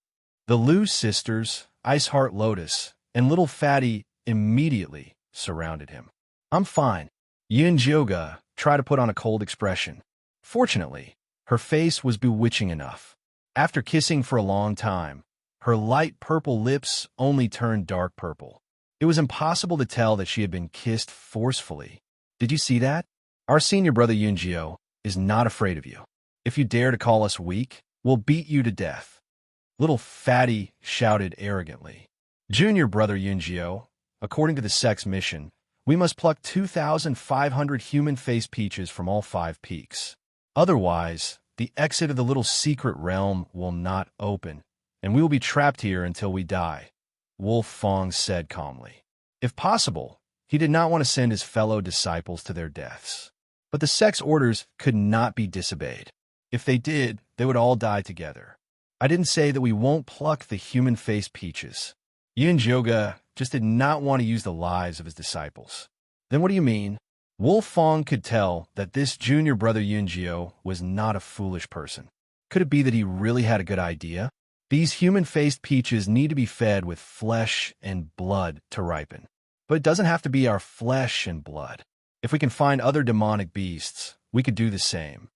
The Lu sisters, Ice Heart Lotus, and Little Fatty immediately surrounded him. I'm fine. Yunjioga tried to put on a cold expression. Fortunately, her face was bewitching enough. After kissing for a long time, her light purple lips only turned dark purple. It was impossible to tell that she had been kissed forcefully. Did you see that? Our senior brother Yunjio is not afraid of you. If you dare to call us weak, we'll beat you to death. Little Fatty shouted arrogantly. Junior brother Yunjio, according to the sex mission, we must pluck 2,500 human-faced peaches from all 5 peaks. Otherwise, the exit of the little secret realm will not open, and we will be trapped here until we die, Wolf Fong said calmly. If possible, he did not want to send his fellow disciples to their deaths. But the sex orders could not be disobeyed. If they did, they would all die together. I didn't say that we won't pluck the human-faced peaches. Yunjioga just did not want to use the lives of his disciples. Then what do you mean? Wolf Fong could tell that this junior brother Yunjio was not a foolish person. Could it be that he really had a good idea? These human-faced peaches need to be fed with flesh and blood to ripen. But it doesn't have to be our flesh and blood. If we can find other demonic beasts, we could do the same.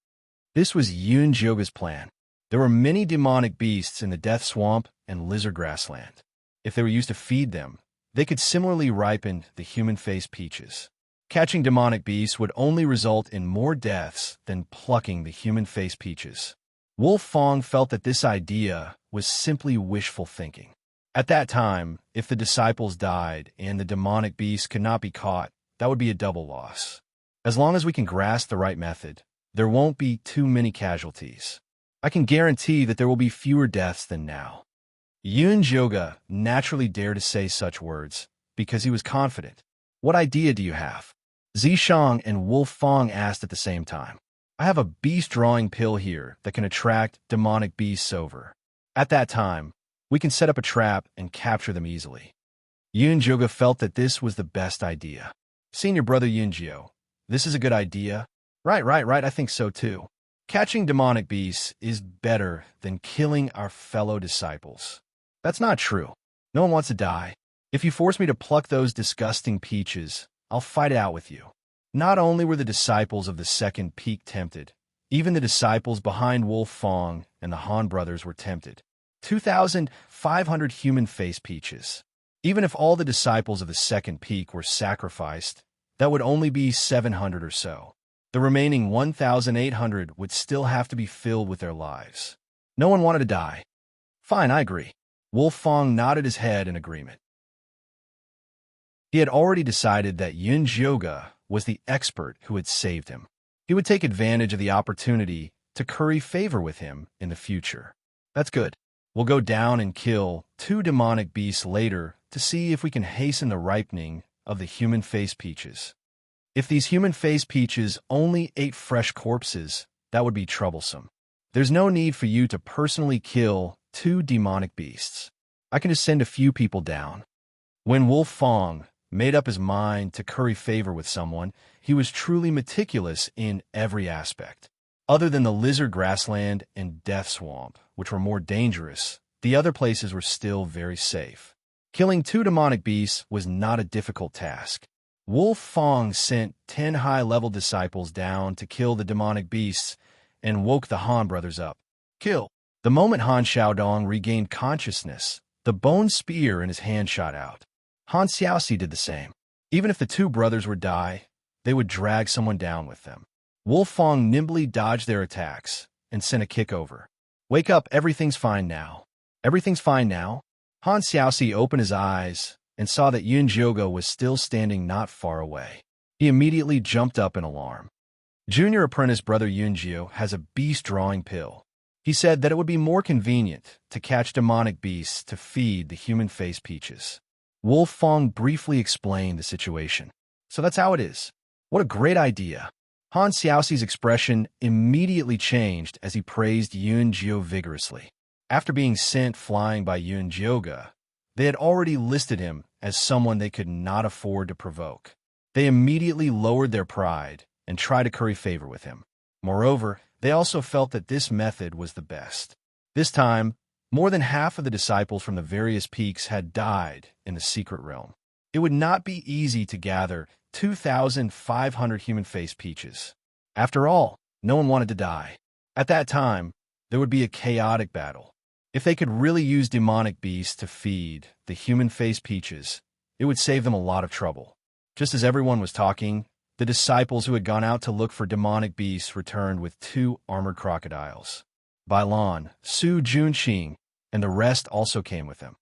This was Yunjioga's plan. There were many demonic beasts in the Death Swamp and Lizard Grassland. If they were used to feed them, they could similarly ripen the human-faced peaches. Catching demonic beasts would only result in more deaths than plucking the human-faced peaches. Wolf Fong felt that this idea was simply wishful thinking. At that time, if the disciples died and the demonic beasts could not be caught, that would be a double loss. As long as we can grasp the right method, there won't be too many casualties. I can guarantee that there will be fewer deaths than now. Yunjioga naturally dared to say such words because he was confident. What idea do you have? Zishang and Wolf Fong asked at the same time. I have a beast-drawing pill here that can attract demonic beasts over. At that time, we can set up a trap and capture them easily. Yunjioga felt that this was the best idea. Senior brother Yunjio, this is a good idea. Right, I think so too. Catching demonic beasts is better than killing our fellow disciples. That's not true. No one wants to die. If you force me to pluck those disgusting peaches, I'll fight it out with you. Not only were the disciples of the second peak tempted, even the disciples behind Wolf Fong and the Han brothers were tempted. 2,500 human-faced peaches. Even if all the disciples of the second peak were sacrificed, that would only be 700 or so. The remaining 1,800 would still have to be filled with their lives. No one wanted to die. Fine, I agree. Wolf Fong nodded his head in agreement. He had already decided that Yunjioga was the expert who had saved him. He would take advantage of the opportunity to curry favor with him in the future. That's good. We'll go down and kill 2 demonic beasts later to see if we can hasten the ripening of the human-faced peaches. If these human-faced peaches only ate fresh corpses, that would be troublesome. There's no need for you to personally kill 2 demonic beasts. I can just send a few people down. When Wolf Fong made up his mind to curry favor with someone, he was truly meticulous in every aspect. Other than the lizard grassland and death swamp, which were more dangerous, the other places were still very safe. Killing 2 demonic beasts was not a difficult task. Wolf Fong sent 10 high-level disciples down to kill the demonic beasts and woke the Han brothers up. Kill. The moment Han Xiaodong regained consciousness, the bone spear in his hand shot out. Han Xiaoxi did the same. Even if the 2 brothers would die, they would drag someone down with them. Wolf Fong nimbly dodged their attacks and sent a kick over. Wake up, everything's fine now. Everything's fine now? Han Xiaoxi opened his eyes and saw that Yun Jioge was still standing not far away. He immediately jumped up in alarm. Junior apprentice brother Yun Jio has a beast-drawing pill. He said that it would be more convenient to catch demonic beasts to feed the human face peaches. Wolf Fong briefly explained the situation. So that's how it is. What a great idea. Han Xiaoxi's expression immediately changed as he praised Yun Jio vigorously. After being sent flying by Yun Jioge, they had already listed him as someone they could not afford to provoke. They immediately lowered their pride and tried to curry favor with him. Moreover, they also felt that this method was the best. This time, more than half of the disciples from the various peaks had died in the secret realm. It would not be easy to gather 2,500 human face peaches. After all, no one wanted to die. At that time, there would be a chaotic battle. If they could really use demonic beasts to feed the human face peaches, it would save them a lot of trouble. Just as everyone was talking, the disciples who had gone out to look for demonic beasts returned with 2 armored crocodiles. Bailan, Su Junxing, and the rest also came with them.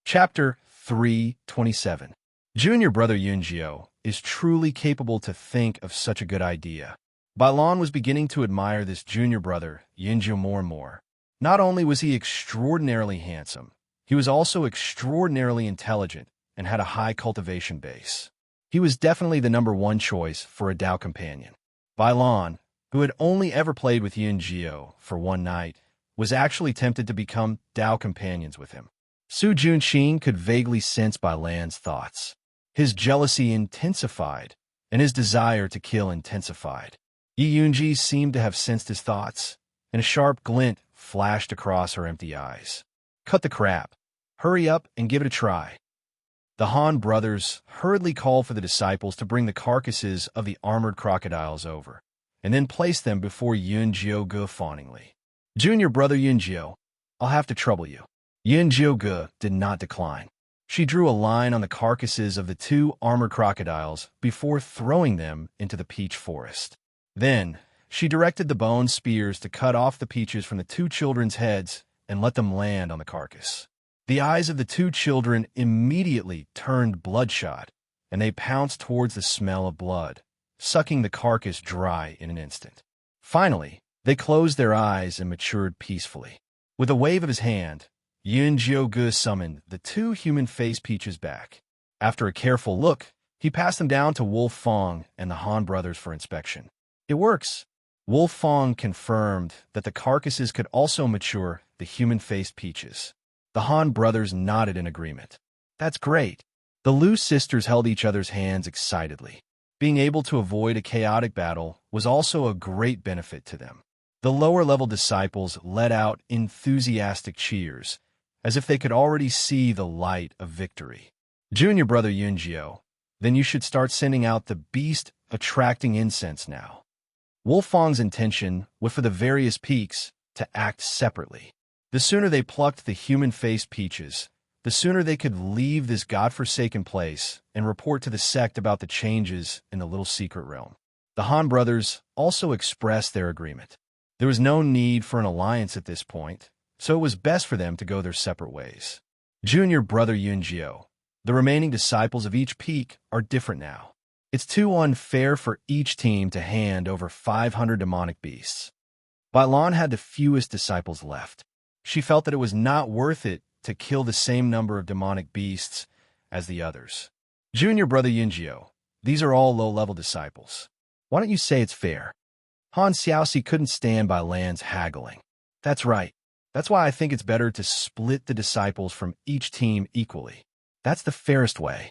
Chapter 327. Junior brother Yun Jio is truly capable to think of such a good idea. Bailan was beginning to admire this junior brother, Yun Jio, more and more. Not only was he extraordinarily handsome, he was also extraordinarily intelligent and had a high cultivation base. He was definitely the #1 choice for a Dao companion. Bailan, who had only ever played with Yun Jio for one night, was actually tempted to become Dao companions with him. Su Junxing could vaguely sense Bailan's thoughts. His jealousy intensified, and his desire to kill intensified. Yi Yunji seemed to have sensed his thoughts, and a sharp glint flashed across her empty eyes. Cut the crap. Hurry up and give it a try. The Han brothers hurriedly called for the disciples to bring the carcasses of the armored crocodiles over, and then place them before Yun Jioge fawningly. Junior brother Yun Jio, I'll have to trouble you. Yun Jioge did not decline. She drew a line on the carcasses of the 2 armored crocodiles before throwing them into the peach forest. Then, she directed the bone spears to cut off the peaches from the 2 children's heads and let them land on the carcass. The eyes of the 2 children immediately turned bloodshot, and they pounced towards the smell of blood, sucking the carcass dry in an instant. Finally, they closed their eyes and matured peacefully. With a wave of his hand, Yun Jioge summoned the 2 human face peaches back. After a careful look, he passed them down to Wolf Fong and the Han brothers for inspection. It works. Wolf Fong confirmed that the carcasses could also mature the human-faced peaches. The Han brothers nodded in agreement. That's great. The Lu sisters held each other's hands excitedly. Being able to avoid a chaotic battle was also a great benefit to them. The lower-level disciples let out enthusiastic cheers, as if they could already see the light of victory. Junior brother Yun Jio, then you should start sending out the beast-attracting incense now. Wolf Fong's intention was for the various peaks to act separately. The sooner they plucked the human-faced peaches, the sooner they could leave this godforsaken place and report to the sect about the changes in the little secret realm. The Han brothers also expressed their agreement. There was no need for an alliance at this point, so it was best for them to go their separate ways. Junior brother Yun Jio, the remaining disciples of each peak are different now. It's too unfair for each team to hand over 500 demonic beasts. Bailan had the fewest disciples left. She felt that it was not worth it to kill the same number of demonic beasts as the others. Junior brother Yun Jio, these are all low-level disciples. Why don't you say it's fair? Han Xiaoxi couldn't stand Bailan's haggling. That's right. That's why I think it's better to split the disciples from each team equally. That's the fairest way.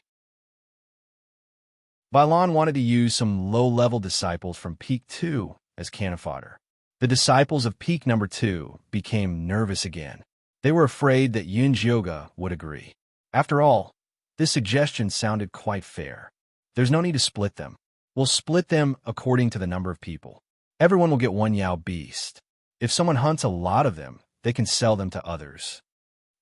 Balan wanted to use some low-level disciples from Peak 2 as cannon fodder. The disciples of Peak number 2 became nervous again. They were afraid that Yunjioga would agree. After all, this suggestion sounded quite fair. There's no need to split them. We'll split them according to the number of people. Everyone will get one Yao beast. If someone hunts a lot of them, they can sell them to others.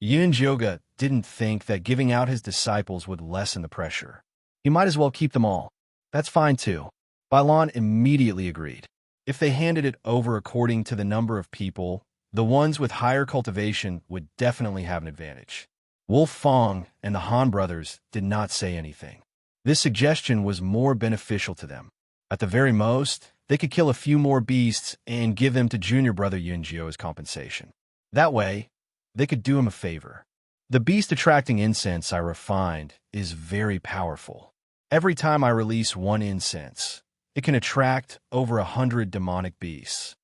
Yunjioga didn't think that giving out his disciples would lessen the pressure. He might as well keep them all. That's fine too. Balan immediately agreed. If they handed it over according to the number of people, the ones with higher cultivation would definitely have an advantage. Wolf Fong and the Han brothers did not say anything. This suggestion was more beneficial to them. At the very most, they could kill a few more beasts and give them to junior brother Yunjio as compensation. That way, they could do him a favor. The beast-attracting incense I refined is very powerful. Every time I release one incense, it can attract over 100 demonic beasts.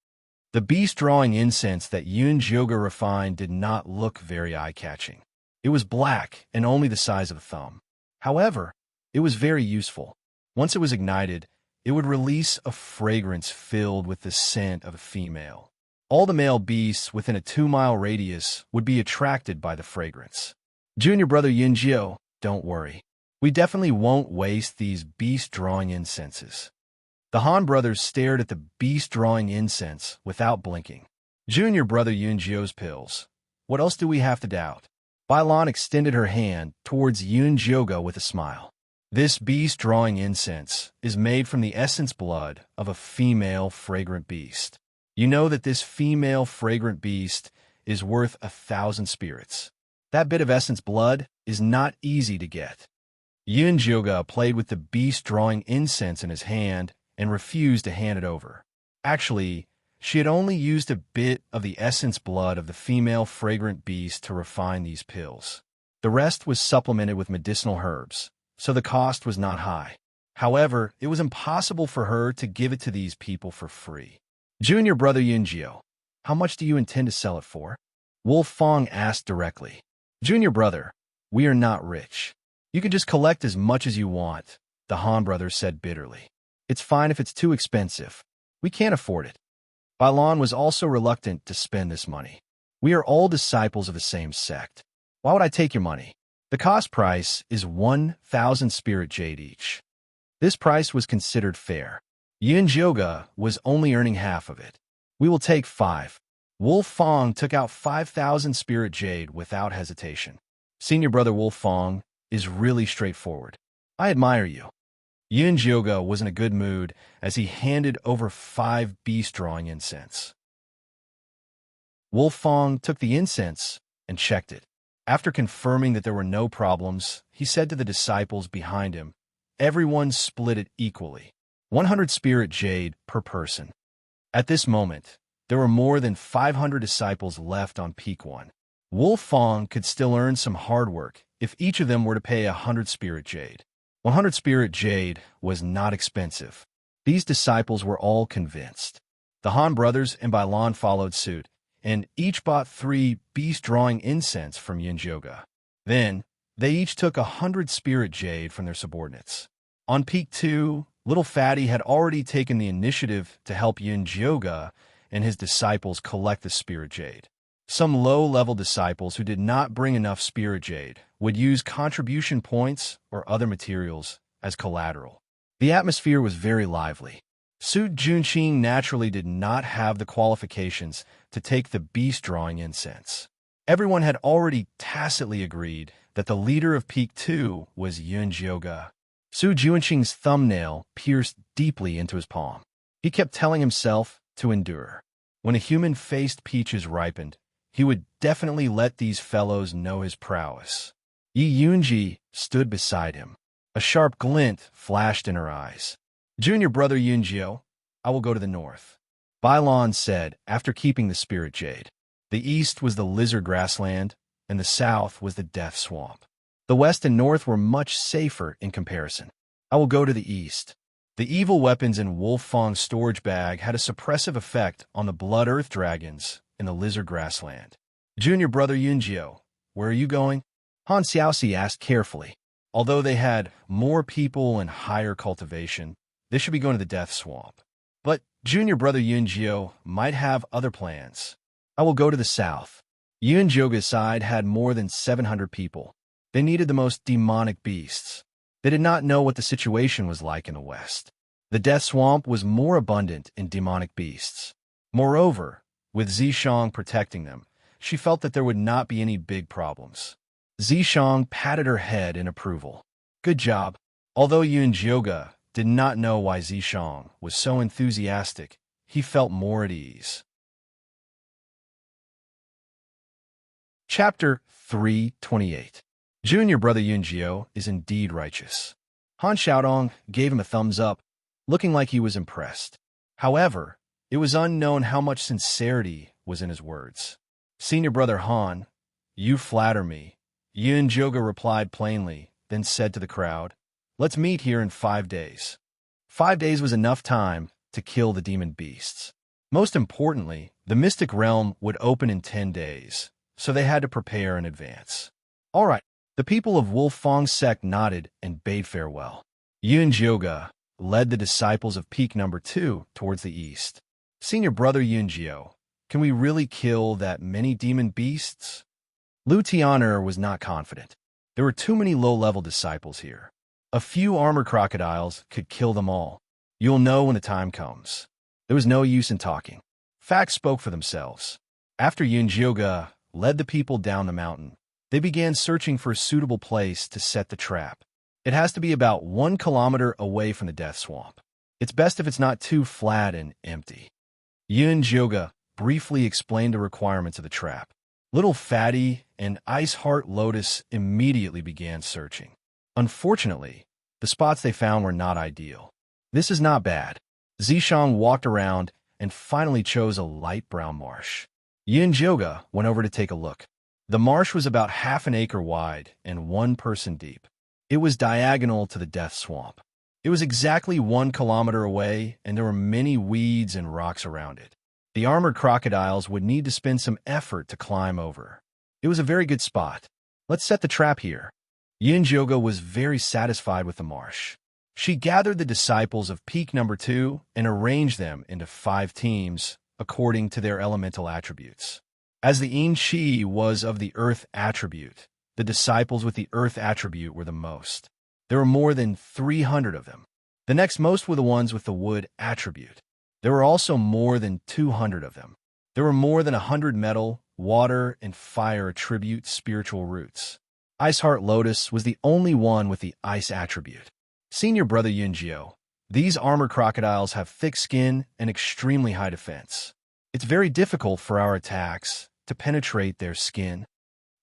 The beast-drawing incense that Yunjioga refined did not look very eye-catching. It was black and only the size of a thumb. However, it was very useful. Once it was ignited, it would release a fragrance filled with the scent of a female. All the male beasts within a 2-mile radius would be attracted by the fragrance. Junior brother Yunjio, don't worry. We definitely won't waste these beast-drawing incenses. The Han brothers stared at the beast-drawing incense without blinking. Junior brother Yunjio's pills. What else do we have to doubt? Balan extended her hand towards Yunjioga with a smile. This beast-drawing incense is made from the essence blood of a female fragrant beast. You know that this female fragrant beast is worth 1,000 spirits. That bit of essence blood is not easy to get. Yunjioga played with the beast-drawing incense in his hand and refused to hand it over. Actually, she had only used a bit of the essence blood of the female fragrant beast to refine these pills. The rest was supplemented with medicinal herbs, so the cost was not high. However, it was impossible for her to give it to these people for free. Junior brother Yunjio, how much do you intend to sell it for? Wolf Fong asked directly. Junior brother, we are not rich. You can just collect as much as you want, the Han brothers said bitterly. It's fine if it's too expensive. We can't afford it. Balan was also reluctant to spend this money. We are all disciples of the same sect. Why would I take your money? The cost price is 1,000 spirit jade each. This price was considered fair. Yunjioga was only earning half of it. We will take 5. Wolf Fong took out 5,000 spirit jade without hesitation. Senior brother Wolf Fong is really straightforward. I admire you. Yunjioga was in a good mood as he handed over 5 beast-drawing incense. Wolf Fong took the incense and checked it. After confirming that there were no problems, he said to the disciples behind him, everyone split it equally. 100 spirit jade per person. At this moment, there were more than 500 disciples left on Peak 1. Wolf Fong could still earn some hard work if each of them were to pay 100 spirit jade. 100 spirit jade was not expensive. These disciples were all convinced. The Han brothers and Balan followed suit, and each bought 3 beast-drawing incense from Yunjioga. Then, they each took 100 spirit jade from their subordinates. On Peak 2, Little Fatty had already taken the initiative to help Yunjioga and his disciples collect the spirit jade. Some low-level disciples who did not bring enough spirit jade would use contribution points or other materials as collateral. The atmosphere was very lively. Su Junqing naturally did not have the qualifications to take the beast-drawing incense. Everyone had already tacitly agreed that the leader of Peak 2 was Yunjioga. Su Junqing's thumbnail pierced deeply into his palm. He kept telling himself to endure. When a human-faced peaches ripened, he would definitely let these fellows know his prowess. Yi Yunji stood beside him. A sharp glint flashed in her eyes. Junior brother Yunjio, I will go to the north. Balan said after keeping the spirit jade. The east was the lizard grassland, and the south was the death swamp. The west and north were much safer in comparison. I will go to the east. The evil weapons in Wolf Fong's storage bag had a suppressive effect on the blood earth dragons, in the lizard grassland. Junior brother Yunjio, where are you going? Han Xiaoxi asked carefully. Although they had more people and higher cultivation, they should be going to the death swamp. But junior brother Yunjio might have other plans. I will go to the south. Yunjioga's side had more than 700 people. They needed the most demonic beasts. They did not know what the situation was like in the west. The death swamp was more abundant in demonic beasts. Moreover, with Zishang protecting them, she felt that there would not be any big problems. Zishang patted her head in approval. Good job. Although Yunjioga did not know why Zishang was so enthusiastic, he felt more at ease. Chapter 328. Junior brother Yunjio is indeed righteous. Han Xiaodong gave him a thumbs up, looking like he was impressed. However, it was unknown how much sincerity was in his words. Senior brother Han, you flatter me. Yunjioga replied plainly, then said to the crowd, let's meet here in 5 days. 5 days was enough time to kill the demon beasts. Most importantly, the mystic realm would open in 10 days, so they had to prepare in advance. All right, the people of Wolfang's sect nodded and bade farewell. Yunjioga led the disciples of peak number 2 towards the east. Senior brother Yunjio, can we really kill that many demon beasts? Lu Tian'er was not confident. There were too many low-level disciples here. A few armored crocodiles could kill them all. You'll know when the time comes. There was no use in talking. Facts spoke for themselves. After Yunjioga led the people down the mountain, they began searching for a suitable place to set the trap. It has to be about 1 kilometer away from the death swamp. It's best if it's not too flat and empty. Yunjioga briefly explained the requirements of the trap. Little Fatty and Ice Heart Lotus immediately began searching. Unfortunately, the spots they found were not ideal. This is not bad. Zishang walked around and finally chose a light brown marsh. Yunjioga went over to take a look. The marsh was about half an acre wide and 1 person deep. It was diagonal to the death swamp. It was exactly 1 kilometer away, and there were many weeds and rocks around it. The armored crocodiles would need to spend some effort to climb over. It was a very good spot. Let's set the trap here. Yunjioga was very satisfied with the marsh. She gathered the disciples of peak number 2 and arranged them into 5 teams according to their elemental attributes. As the Yin Qi was of the earth attribute, the disciples with the earth attribute were the most. There were more than 300 of them. The next most were the ones with the wood attribute. There were also more than 200 of them. There were more than 100 metal, water, and fire attribute spiritual roots. Ice Heart Lotus was the only one with the ice attribute. Senior brother Yunjio, these armored crocodiles have thick skin and extremely high defense. It's very difficult for our attacks to penetrate their skin.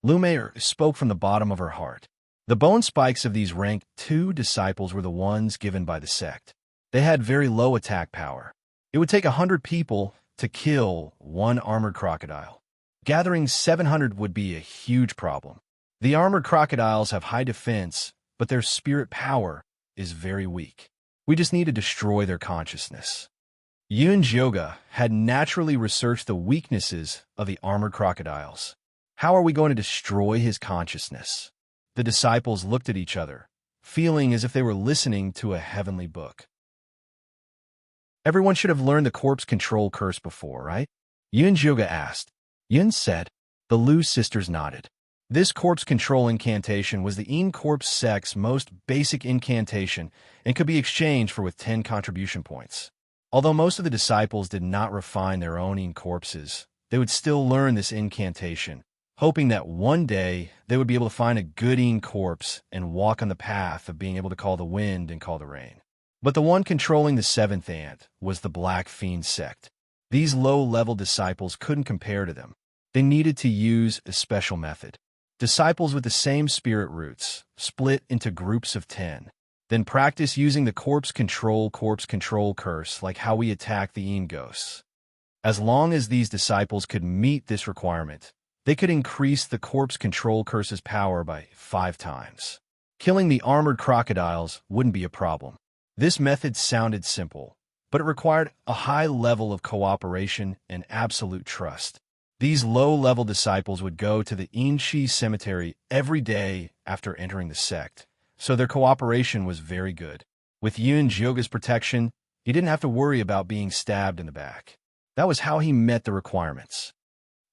Lumayer spoke from the bottom of her heart. The bone spikes of these rank 2 disciples were the ones given by the sect. They had very low attack power. It would take 100 people to kill 1 armored crocodile. Gathering 700 would be a huge problem. The armored crocodiles have high defense, but their spirit power is very weak. We just need to destroy their consciousness. Yunjioga had naturally researched the weaknesses of the armored crocodiles. How are we going to destroy his consciousness? The disciples looked at each other, feeling as if they were listening to a heavenly book. Everyone should have learned the corpse control curse before, right? Yunjioga asked. Yun said. The Lu sisters nodded. This corpse control incantation was the Yin Corpse sect's most basic incantation and could be exchanged for with 10 contribution points. Although most of the disciples did not refine their own Yin corpses, they would still learn this incantation, hoping that one day they would be able to find a good Yin corpse and walk on the path of being able to call the wind and call the rain. But the one controlling the 7th ant was the Black Fiend sect. These low-level disciples couldn't compare to them. They needed to use a special method. Disciples with the same spirit roots split into groups of 10. Then practice using the corpse control curse like how we attack the Yin ghosts. As long as these disciples could meet this requirement, they could increase the corpse control curse's power by 5 times. Killing the armored crocodiles wouldn't be a problem. This method sounded simple, but it required a high level of cooperation and absolute trust. These low-level disciples would go to the Inchi cemetery every day after entering the sect, so their cooperation was very good. With Yun Jyoga's protection, he didn't have to worry about being stabbed in the back. That was how he met the requirements.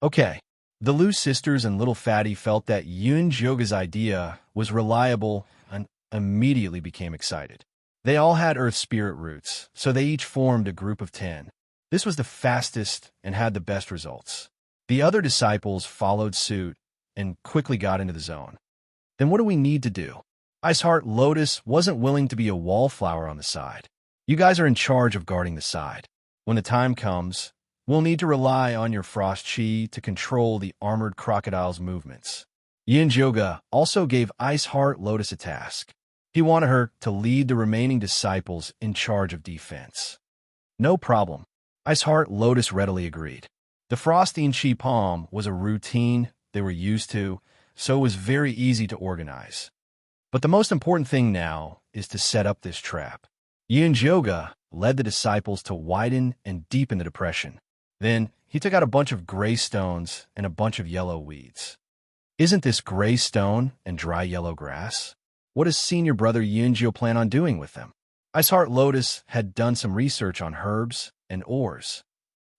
Okay, the Lu sisters and Little Fatty felt that Yun Jyoga's idea was reliable and immediately became excited. They all had Earth Spirit roots, so they each formed a group of 10. This was the fastest and had the best results. The other disciples followed suit and quickly got into the zone. Then what do we need to do? Iceheart Lotus wasn't willing to be a wallflower on the side. You guys are in charge of guarding the side. When the time comes, we'll need to rely on your Frost Chi to control the armored crocodile's movements. Yin Jyoga also gave Iceheart Lotus a task. He wanted her to lead the remaining disciples in charge of defense. No problem. Iceheart Lotus readily agreed. The Frosty and Chi Palm was a routine they were used to, so it was very easy to organize. But the most important thing now is to set up this trap. Yin Jyoga led the disciples to widen and deepen the depression. Then he took out a bunch of gray stones and a bunch of yellow weeds. Isn't this gray stone and dry yellow grass? What does senior brother Yunjio plan on doing with them? Iceheart Lotus had done some research on herbs and ores.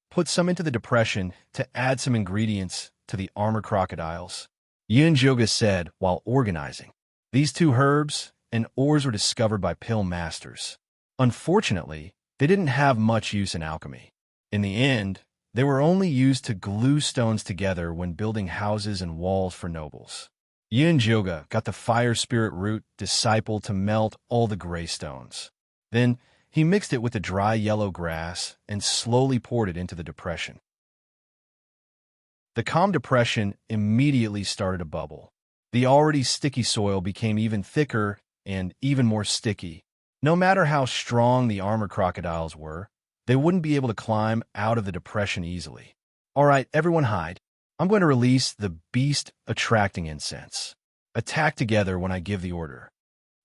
Put some into the depression to add some ingredients to the armored crocodiles. Yunjioga said while organizing. These two herbs and ores were discovered by pill masters. Unfortunately, they didn't have much use in alchemy. In the end, they were only used to glue stones together when building houses and walls for nobles. Yin Jyoga got the fire spirit root disciple to melt all the gray stones. Then he mixed it with the dry yellow grass and slowly poured it into the depression. The calm depression immediately started to bubble. The already sticky soil became even thicker and even more sticky. No matter how strong the armored crocodiles were, they wouldn't be able to climb out of the depression easily. All right, everyone hide. I'm going to release the beast attracting incense. Attack together when I give the order.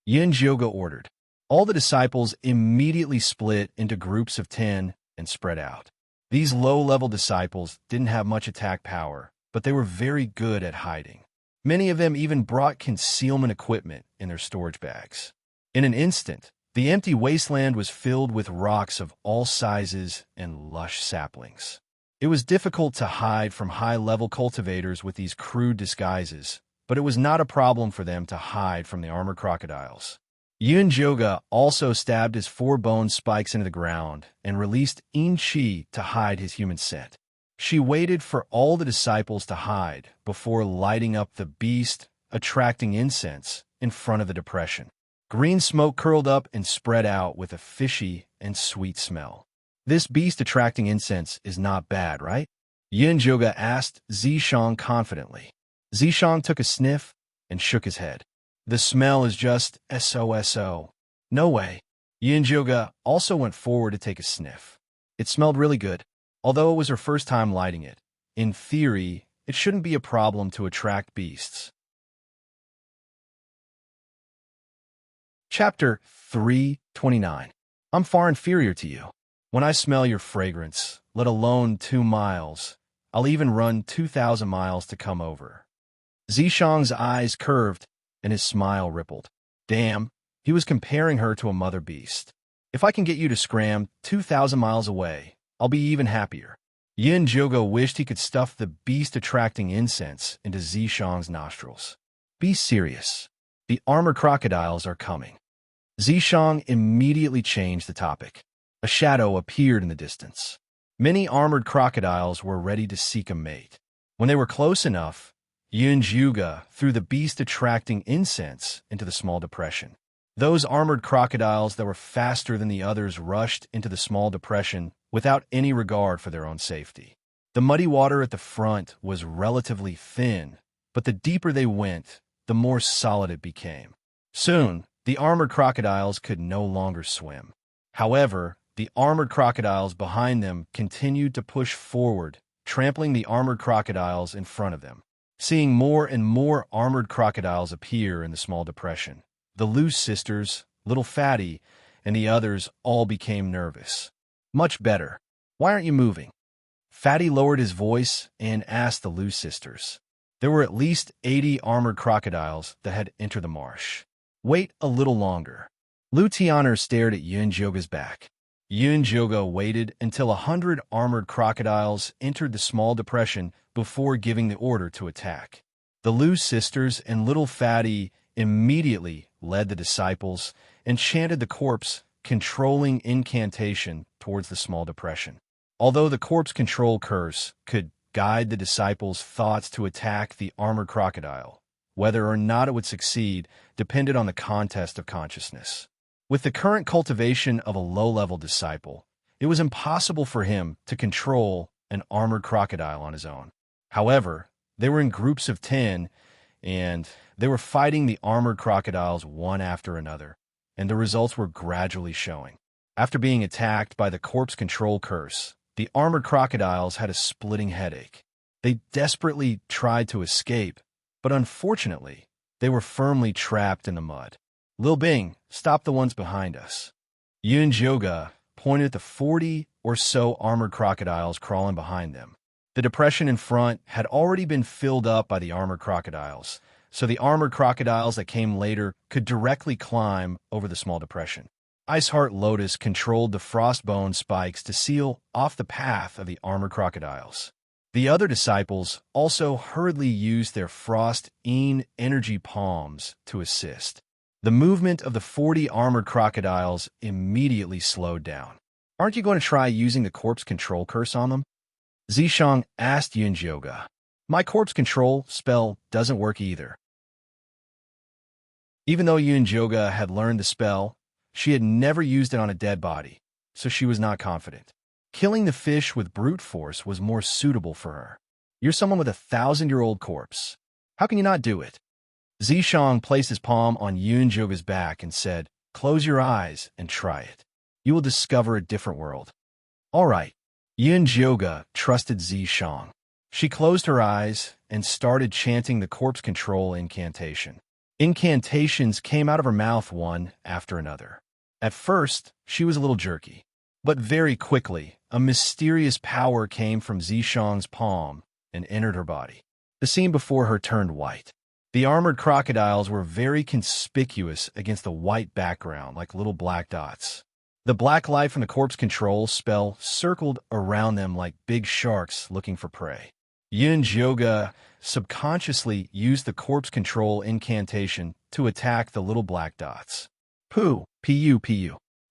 Yin Jyoga ordered. All the disciples immediately split into groups of 10 and spread out. These low-level disciples didn't have much attack power, but they were very good at hiding. Many of them even brought concealment equipment in their storage bags. In an instant, the empty wasteland was filled with rocks of all sizes and lush saplings. It was difficult to hide from high-level cultivators with these crude disguises, but it was not a problem for them to hide from the armored crocodiles. Yun Jyoga also stabbed his 4 bone spikes into the ground and released In Chi to hide his human scent. She waited for all the disciples to hide before lighting up the beast, attracting incense in front of the depression. Green smoke curled up and spread out with a fishy and sweet smell. This beast attracting incense is not bad, right? Yin Jyoga asked Zishang confidently. Zishang took a sniff and shook his head. The smell is just SOSO. No way. Yin Jyoga also went forward to take a sniff. It smelled really good. Although it was her first time lighting it, in theory, it shouldn't be a problem to attract beasts. Chapter 329. I'm far inferior to you. When I smell your fragrance, let alone 2 miles, I'll even run 2,000 miles to come over. Zishang's eyes curved and his smile rippled. Damn, he was comparing her to a mother beast. If I can get you to scram 2,000 miles away, I'll be even happier. Yin Jyoga wished he could stuff the beast-attracting incense into Zishang's nostrils. Be serious. The armored crocodiles are coming. Zishang immediately changed the topic. A shadow appeared in the distance. Many armored crocodiles were ready to seek a mate. When they were close enough, Yin Jyoga threw the beast-attracting incense into the small depression. Those armored crocodiles that were faster than the others rushed into the small depression without any regard for their own safety. The muddy water at the front was relatively thin, but the deeper they went, the more solid it became. Soon, the armored crocodiles could no longer swim. However, the armored crocodiles behind them continued to push forward, trampling the armored crocodiles in front of them. Seeing more and more armored crocodiles appear in the small depression, the Lu sisters, Little Fatty, and the others all became nervous. Much better. Why aren't you moving? Fatty lowered his voice and asked the Lu sisters. There were at least 80 armored crocodiles that had entered the marsh. Wait a little longer. Lu Tian'er stared at Yun Jioga's back. Yun Jioga waited until 100 armored crocodiles entered the small depression before giving the order to attack. The Lu sisters and little Fatty immediately led the disciples and chanted the corpse controlling incantation towards the small depression. Although the corpse control curse could guide the disciples' thoughts to attack the armored crocodile, whether or not it would succeed depended on the contest of consciousness. With the current cultivation of a low-level disciple, it was impossible for him to control an armored crocodile on his own. However, they were in groups of 10, and they were fighting the armored crocodiles one after another, and the results were gradually showing. After being attacked by the corpse control curse, the armored crocodiles had a splitting headache. They desperately tried to escape, but unfortunately, they were firmly trapped in the mud. Lil Bing, stop the ones behind us. Yun Jioga pointed at the 40 or so armored crocodiles crawling behind them. The depression in front had already been filled up by the armored crocodiles, so the armored crocodiles that came later could directly climb over the small depression. Iceheart Lotus controlled the frostbone spikes to seal off the path of the armored crocodiles. The other disciples also hurriedly used their frost energy palms to assist. The movement of the 40 armored crocodiles immediately slowed down. Aren't you going to try using the corpse control curse on them? Zishang asked Yun Jioga. My corpse control spell doesn't work either. Even though Yun Jioga had learned the spell, she had never used it on a dead body, so she was not confident. Killing the fish with brute force was more suitable for her. You're someone with a 1,000-year-old corpse. How can you not do it? Zishang placed his palm on Yun Jioga's back and said, close your eyes and try it. You will discover a different world. All right. Yun Jioga trusted Zishang. She closed her eyes and started chanting the corpse control incantation. Incantations came out of her mouth one after another. At first, she was a little jerky, but very quickly, a mysterious power came from Zishang's palm and entered her body. The scene before her turned white. The armored crocodiles were very conspicuous against the white background, like little black dots. The black light from the corpse control spell circled around them like big sharks looking for prey. Yun Jioga subconsciously used the corpse control incantation to attack the little black dots. Pu.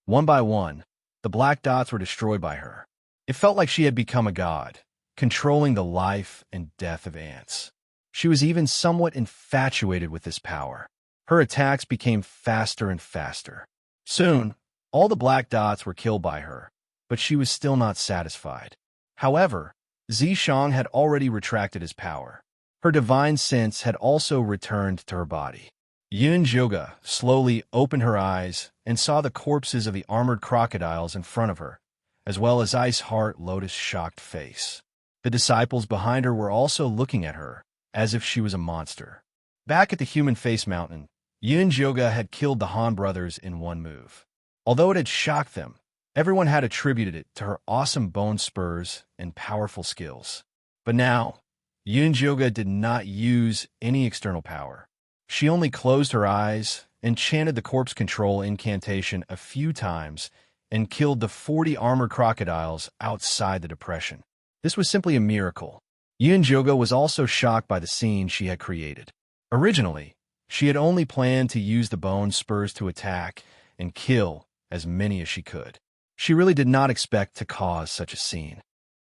One by one, the black dots were destroyed by her. It felt like she had become a god, controlling the life and death of ants. She was even somewhat infatuated with this power. Her attacks became faster and faster. Soon, all the black dots were killed by her, but she was still not satisfied. However, Zishang had already retracted his power. Her divine sense had also returned to her body. Yun Jioga slowly opened her eyes and saw the corpses of the armored crocodiles in front of her, as well as Iceheart Lotus' shocked face. The disciples behind her were also looking at her, as if she was a monster. Back at the Human Face Mountain, Yun Jioga had killed the Han brothers in one move. Although it had shocked them, everyone had attributed it to her awesome bone spurs and powerful skills. But now, Yun Jioga did not use any external power. She only closed her eyes and chanted the corpse control incantation a few times and killed the 40 armored crocodiles outside the depression. This was simply a miracle. Yun Jioga was also shocked by the scene she had created. Originally, she had only planned to use the bone spurs to attack and kill as many as she could. She really did not expect to cause such a scene.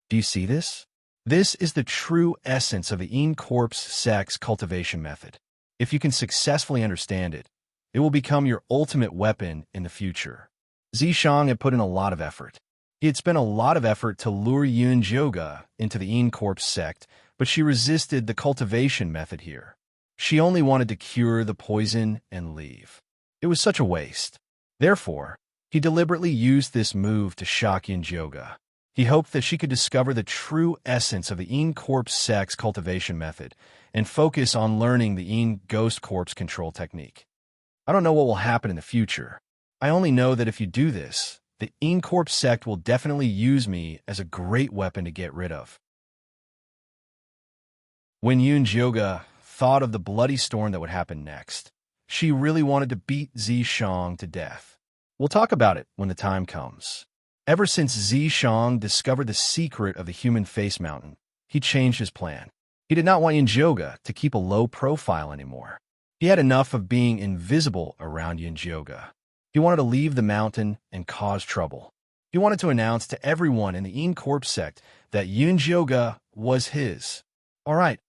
Do you see this? This is the true essence of the in-corpse sex cultivation method. If you can successfully understand it, it will become your ultimate weapon in the future. Zishang had put in a lot of effort. He had spent a lot of effort to lure Yun Jioga into the in-corpse sect, but she resisted the cultivation method here. She only wanted to cure the poison and leave. It was such a waste. Therefore, he deliberately used this move to shock Yun Jioga. He hoped that she could discover the true essence of the in-corpse sex cultivation method and focus on learning the in-ghost corpse control technique. I don't know what will happen in the future. I only know that if you do this, The Incorp sect will definitely use me as a great weapon to get rid of. When Yunjioga thought of the bloody storm that would happen next, she really wanted to beat Zishang to death. We'll talk about it when the time comes. Ever since Zishang discovered the secret of the human face mountain, he changed his plan. He did not want Yunjioga to keep a low profile anymore. He had enough of being invisible around Yunjioga. He wanted to leave the mountain and cause trouble. He wanted to announce to everyone in the Incorp sect that Yunjioga was his. All right,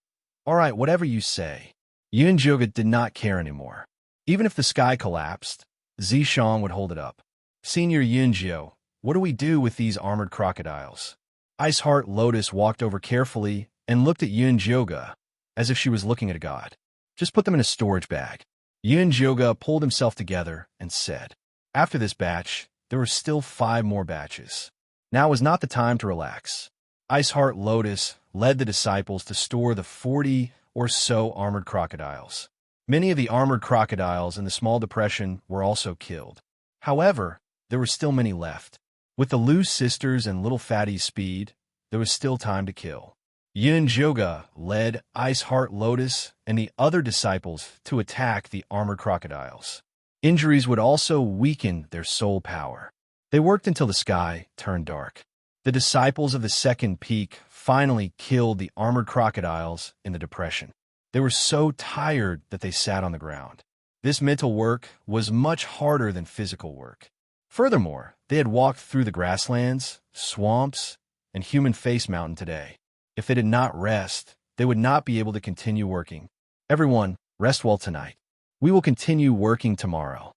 whatever you say. Yunjioga did not care anymore. Even if the sky collapsed, Zishang would hold it up. Senior Yunjio, what do we do with these armored crocodiles? Iceheart Lotus walked over carefully and looked at Yunjioga as if she was looking at a god. Just put them in a storage bag. Yunjioga pulled himself together and said, after this batch, there were still 5 more batches. Now was not the time to relax. Iceheart Lotus led the disciples to store the 40 or so armored crocodiles. Many of the armored crocodiles in the small depression were also killed. However, there were still many left. With the Lu sisters and Little Fatty's speed, there was still time to kill. Yunjioga led Iceheart Lotus and the other disciples to attack the armored crocodiles. Injuries would also weaken their soul power. They worked until the sky turned dark. The disciples of the second peak finally killed the armored crocodiles in the depression. They were so tired that they sat on the ground. This mental work was much harder than physical work. Furthermore, they had walked through the grasslands, swamps, and human face mountain today. If they did not rest, they would not be able to continue working. Everyone, rest well tonight. We will continue working tomorrow.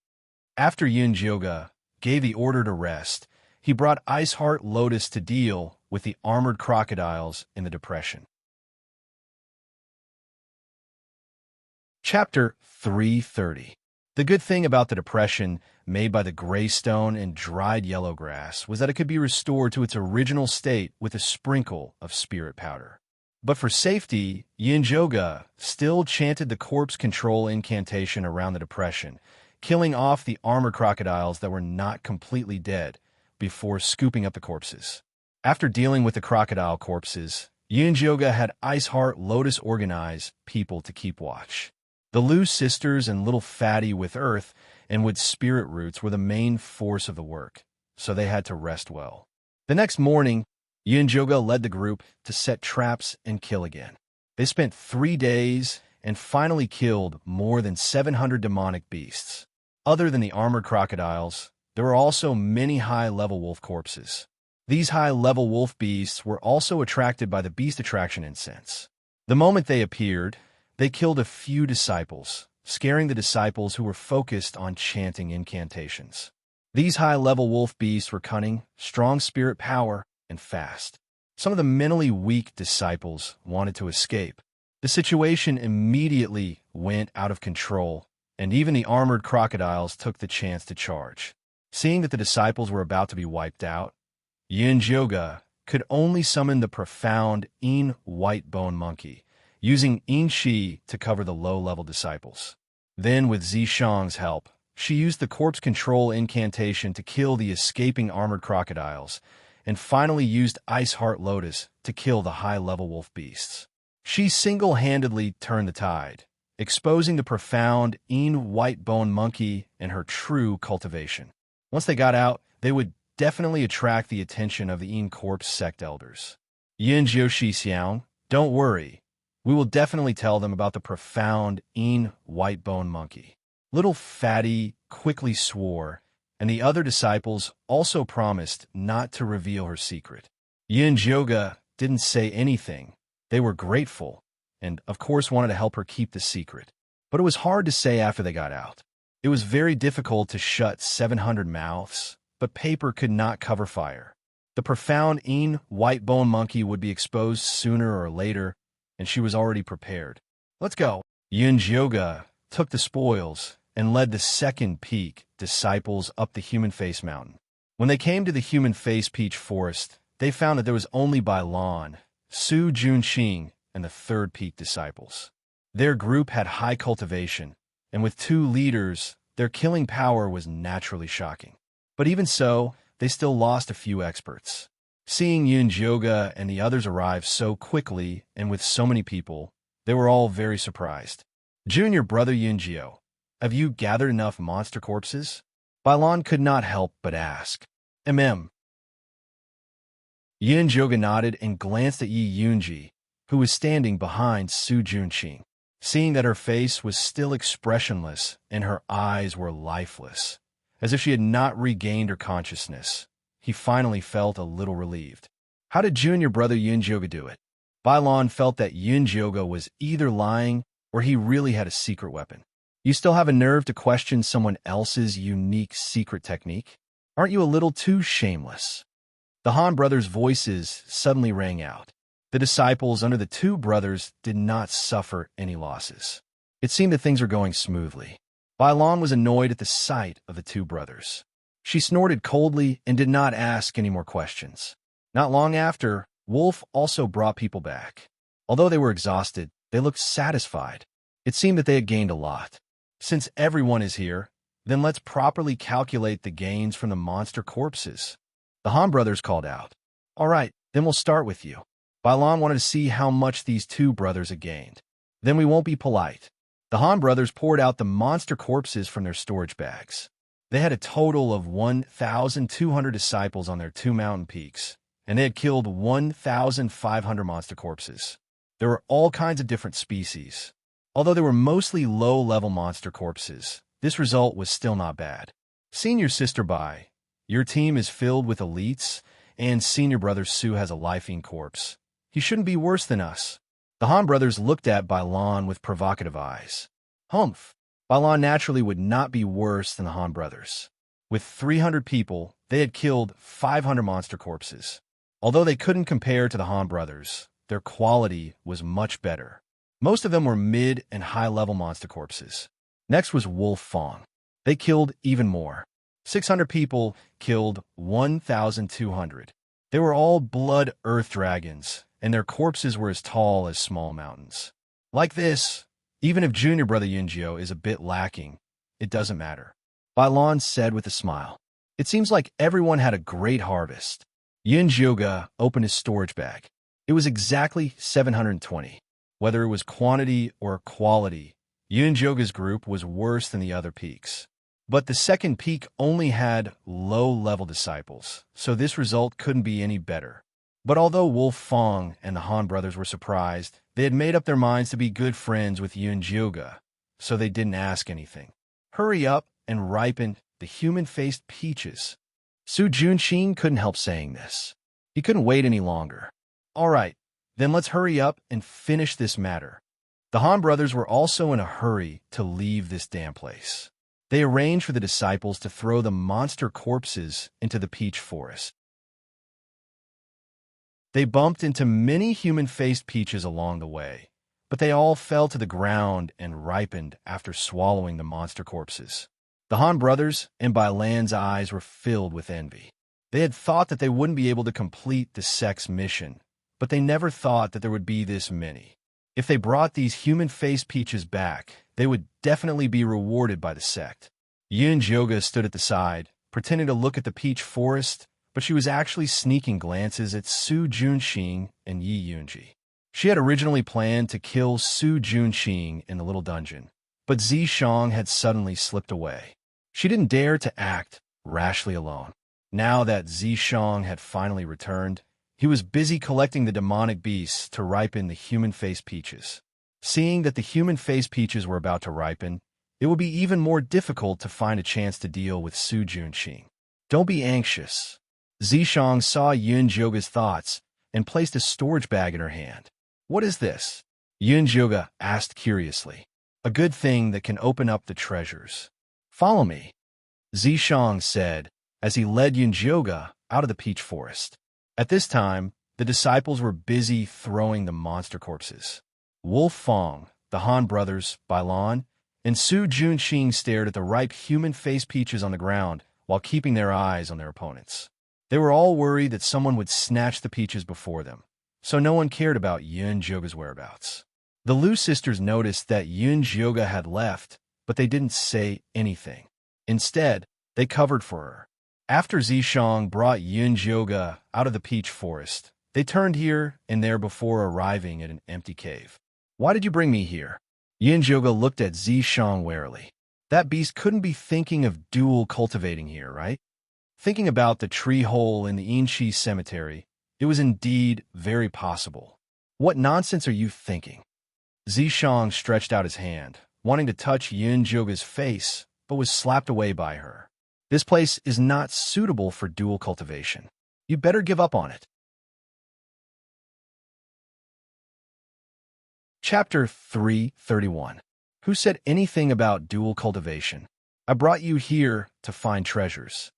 After Yunjioga gave the order to rest, he brought Iceheart Lotus to deal with the armored crocodiles in the depression. Chapter 330. The good thing about the depression made by the gray stone and dried yellow grass was that it could be restored to its original state with a sprinkle of spirit powder. But for safety, Yunjioga still chanted the corpse control incantation around the depression, killing off the armored crocodiles that were not completely dead before scooping up the corpses. After dealing with the crocodile corpses, Yunjioga had Iceheart Lotus organize people to keep watch. The Lu sisters and Little Fatty with earth and with spirit roots were the main force of the work, so they had to rest well. The next morning, Yunjioga led the group to set traps and kill again. They spent 3 days and finally killed more than 700 demonic beasts. Other than the armored crocodiles, there were also many high-level wolf corpses. These high-level wolf beasts were also attracted by the beast attraction incense. The moment they appeared, they killed a few disciples, scaring the disciples who were focused on chanting incantations. These high-level wolf beasts were cunning, strong spirit power, and fast. Some of the mentally weak disciples wanted to escape. The situation immediately went out of control, and even the armored crocodiles took the chance to charge. Seeing that the disciples were about to be wiped out, Yunjioga could only summon the profound white bone monkey, using Shi to cover the low-level disciples. Then, with Zishang's help, she used the corpse control incantation to kill the escaping armored crocodiles, and finally used Iceheart Lotus to kill the high-level wolf beasts. She single-handedly turned the tide, exposing the profound white bone monkey and her true cultivation. Once they got out, they would definitely attract the attention of the Incorp sect elders. Yunjio Xixiang, don't worry. We will definitely tell them about the profound white bone monkey. Little Fatty quickly swore, and the other disciples also promised not to reveal her secret. Yunjioga didn't say anything. They were grateful, and of course wanted to help her keep the secret. But it was hard to say after they got out. It was very difficult to shut 700 mouths, but paper could not cover fire. The profound white bone monkey would be exposed sooner or later, and she was already prepared. Let's go. Yunjioga took the spoils and led the second peak disciples up the Human Face Mountain. When they came to the Human Face Peach Forest, they found that there was only Bailan, Su Junxing, and the third peak disciples. Their group had high cultivation, and with 2 leaders, their killing power was naturally shocking. But even so, they still lost a few experts. Seeing Yoga and the others arrive so quickly and with so many people, they were all very surprised. Junior brother Yunjio, have you gathered enough monster corpses? Bailon could not help but ask. Yoga nodded and glanced at Yi Yunji, who was standing behind Su Junqing. Seeing that her face was still expressionless and her eyes were lifeless, as if she had not regained her consciousness, he finally felt a little relieved. How did junior brother Yoga do it? Bailon felt that Yoga was either lying or he really had a secret weapon. You still have a nerve to question someone else's unique secret technique? Aren't you a little too shameless? The Han brothers' voices suddenly rang out. The disciples under the two brothers did not suffer any losses. It seemed that things were going smoothly. Bailon was annoyed at the sight of the two brothers. She snorted coldly and did not ask any more questions. Not long after, Wolf also brought people back. Although they were exhausted, they looked satisfied. It seemed that they had gained a lot. Since everyone is here, then let's properly calculate the gains from the monster corpses. The Han brothers called out. All right, then we'll start with you. Bailon wanted to see how much these two brothers had gained. Then we won't be polite. The Han brothers poured out the monster corpses from their storage bags. They had a total of 1,200 disciples on their two mountain peaks, and they had killed 1,500 monster corpses. There were all kinds of different species. Although they were mostly low-level monster corpses, this result was still not bad. Senior sister Bai, your team is filled with elites, and senior brother Su has a lifing corpse. He shouldn't be worse than us. The Han brothers looked at Bailon with provocative eyes. Humph! Bailon naturally would not be worse than the Han brothers. With 300 people, they had killed 500 monster corpses. Although they couldn't compare to the Han brothers, their quality was much better. Most of them were mid and high-level monster corpses. Next was Wolf Fong. They killed even more. 600 people killed 1,200. They were all blood earth dragons, and their corpses were as tall as small mountains. Like this, even if junior brother Yunjio is a bit lacking, it doesn't matter. Bailon said with a smile. It seems like everyone had a great harvest. Yunjioga opened his storage bag. It was exactly 720. Whether it was quantity or quality, Yunjioga's group was worse than the other peaks. But the second peak only had low-level disciples, so this result couldn't be any better. But although Wolf Fong and the Han brothers were surprised, they had made up their minds to be good friends with Yunjioga, so they didn't ask anything. Hurry up and ripen the human-faced peaches. Su Junqing couldn't help saying this. He couldn't wait any longer. All right, then let's hurry up and finish this matter. The Han brothers were also in a hurry to leave this damn place. They arranged for the disciples to throw the monster corpses into the peach forest. They bumped into many human-faced peaches along the way, but they all fell to the ground and ripened after swallowing the monster corpses. The Han brothers and Bailan's eyes were filled with envy. They had thought that they wouldn't be able to complete the sect's mission, but they never thought that there would be this many. If they brought these human-faced peaches back, they would definitely be rewarded by the sect. Yunjioga stood at the side, pretending to look at the peach forest, but she was actually sneaking glances at Su Junqing and Yi Yunji. She had originally planned to kill Su Junqing in the little dungeon, but Zishang had suddenly slipped away. She didn't dare to act rashly alone. Now that Zishang had finally returned, he was busy collecting the demonic beasts to ripen the human-faced peaches. Seeing that the human-faced peaches were about to ripen, it would be even more difficult to find a chance to deal with Su Junqing. Don't be anxious. Zishang saw Yunjioga's thoughts and placed a storage bag in her hand. What is this? Yunjioga asked curiously. A good thing that can open up the treasures. Follow me, Zishang said as he led Yunjioga out of the peach forest. At this time, the disciples were busy throwing the monster corpses. Wolf Fong, the Han brothers, Bailon, and Su Junqing stared at the ripe human-faced peaches on the ground while keeping their eyes on their opponents. They were all worried that someone would snatch the peaches before them, so no one cared about Yunjioga's whereabouts. The Lu sisters noticed that Yunjioga had left, but they didn't say anything. Instead, they covered for her. After Zishang brought Yunjioge out of the peach forest, they turned here and there before arriving at an empty cave. Why did you bring me here? Yunjioge looked at Zishang warily. That beast couldn't be thinking of dual cultivating here, right? Thinking about the tree hole in the Inchi cemetery, it was indeed very possible. What nonsense are you thinking? Zishang stretched out his hand, wanting to touch Yunjioge's face, but was slapped away by her. This place is not suitable for dual cultivation. You better give up on it. Chapter 331. Who said anything about dual cultivation? I brought you here to find treasures.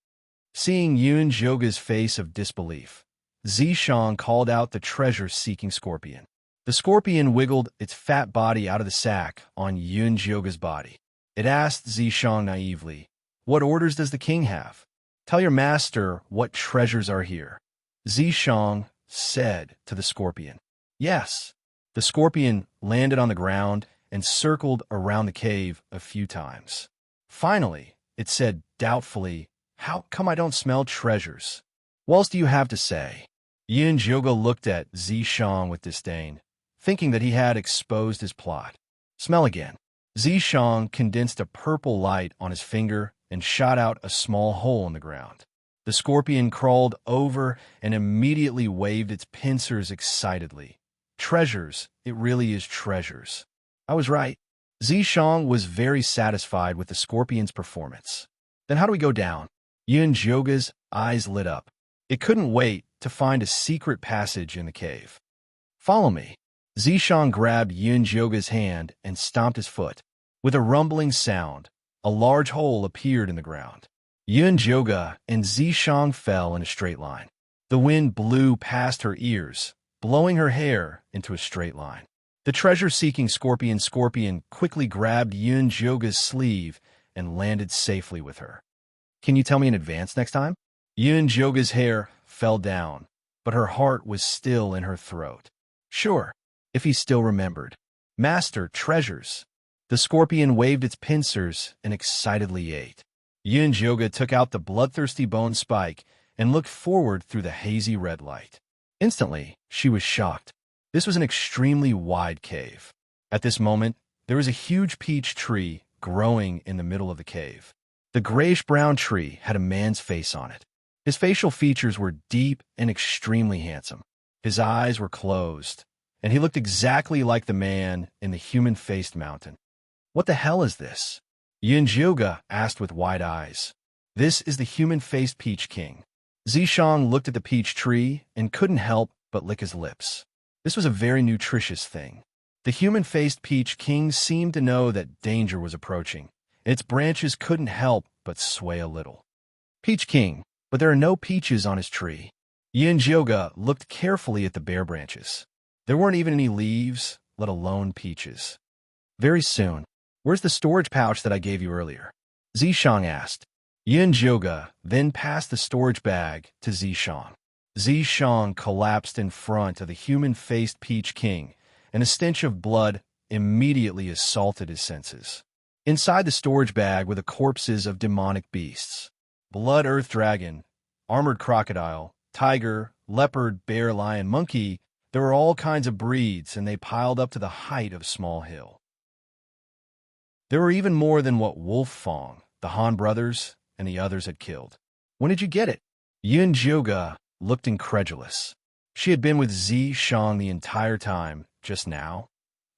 Seeing Yunjioge's face of disbelief, Zishang called out the treasure-seeking scorpion. The scorpion wiggled its fat body out of the sack on Yunjioge's body. It asked Zishang naively, "What orders does the king have? Tell your master what treasures are here." Zishang said to the scorpion. Yes. The scorpion landed on the ground and circled around the cave a few times. Finally, it said doubtfully, "How come I don't smell treasures? What else do you have to say?" Yunjioge looked at Zishang with disdain, thinking that he had exposed his plot. Smell again. Zishang condensed a purple light on his finger and shot out a small hole in the ground. The scorpion crawled over and immediately waved its pincers excitedly. Treasures, it really is treasures. I was right. Zishang was very satisfied with the scorpion's performance. Then how do we go down? Yunjioge's eyes lit up. It couldn't wait to find a secret passage in the cave. Follow me. Zishang grabbed Yunjioge's hand and stomped his foot. With a rumbling sound, a large hole appeared in the ground. Yunjioge and Zishang fell in a straight line. The wind blew past her ears, blowing her hair into a straight line. The treasure-seeking scorpion quickly grabbed Yunjioge's sleeve and landed safely with her. Can you tell me in advance next time? Yunjioge's hair fell down, but her heart was still in her throat. Sure, if he still remembered. Master, treasures. The scorpion waved its pincers and excitedly ate. Yunjioge took out the bloodthirsty bone spike and looked forward through the hazy red light. Instantly, she was shocked. This was an extremely wide cave. At this moment, there was a huge peach tree growing in the middle of the cave. The grayish-brown tree had a man's face on it. His facial features were deep and extremely handsome. His eyes were closed, and he looked exactly like the man in the human-faced mountain. What the hell is this? Yunjioge asked with wide eyes. This is the human-faced peach king. Zishang looked at the peach tree and couldn't help but lick his lips. This was a very nutritious thing. The human-faced peach king seemed to know that danger was approaching. Its branches couldn't help but sway a little. Peach king, but there are no peaches on his tree. Yunjioge looked carefully at the bare branches. There weren't even any leaves, let alone peaches. Very soon. Where's the storage pouch that I gave you earlier? Zishang asked. Yunjioge then passed the storage bag to Zishang. Zishang collapsed in front of the human-faced peach king, and a stench of blood immediately assaulted his senses. Inside the storage bag were the corpses of demonic beasts. Blood earth dragon, armored crocodile, tiger, leopard, bear, lion, monkey. There were all kinds of breeds, and they piled up to the height of a small hill. There were even more than what Wolf Fong, the Han brothers, and the others had killed. When did you get it? Yunjioge looked incredulous. She had been with Zishang the entire time, just now,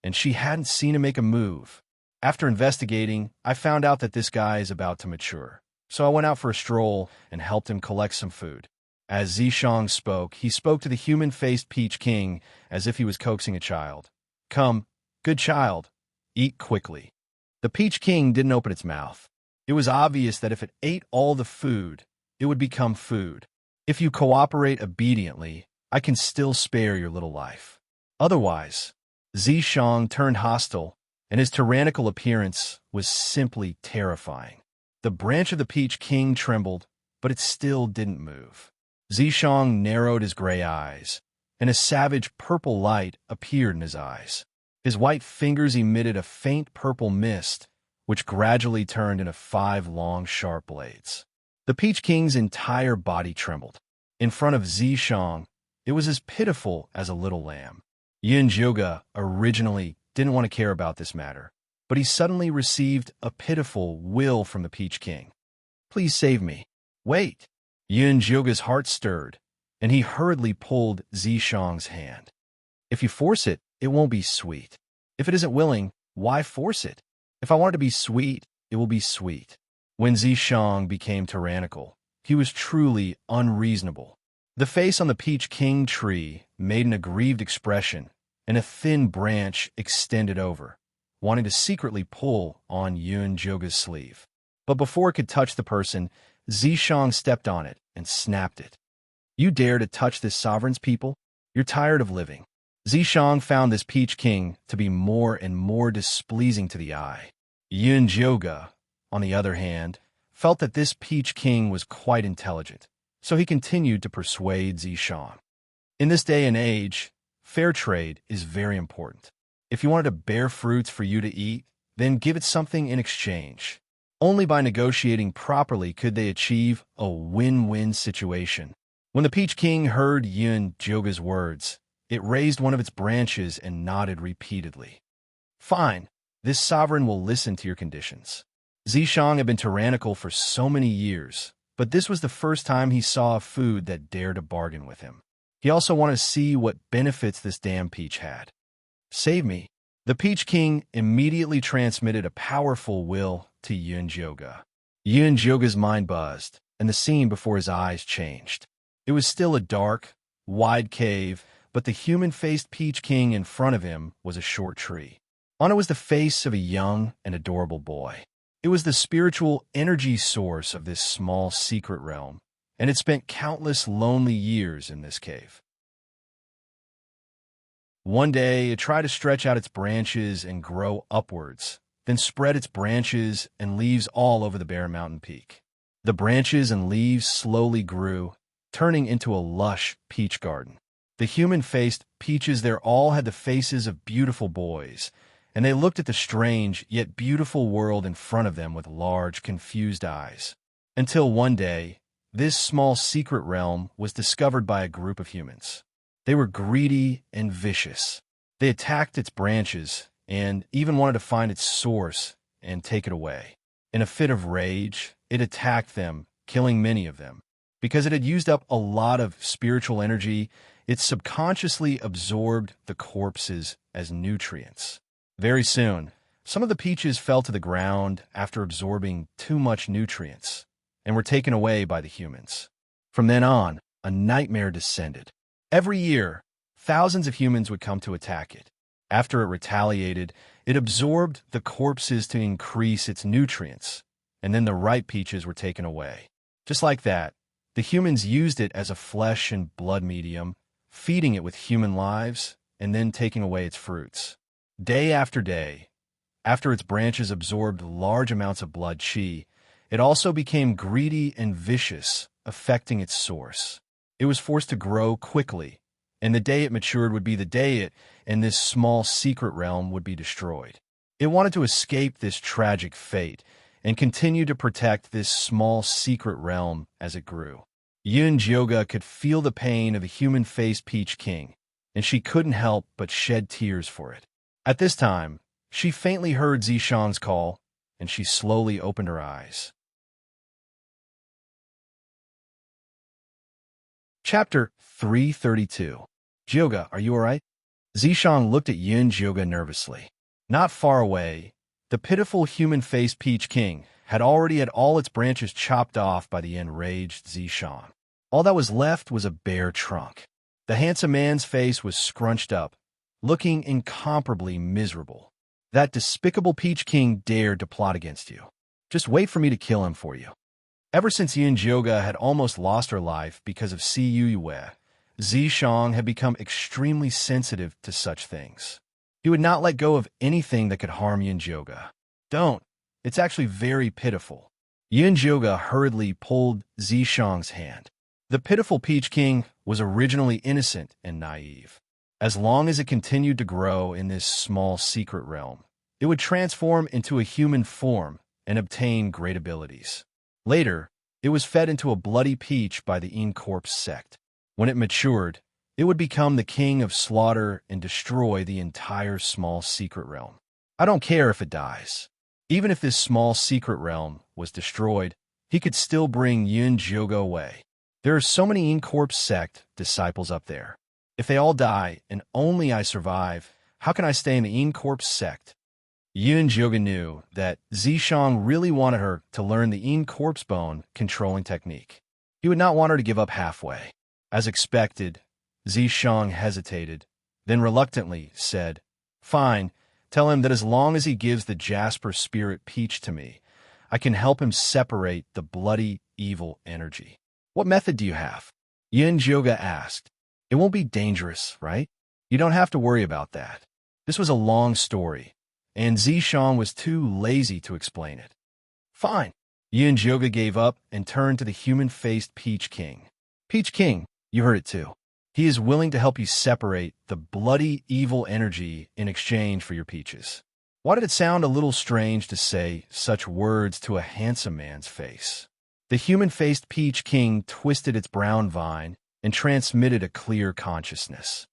and she hadn't seen him make a move. After investigating, I found out that this guy is about to mature, so I went out for a stroll and helped him collect some food. As Zishang spoke, he spoke to the human-faced peach king as if he was coaxing a child. Come, good child, eat quickly. The peach king didn't open its mouth. It was obvious that if it ate all the food, it would become food. If you cooperate obediently, I can still spare your little life. Otherwise, Zishang turned hostile, and his tyrannical appearance was simply terrifying. The branch of the peach king trembled, but it still didn't move. Zishang narrowed his gray eyes, and a savage purple light appeared in his eyes. His white fingers emitted a faint purple mist, which gradually turned into 5 long, sharp blades. The Peach King's entire body trembled. In front of Zishang, it was as pitiful as a little lamb. Yunjioge originally didn't want to care about this matter, but he suddenly received a pitiful will from the Peach King. Please save me. Wait. Yunjioge's heart stirred, and he hurriedly pulled Zishang's hand. If you force it, it won't be sweet. If it isn't willing, why force it? If I want it to be sweet, it will be sweet. When Zishang became tyrannical, he was truly unreasonable. The face on the Peach King tree made an aggrieved expression, and a thin branch extended over, wanting to secretly pull on Yunjioge's sleeve. But before it could touch the person, Zishang stepped on it and snapped it. You dare to touch this sovereign's people? You're tired of living. Zishang found this Peach King to be more and more displeasing to the eye. Yunjioge, on the other hand, felt that this Peach King was quite intelligent, so he continued to persuade Zishang. In this day and age, fair trade is very important. If you wanted to bear fruits for you to eat, then give it something in exchange. Only by negotiating properly could they achieve a win-win situation. When the Peach King heard Yunjioge's words, it raised one of its branches and nodded repeatedly. Fine, this sovereign will listen to your conditions. Zishang had been tyrannical for so many years, but this was the first time he saw a food that dared to bargain with him. He also wanted to see what benefits this damn peach had. Save me. The Peach King immediately transmitted a powerful will to Yunjioge. Yunjioge's mind buzzed, and the scene before his eyes changed. It was still a dark, wide cave, but the human-faced Peach King in front of him was a short tree. On it was the face of a young and adorable boy. It was the spiritual energy source of this small secret realm, and it spent countless lonely years in this cave. One day, it tried to stretch out its branches and grow upwards, then spread its branches and leaves all over the bare mountain peak. The branches and leaves slowly grew, turning into a lush peach garden. The human-faced peaches there all had the faces of beautiful boys, and they looked at the strange yet beautiful world in front of them with large, confused eyes. Until one day, this small secret realm was discovered by a group of humans. They were greedy and vicious. They attacked its branches and even wanted to find its source and take it away. In a fit of rage, it attacked them, killing many of them. Because it had used up a lot of spiritual energy, it subconsciously absorbed the corpses as nutrients. Very soon, some of the peaches fell to the ground after absorbing too much nutrients and were taken away by the humans. From then on, a nightmare descended. Every year, thousands of humans would come to attack it. After it retaliated, it absorbed the corpses to increase its nutrients, and then the ripe peaches were taken away. Just like that, the humans used it as a flesh and blood medium, feeding it with human lives, and then taking away its fruits. Day after day, after its branches absorbed large amounts of blood qi, it also became greedy and vicious, affecting its source. It was forced to grow quickly, and the day it matured would be the day it and this small secret realm would be destroyed. It wanted to escape this tragic fate and continue to protect this small secret realm as it grew. Yunjioge could feel the pain of the human-faced Peach King, and she couldn't help but shed tears for it. At this time, she faintly heard Zishang's call, and she slowly opened her eyes. Chapter 332. Jioge, are you all right? Zishang looked at Yunjioge nervously. Not far away, the pitiful human-faced Peach King had already had all its branches chopped off by the enraged Zishang. All that was left was a bare trunk. The handsome man's face was scrunched up, looking incomparably miserable. That despicable Peach King dared to plot against you. Just wait for me to kill him for you. Ever since Yunjioge had almost lost her life because of Yue, Zishang had become extremely sensitive to such things. He would not let go of anything that could harm Yunjioge. Don't. It's actually very pitiful. Yunjioge hurriedly pulled Zishang's hand. The pitiful Peach King was originally innocent and naive. As long as it continued to grow in this small secret realm, it would transform into a human form and obtain great abilities. Later, It was fed into a bloody peach by the Corpse sect. When it matured, it would become the king of slaughter and destroy the entire small secret realm. I don't care if it dies. Even if this small secret realm was destroyed, he could still bring Jyoga away. There are so many Corpse sect disciples up there. If they all die and only I survive, how can I stay in the Corpse sect? Jyoga knew that Zishang really wanted her to learn the Corpse bone controlling technique. He would not want her to give up halfway. As expected, Zishang hesitated, then reluctantly said, "Fine, tell him that as long as he gives the Jasper Spirit Peach to me, I can help him separate the bloody, evil energy." "What method do you have?" Jyoga asked. "It won't be dangerous, right? You don't have to worry about that." This was a long story, and Zishang was too lazy to explain it. "Fine." Jyoga gave up and turned to the human-faced Peach King. "Peach King, you heard it too. He is willing to help you separate the bloody, evil energy in exchange for your peaches." Why did it sound a little strange to say such words to a handsome man's face? The human-faced Peach King twisted its brown vine and transmitted a clear consciousness.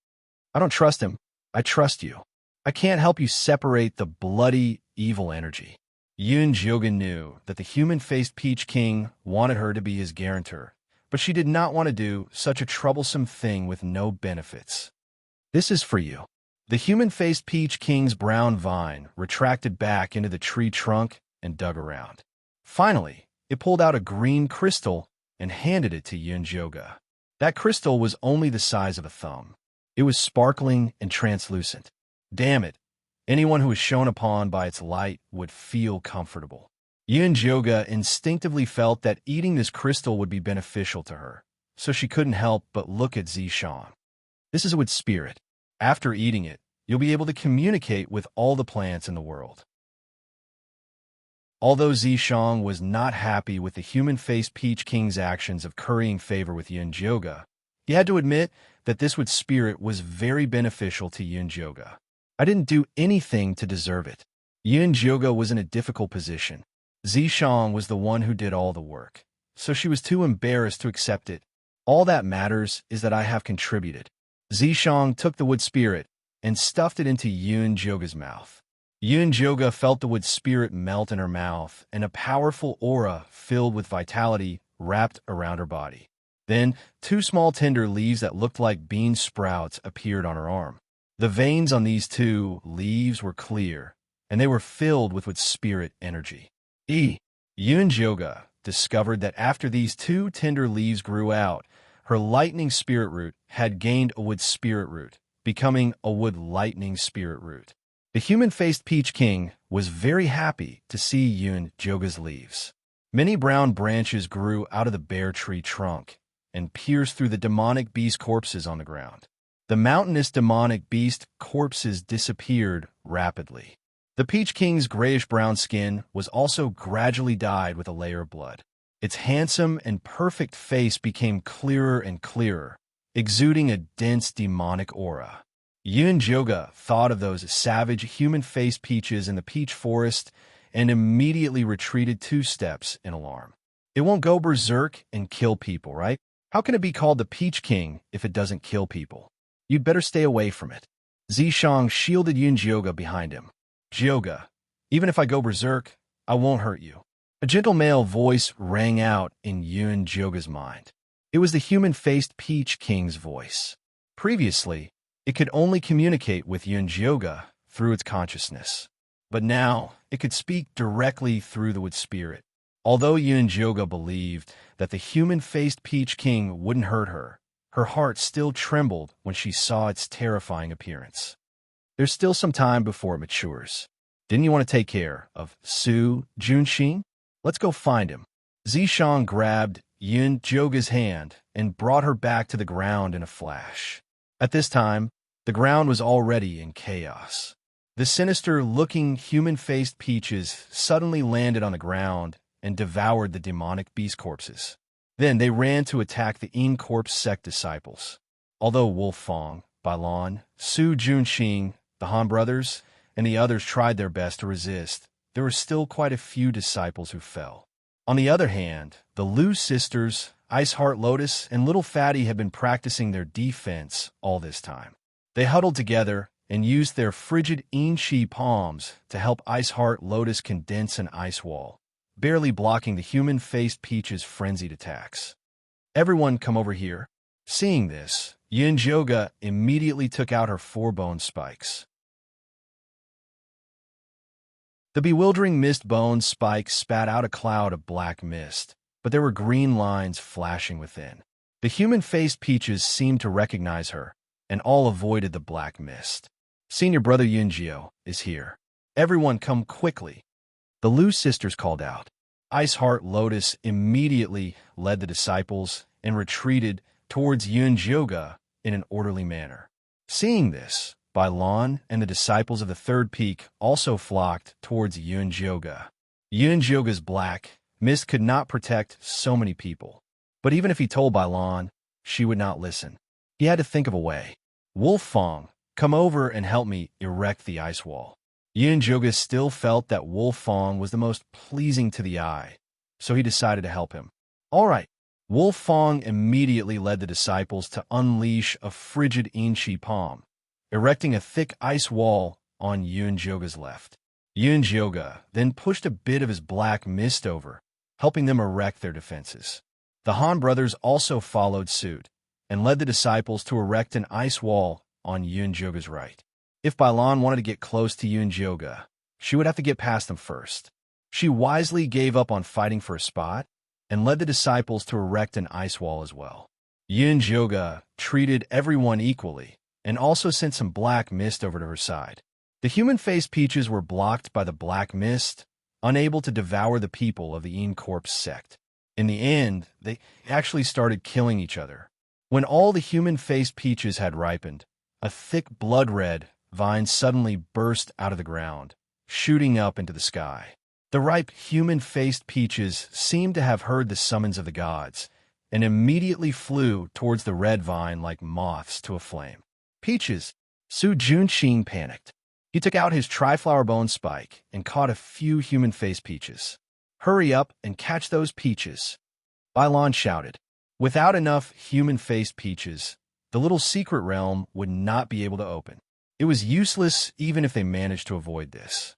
"I don't trust him. I trust you. I can't help you separate the bloody, evil energy." Jyoga knew that the human-faced Peach King wanted her to be his guarantor, but she did not want to do such a troublesome thing with no benefits. "This is for you." The human-faced Peach King's brown vine retracted back into the tree trunk and dug around. Finally, it pulled out a green crystal and handed it to Jyoga. That crystal was only the size of a thumb. It was sparkling and translucent. Damn it, anyone who was shone upon by its light would feel comfortable. Jyoga instinctively felt that eating this crystal would be beneficial to her, so she couldn't help but look at Zishang. "This is a wood spirit. After eating it, you'll be able to communicate with all the plants in the world." Although Zishang was not happy with the human-faced Peach King's actions of currying favor with Jyoga, he had to admit that this wood spirit was very beneficial to Jyoga. "I didn't do anything to deserve it." Jyoga was in a difficult position. Zishang was the one who did all the work, so she was too embarrassed to accept it. "All that matters is that I have contributed." Zishang took the wood spirit and stuffed it into Jyoga's mouth. Jyoga felt the wood spirit melt in her mouth, and a powerful aura filled with vitality wrapped around her body. Then, two small tender leaves that looked like bean sprouts appeared on her arm. The veins on these two leaves were clear, and they were filled with wood spirit energy. Jyoga discovered that after these two tender leaves grew out, her lightning spirit root had gained a wood spirit root, becoming a wood lightning spirit root. The human-faced Peach King was very happy to see Jyoga's leaves. Many brown branches grew out of the bare tree trunk and pierced through the demonic beast corpses on the ground. The mountainous demonic beast corpses disappeared rapidly. The Peach King's grayish-brown skin was also gradually dyed with a layer of blood. Its handsome and perfect face became clearer and clearer, exuding a dense demonic aura. Jyoga thought of those savage human-faced peaches in the peach forest and immediately retreated 2 steps in alarm. It won't go berserk and kill people, right? How can it be called the Peach King if it doesn't kill people? You'd better stay away from it. Zishang shielded Jyoga behind him. "Jyoga, even if I go berserk, I won't hurt you." A gentle male voice rang out in Jyoga's mind. It was the human-faced Peach King's voice. Previously, it could only communicate with Jyoga through its consciousness. But now, it could speak directly through the wood spirit. Although Jyoga believed that the human-faced Peach King wouldn't hurt her, her heart still trembled when she saw its terrifying appearance. There's still some time before it matures. Didn't you want to take care of Su Junxing? Let's go find him. Zishang grabbed Jyoga's hand and brought her back to the ground in a flash. At this time, the ground was already in chaos. The sinister-looking human-faced peaches suddenly landed on the ground and devoured the demonic beast corpses. Then they ran to attack the Corpse sect disciples. Although Wolfang, Bailan, Su Junxing, the Han brothers, and the others tried their best to resist, there were still quite a few disciples who fell. On the other hand, the Lu sisters, Ice Heart Lotus, and Little Fatty had been practicing their defense all this time. They huddled together and used their frigid enchi palms to help Ice Heart Lotus condense an ice wall, barely blocking the human-faced Peach's frenzied attacks. "Everyone come over here." Seeing this, Yunjoga immediately took out her 4 bone spikes. The bewildering mist bone spikes spat out a cloud of black mist, but there were green lines flashing within. The human-faced Peaches seemed to recognize her, and all avoided the black mist. "Senior brother Yunjio is here. Everyone come quickly," the Lu sisters called out. Ice Heart Lotus immediately led the disciples and retreated towards Yunjioga in an orderly manner. Seeing this, Bailan and the disciples of the third peak also flocked towards Yunjioga. Yunjioga's black mist could not protect so many people, but even if he told Bailan, she would not listen. He had to think of a way. "Wolf Fong, come over and help me erect the ice wall." Yunjioga still felt that Wolf Fong was the most pleasing to the eye, so he decided to help him. "All right." Wolf Fong immediately led the disciples to unleash a frigid enchi palm, erecting a thick ice wall on Yunjioga's left. Yunjioga then pushed a bit of his black mist over, helping them erect their defenses. The Han brothers also followed suit and led the disciples to erect an ice wall on Yunjioga's right. If Bailan wanted to get close to Yunjioga, she would have to get past him first. She wisely gave up on fighting for a spot and led the disciples to erect an ice wall as well. Yunjioga treated everyone equally and also sent some black mist over to her side. The human-faced Peaches were blocked by the black mist, unable to devour the people of the Corpse sect. In the end, they actually started killing each other. When all the human-faced Peaches had ripened, a thick blood-red vine suddenly burst out of the ground, shooting up into the sky. The ripe human-faced Peaches seemed to have heard the summons of the gods, and immediately flew towards the red vine like moths to a flame. "Peaches!" Su Junqing panicked. He took out his tri-flower bone spike and caught a few human-faced Peaches. "Hurry up and catch those Peaches!" Bailan shouted. Without enough human-faced Peaches, the little secret realm would not be able to open. It was useless even if they managed to avoid this.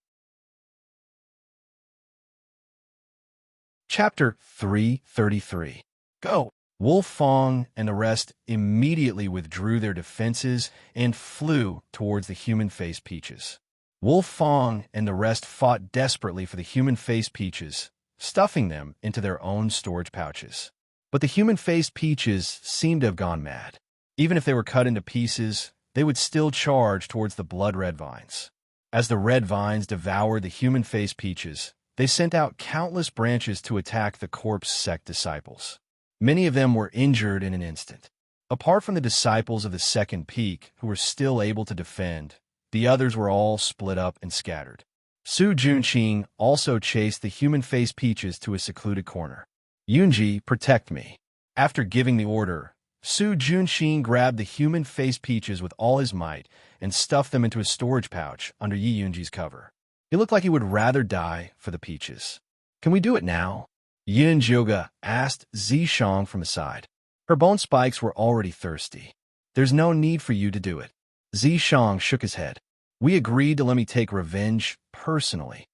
Chapter 333. Go! Wolf Fong and the rest immediately withdrew their defenses and flew towards the human-faced Peaches. Wolf Fong and the rest fought desperately for the human-faced Peaches, stuffing them into their own storage pouches. But the human-faced Peaches seemed to have gone mad. Even if they were cut into pieces, they would still charge towards the blood-red vines. As the red vines devoured the human-faced Peaches, they sent out countless branches to attack the Corpse sect disciples. Many of them were injured in an instant. Apart from the disciples of the second peak, who were still able to defend, the others were all split up and scattered. Su Junqing also chased the human-faced Peaches to a secluded corner. "Yunji, protect me." After giving the order, Su Junqing grabbed the human-faced Peaches with all his might and stuffed them into a storage pouch under Yi Yunji's cover. He looked like he would rather die for the Peaches. "Can we do it now?" Yunjioga asked Zishang from the side. Her bone spikes were already thirsty. "There's no need for you to do it." Zishang shook his head. "We agreed to let me take revenge personally."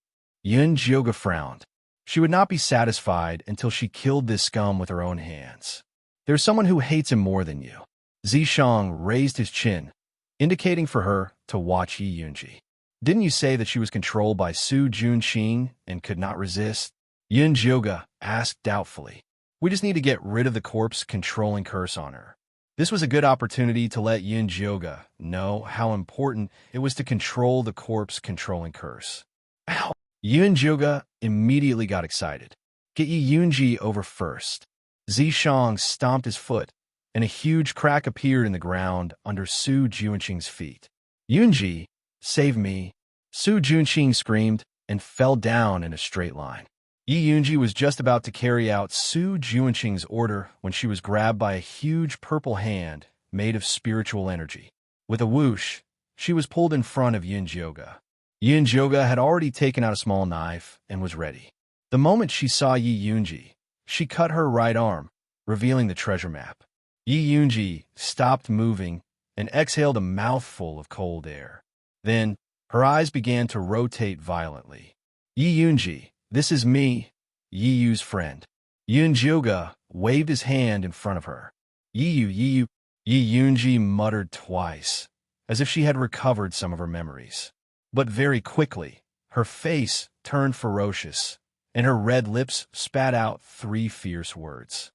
Yunjioga frowned. She would not be satisfied until she killed this scum with her own hands. "There's someone who hates him more than you." Zishang raised his chin, indicating for her to watch Yi Yunji. "Didn't you say that she was controlled by Su Junqing and could not resist?" Yunjioga asked doubtfully. "We just need to get rid of the corpse controlling curse on her." This was a good opportunity to let Yunjioga know how important it was to control the corpse controlling curse. "Ow!" Yunjioga immediately got excited. "Get Yi Yunji over first." Zishang stomped his foot, and a huge crack appeared in the ground under Su Junqing's feet. "Yunji, save me!" Su Junqing screamed and fell down in a straight line. Yi Yunji was just about to carry out Su Junqing's order when she was grabbed by a huge purple hand made of spiritual energy. With a whoosh, she was pulled in front of Yunjioga. Yunjioga had already taken out a small knife and was ready. The moment she saw Yi Yunji, she cut her right arm, revealing the treasure map. Yi Yunji stopped moving and exhaled a mouthful of cold air. Then, her eyes began to rotate violently. Yi Yunji, this is me, Yi Yu's friend. Yunjioga waved his hand in front of her. Yi Yunji muttered twice, as if she had recovered some of her memories. But very quickly, her face turned ferocious, and her red lips spat out 3 fierce words.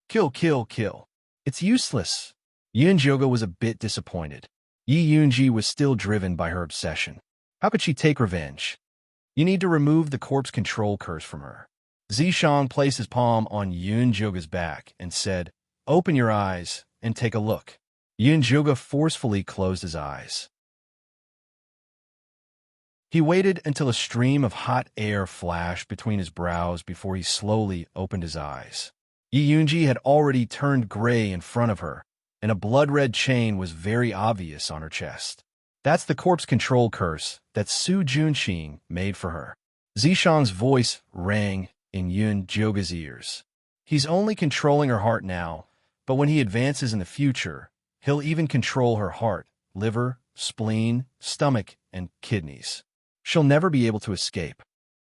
Kill, kill, kill. It's useless. Yunjioga was a bit disappointed. Yi Yunji was still driven by her obsession. How could she take revenge? You need to remove the corpse control curse from her. Zishang placed his palm on Yunjioga's back and said, Open your eyes and take a look. Yunjioga forcefully closed his eyes. He waited until a stream of hot air flashed between his brows before he slowly opened his eyes. Yi Yunji had already turned gray in front of her, and a blood-red chain was very obvious on her chest. That's the corpse control curse that Su Junxing made for her. Zishang's voice rang in Yunjioga's ears. He's only controlling her heart now, but when he advances in the future, he'll even control her heart, liver, spleen, stomach, and kidneys. She'll never be able to escape.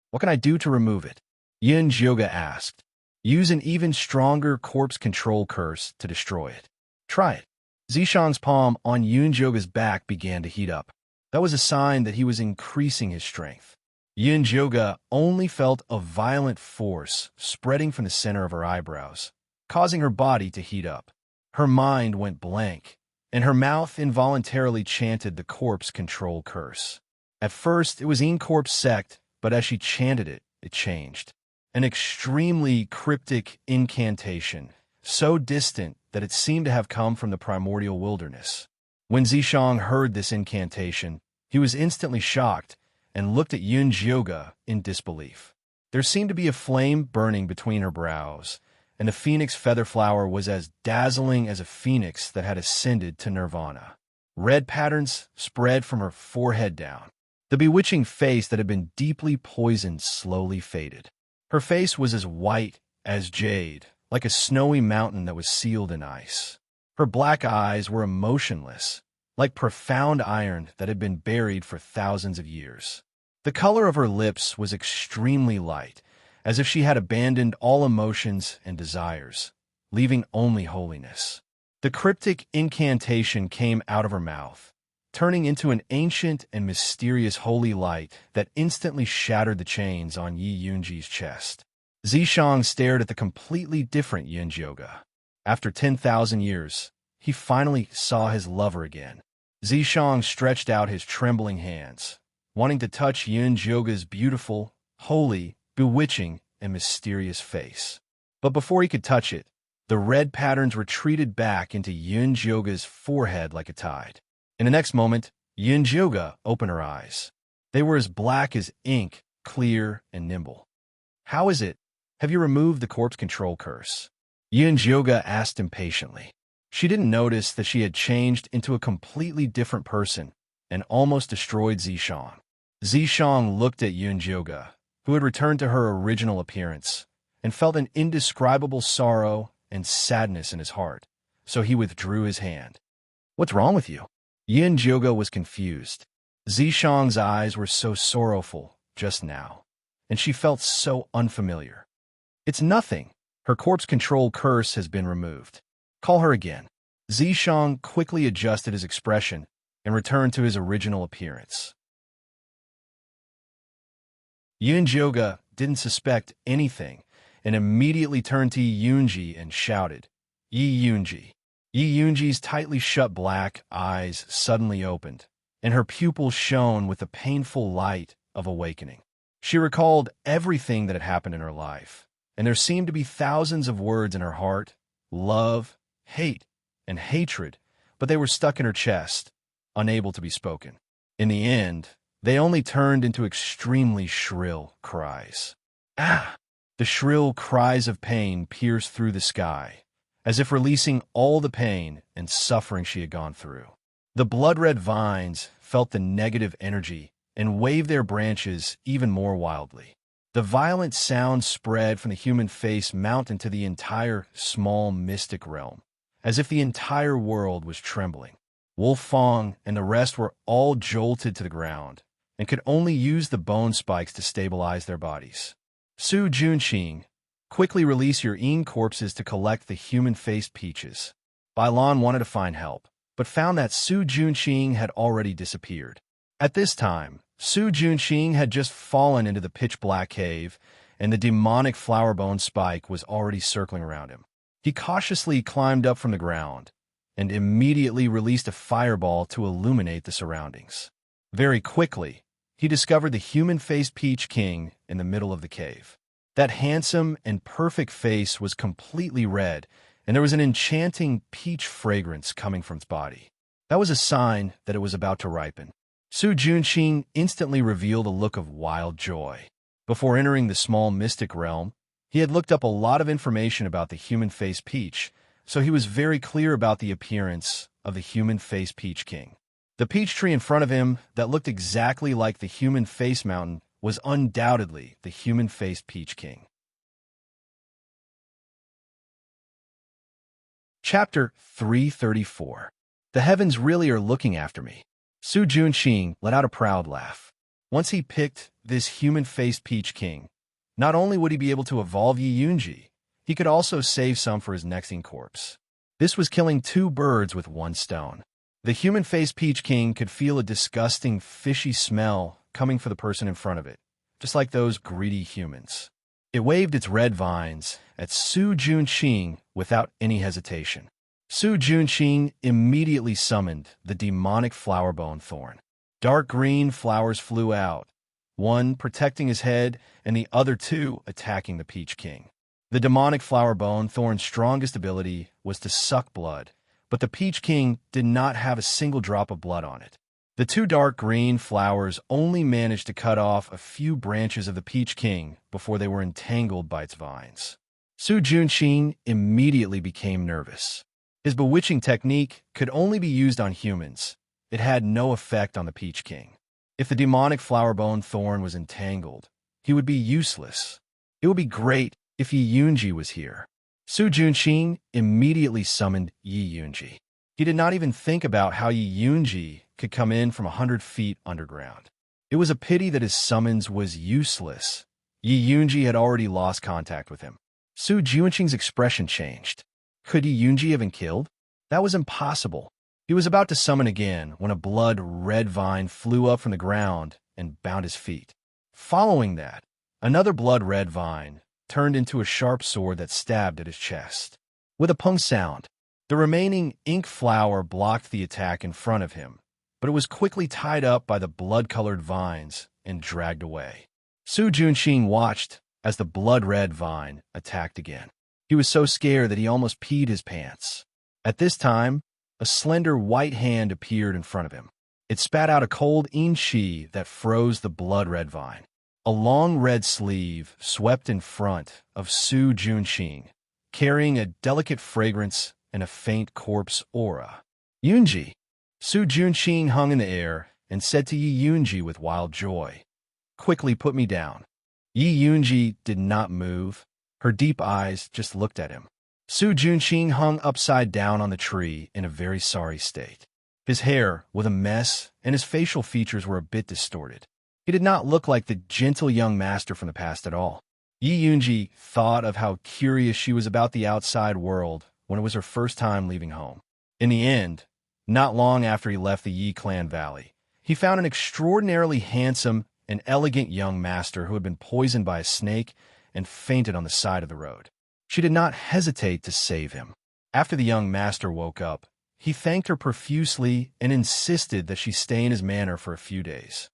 What can I do to remove it? Yunjioga asked. Use an even stronger corpse control curse to destroy it. Try it. Zishang's palm on Yunjioga's back began to heat up. That was a sign that he was increasing his strength. Yunjioga only felt a violent force spreading from the center of her eyebrows, causing her body to heat up. Her mind went blank, and her mouth involuntarily chanted the corpse control curse. At first, it was Incorpse Sect, but as she chanted it, it changed. An extremely cryptic incantation, so distant that it seemed to have come from the primordial wilderness. When Zishang heard this incantation, he was instantly shocked and looked at Yunjioga in disbelief. There seemed to be a flame burning between her brows, and the phoenix feather flower was as dazzling as a phoenix that had ascended to nirvana. Red patterns spread from her forehead down. The bewitching face that had been deeply poisoned slowly faded. Her face was as white as jade, like a snowy mountain that was sealed in ice. Her black eyes were emotionless, like profound iron that had been buried for thousands of years. The color of her lips was extremely light, as if she had abandoned all emotions and desires, leaving only holiness. The cryptic incantation came out of her mouth, turning into an ancient and mysterious holy light that instantly shattered the chains on Yi Yunji's chest. Zishang stared at the completely different Yunjioga. After 10,000 years, he finally saw his lover again. Zishang stretched out his trembling hands, wanting to touch Yunjioga's beautiful, holy, bewitching, and mysterious face. But before he could touch it, the red patterns retreated back into Yunjioga's forehead like a tide. In the next moment, Yunjioga opened her eyes. They were as black as ink, clear and nimble. How is it? Have you removed the corpse control curse? Yunjioga asked impatiently. She didn't notice that she had changed into a completely different person and almost destroyed Zishang. Zishang looked at Yunjioga, who had returned to her original appearance, and felt an indescribable sorrow and sadness in his heart, so he withdrew his hand. What's wrong with you? Yunjioga was confused. Zishang's eyes were so sorrowful just now, and she felt so unfamiliar. It's nothing. Her corpse control curse has been removed. Call her again. Zishang quickly adjusted his expression and returned to his original appearance. Yunjioga didn't suspect anything and immediately turned to Yi Yunji and shouted, Yi Yunji. Yi Yunji's tightly shut black eyes suddenly opened, and her pupils shone with the painful light of awakening. She recalled everything that had happened in her life, and there seemed to be thousands of words in her heart, love, hate, and hatred, but they were stuck in her chest, unable to be spoken. In the end, they only turned into extremely shrill cries. Ah! The shrill cries of pain pierced through the sky, as if releasing all the pain and suffering she had gone through. The blood-red vines felt the negative energy and waved their branches even more wildly. The violent sound spread from the human face mountain to the entire small mystic realm, as if the entire world was trembling. Wolf Fong and the rest were all jolted to the ground and could only use the bone spikes to stabilize their bodies. Su Junqing, quickly release your corpses to collect the human-faced peaches. Bai Lan wanted to find help, but found that Su Junqing had already disappeared. At this time, Su Junqing had just fallen into the pitch-black cave, and the demonic flower bone spike was already circling around him. He cautiously climbed up from the ground and immediately released a fireball to illuminate the surroundings. Very quickly, he discovered the human-faced Peach King in the middle of the cave. That handsome and perfect face was completely red, and there was an enchanting peach fragrance coming from its body. That was a sign that it was about to ripen. Su Junqing instantly revealed a look of wild joy. Before entering the small mystic realm, he had looked up a lot of information about the human-faced peach, so he was very clear about the appearance of the human-faced Peach King. The peach tree in front of him that looked exactly like the human face mountain was undoubtedly the human-faced Peach King. Chapter 334. The heavens really are looking after me. Su Junqing let out a proud laugh. Once he picked this human-faced Peach King, not only would he be able to evolve Yi Yunji, he could also save some for his next corpse. This was killing two birds with one stone. The human-faced Peach King could feel a disgusting, fishy smell coming for the person in front of it, just like those greedy humans. It waved its red vines at Su Junqing without any hesitation. Su Junqing immediately summoned the demonic flower bone thorn. Dark green flowers flew out, one protecting his head and the other two attacking the Peach King. The demonic flower bone thorn's strongest ability was to suck blood, but the Peach King did not have a single drop of blood on it. The two dark green flowers only managed to cut off a few branches of the Peach King before they were entangled by its vines. Su Junqing immediately became nervous. His bewitching technique could only be used on humans. It had no effect on the Peach King. If the demonic flower bone thorn was entangled, he would be useless. It would be great if Yi Yunji was here. Su Junqing immediately summoned Yi Yunji. He did not even think about how Yi Yunji could come in from 100 feet underground. It was a pity that his summons was useless. Yi Yunji had already lost contact with him. Su Junqing's expression changed. Could Yi Yunji have been killed? That was impossible. He was about to summon again when a blood-red vine flew up from the ground and bound his feet. Following that, another blood-red vine turned into a sharp sword that stabbed at his chest. With a pung sound, the remaining ink flower blocked the attack in front of him, but it was quickly tied up by the blood-colored vines and dragged away. Su Junqing watched as the blood-red vine attacked again. He was so scared that he almost peed his pants. At this time, a slender white hand appeared in front of him. It spat out a cold inchi that froze the blood-red vine. A long red sleeve swept in front of Su Junqing, carrying a delicate fragrance and a faint corpse aura. Yunji! Su Junqing hung in the air and said to Yi Yunji with wild joy, "Quickly put me down." Yi Yunji did not move. Her deep eyes just looked at him. Su Junqing hung upside down on the tree in a very sorry state. His hair was a mess, and his facial features were a bit distorted. He did not look like the gentle young master from the past at all. Yi Yunji thought of how curious she was about the outside world when it was her first time leaving home. In the end, not long after he left the Yi Clan Valley, he found an extraordinarily handsome and elegant young master who had been poisoned by a snake and fainted on the side of the road. She did not hesitate to save him. After the young master woke up, he thanked her profusely and insisted that she stay in his manor for a few days.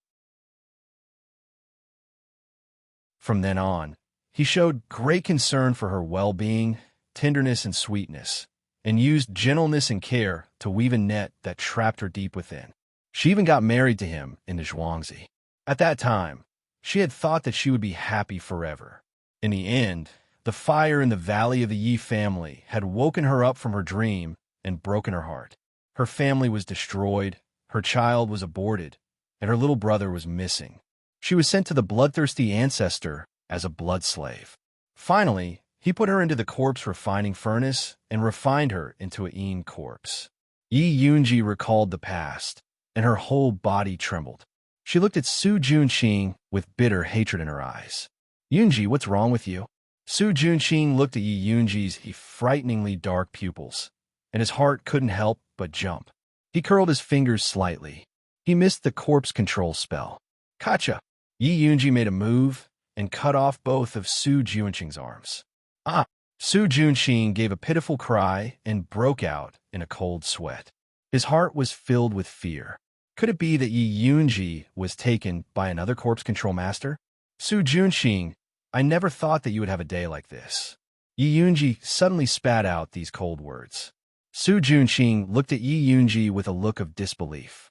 From then on, he showed great concern for her well-being, tenderness, and sweetness, and used gentleness and care to weave a net that trapped her deep within. She even got married to him in the Zhuangzi. At that time, she had thought that she would be happy forever. In the end, the fire in the valley of the Yi family had woken her up from her dream and broken her heart. Her family was destroyed, her child was aborted, and her little brother was missing. She was sent to the bloodthirsty ancestor as a blood slave. Finally, he put her into the corpse refining furnace and refined her into a corpse. Yi Yunji recalled the past, and her whole body trembled. She looked at Su Junqing with bitter hatred in her eyes. Yunji, what's wrong with you? Su Junqing looked at Yi Yunji's frighteningly dark pupils, and his heart couldn't help but jump. He curled his fingers slightly. He missed the corpse control spell. Gotcha! Yi Yunji made a move and cut off both of Su Junqing's arms. Ah! Su Junqing gave a pitiful cry and broke out in a cold sweat. His heart was filled with fear. Could it be that Yi Yunji was taken by another corpse control master? Su Junqing, I never thought that you would have a day like this. Yi Yunji suddenly spat out these cold words. Su Junqing looked at Yi Yunji with a look of disbelief.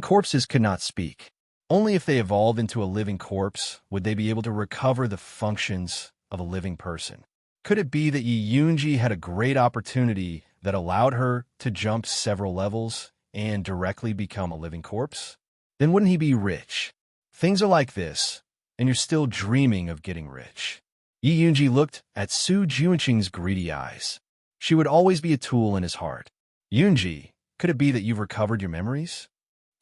Corpses could not speak. Only if they evolved into a living corpse would they be able to recover the functions of a living person. Could it be that Yi Yunji had a great opportunity that allowed her to jump several levels and directly become a living corpse? Then wouldn't he be rich? Things are like this, and you're still dreaming of getting rich. Yi Yunji looked at Su Junqing's greedy eyes. She would always be a tool in his heart. Yunji, could it be that you've recovered your memories?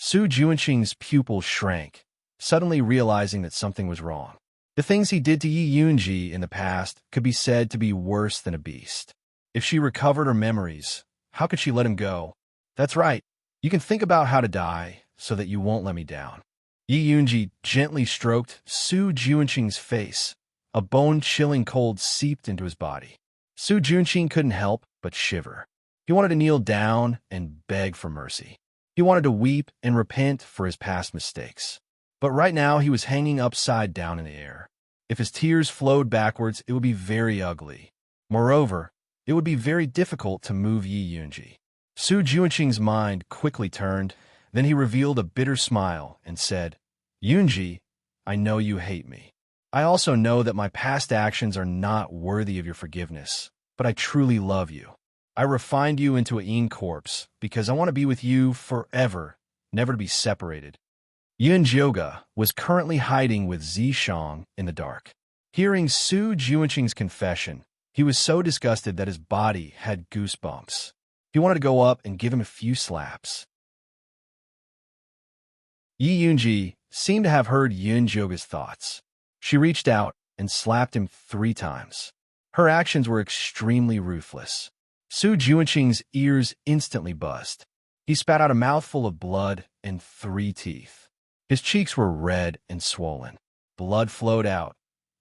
Su Junqing's pupil shrank, suddenly realizing that something was wrong. The things he did to Yi Yunji in the past could be said to be worse than a beast. If she recovered her memories, how could she let him go? That's right. You can think about how to die so that you won't let me down. Yi Yunji gently stroked Su Junqing's face. A bone-chilling cold seeped into his body. Su Junqing couldn't help but shiver. He wanted to kneel down and beg for mercy. He wanted to weep and repent for his past mistakes. But right now he was hanging upside down in the air. If his tears flowed backwards, it would be very ugly. Moreover, it would be very difficult to move Yi Yunji. Su Junqing's mind quickly turned. Then he revealed a bitter smile and said, Yunji, I know you hate me. I also know that my past actions are not worthy of your forgiveness, but I truly love you. I refined you into a corpse because I want to be with you forever, never to be separated. Yunjioga was currently hiding with Zishang in the dark. Hearing Su Junqing's confession, he was so disgusted that his body had goosebumps. He wanted to go up and give him a few slaps. Yi Yunji seemed to have heard Yunjioga's thoughts. She reached out and slapped him 3 times. Her actions were extremely ruthless. Su Junqing's ears instantly buzzed. He spat out a mouthful of blood and 3 teeth. His cheeks were red and swollen. Blood flowed out,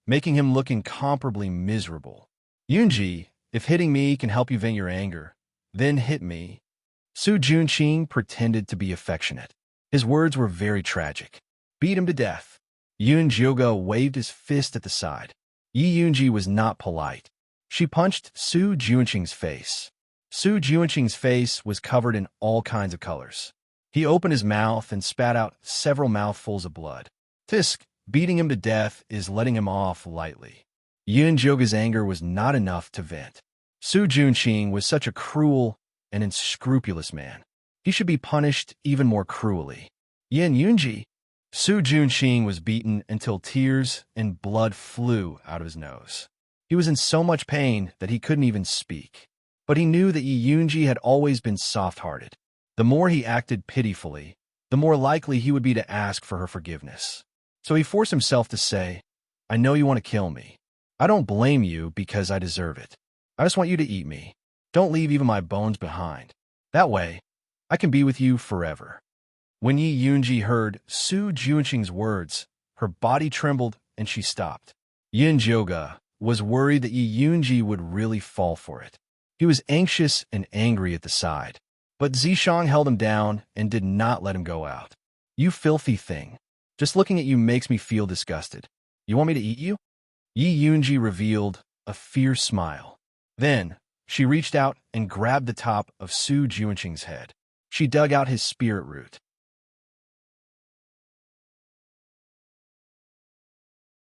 making him look incomparably miserable. Yunji, if hitting me can help you vent your anger, then hit me. Su Junqing pretended to be affectionate. His words were very tragic. Beat him to death. Yunjioga waved his fist at the side. Yi Yunji was not polite. She punched Su Junqing's face. Su Junqing's face was covered in all kinds of colors. He opened his mouth and spat out several mouthfuls of blood. Tisk, beating him to death is letting him off lightly. Yunjioga's anger was not enough to vent. Su Junqing was such a cruel and unscrupulous man. He should be punished even more cruelly. Yin Yunji. Su Junqing was beaten until tears and blood flew out of his nose. He was in so much pain that he couldn't even speak. But he knew that Yi Yunji had always been soft-hearted. The more he acted pitifully, the more likely he would be to ask for her forgiveness. So he forced himself to say, I know you want to kill me. I don't blame you because I deserve it. I just want you to eat me. Don't leave even my bones behind. That way, I can be with you forever. When Yi Yunji heard Su Junqing's words, her body trembled and she stopped. Yunjioga was worried that Yi Yunji would really fall for it. He was anxious and angry at the side. But Zishang held him down and did not let him go out. You filthy thing. Just looking at you makes me feel disgusted. You want me to eat you? Yi Yunji revealed a fierce smile. Then, she reached out and grabbed the top of Su Junqing's head. She dug out his spirit root.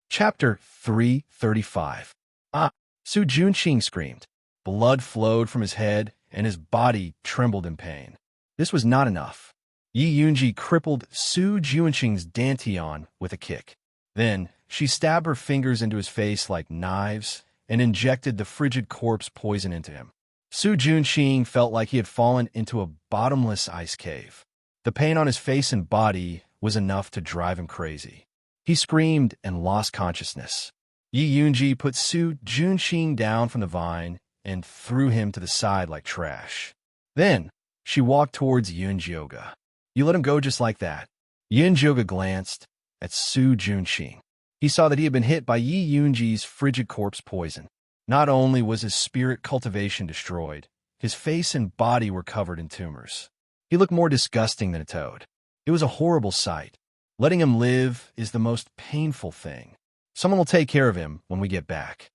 Chapter 335. Ah! Su Junqing screamed. Blood flowed from his head, and his body trembled in pain. This was not enough. Yi Yunji crippled Su Junqing's dantian with a kick. Then, She stabbed her fingers into his face like knives and injected the frigid corpse poison into him. Su Junxing felt like he had fallen into a bottomless ice cave. The pain on his face and body was enough to drive him crazy. He screamed and lost consciousness. Yi Yunji put Su Junxing down from the vine and threw him to the side like trash. Then, she walked towards Yunjioga. You let him go just like that. Yunjioga glanced at Su Junxing. He saw that he had been hit by Yi Yunji's frigid corpse poison. Not only was his spirit cultivation destroyed, his face and body were covered in tumors. He looked more disgusting than a toad. It was a horrible sight. Letting him live is the most painful thing. Someone will take care of him when we get back.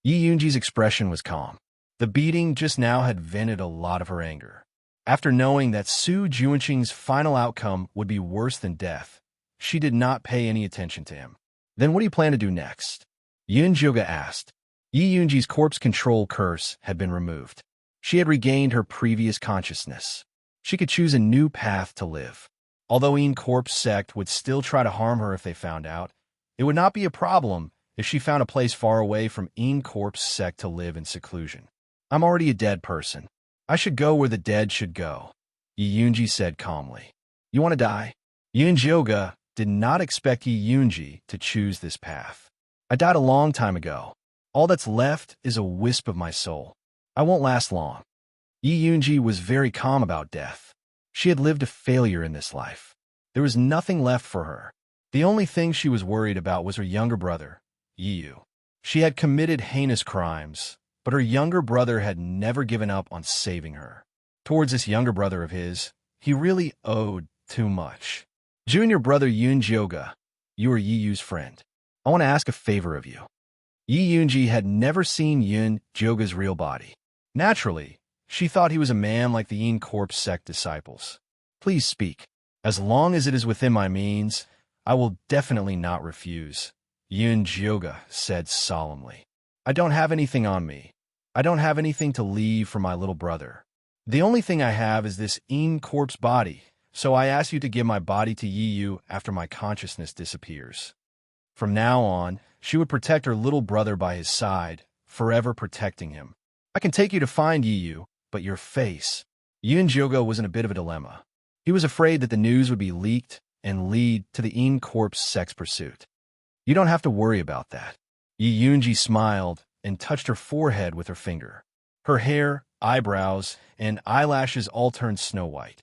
Yi Yunji's expression was calm. The beating just now had vented a lot of her anger. After knowing that Su Junxing's final outcome would be worse than death, she did not pay any attention to him. Then what do you plan to do next? Yunjioga asked. Yi Yunji's corpse control curse had been removed. She had regained her previous consciousness. She could choose a new path to live. Although Een Corpse sect would still try to harm her if they found out, it would not be a problem if she found a place far away from Een Corpse sect to live in seclusion. I'm already a dead person. I should go where the dead should go, Yi Yunji said calmly. You want to die? Yunjioga did not expect Yi Yunji to choose this path. I died a long time ago. All that's left is a wisp of my soul. I won't last long. Yi Yunji was very calm about death. She had lived a failure in this life. There was nothing left for her. The only thing she was worried about was her younger brother, Yi Yu. She had committed heinous crimes, but her younger brother had never given up on saving her. Towards this younger brother of his, he really owed too much. Junior brother Yunjioga, you are Yi Yu's friend. I want to ask a favor of you. Yi Yunji had never seen Yunjioga's real body. Naturally, she thought he was a man like the Een Corpse sect disciples. Please speak. As long as it is within my means, I will definitely not refuse, Yunjioga said solemnly. I don't have anything on me. I don't have anything to leave for my little brother. The only thing I have is this Een Corpse body, so I ask you to give my body to Yi Yu after my consciousness disappears. From now on, she would protect her little brother by his side, forever protecting him. I can take you to find Yi Yu, but your face. Yunjioga was in a bit of a dilemma. He was afraid that the news would be leaked and lead to the Een Corpse sect's pursuit. You don't have to worry about that. Yi Yunji smiled and touched her forehead with her finger. Her hair, eyebrows, and eyelashes all turned snow-white.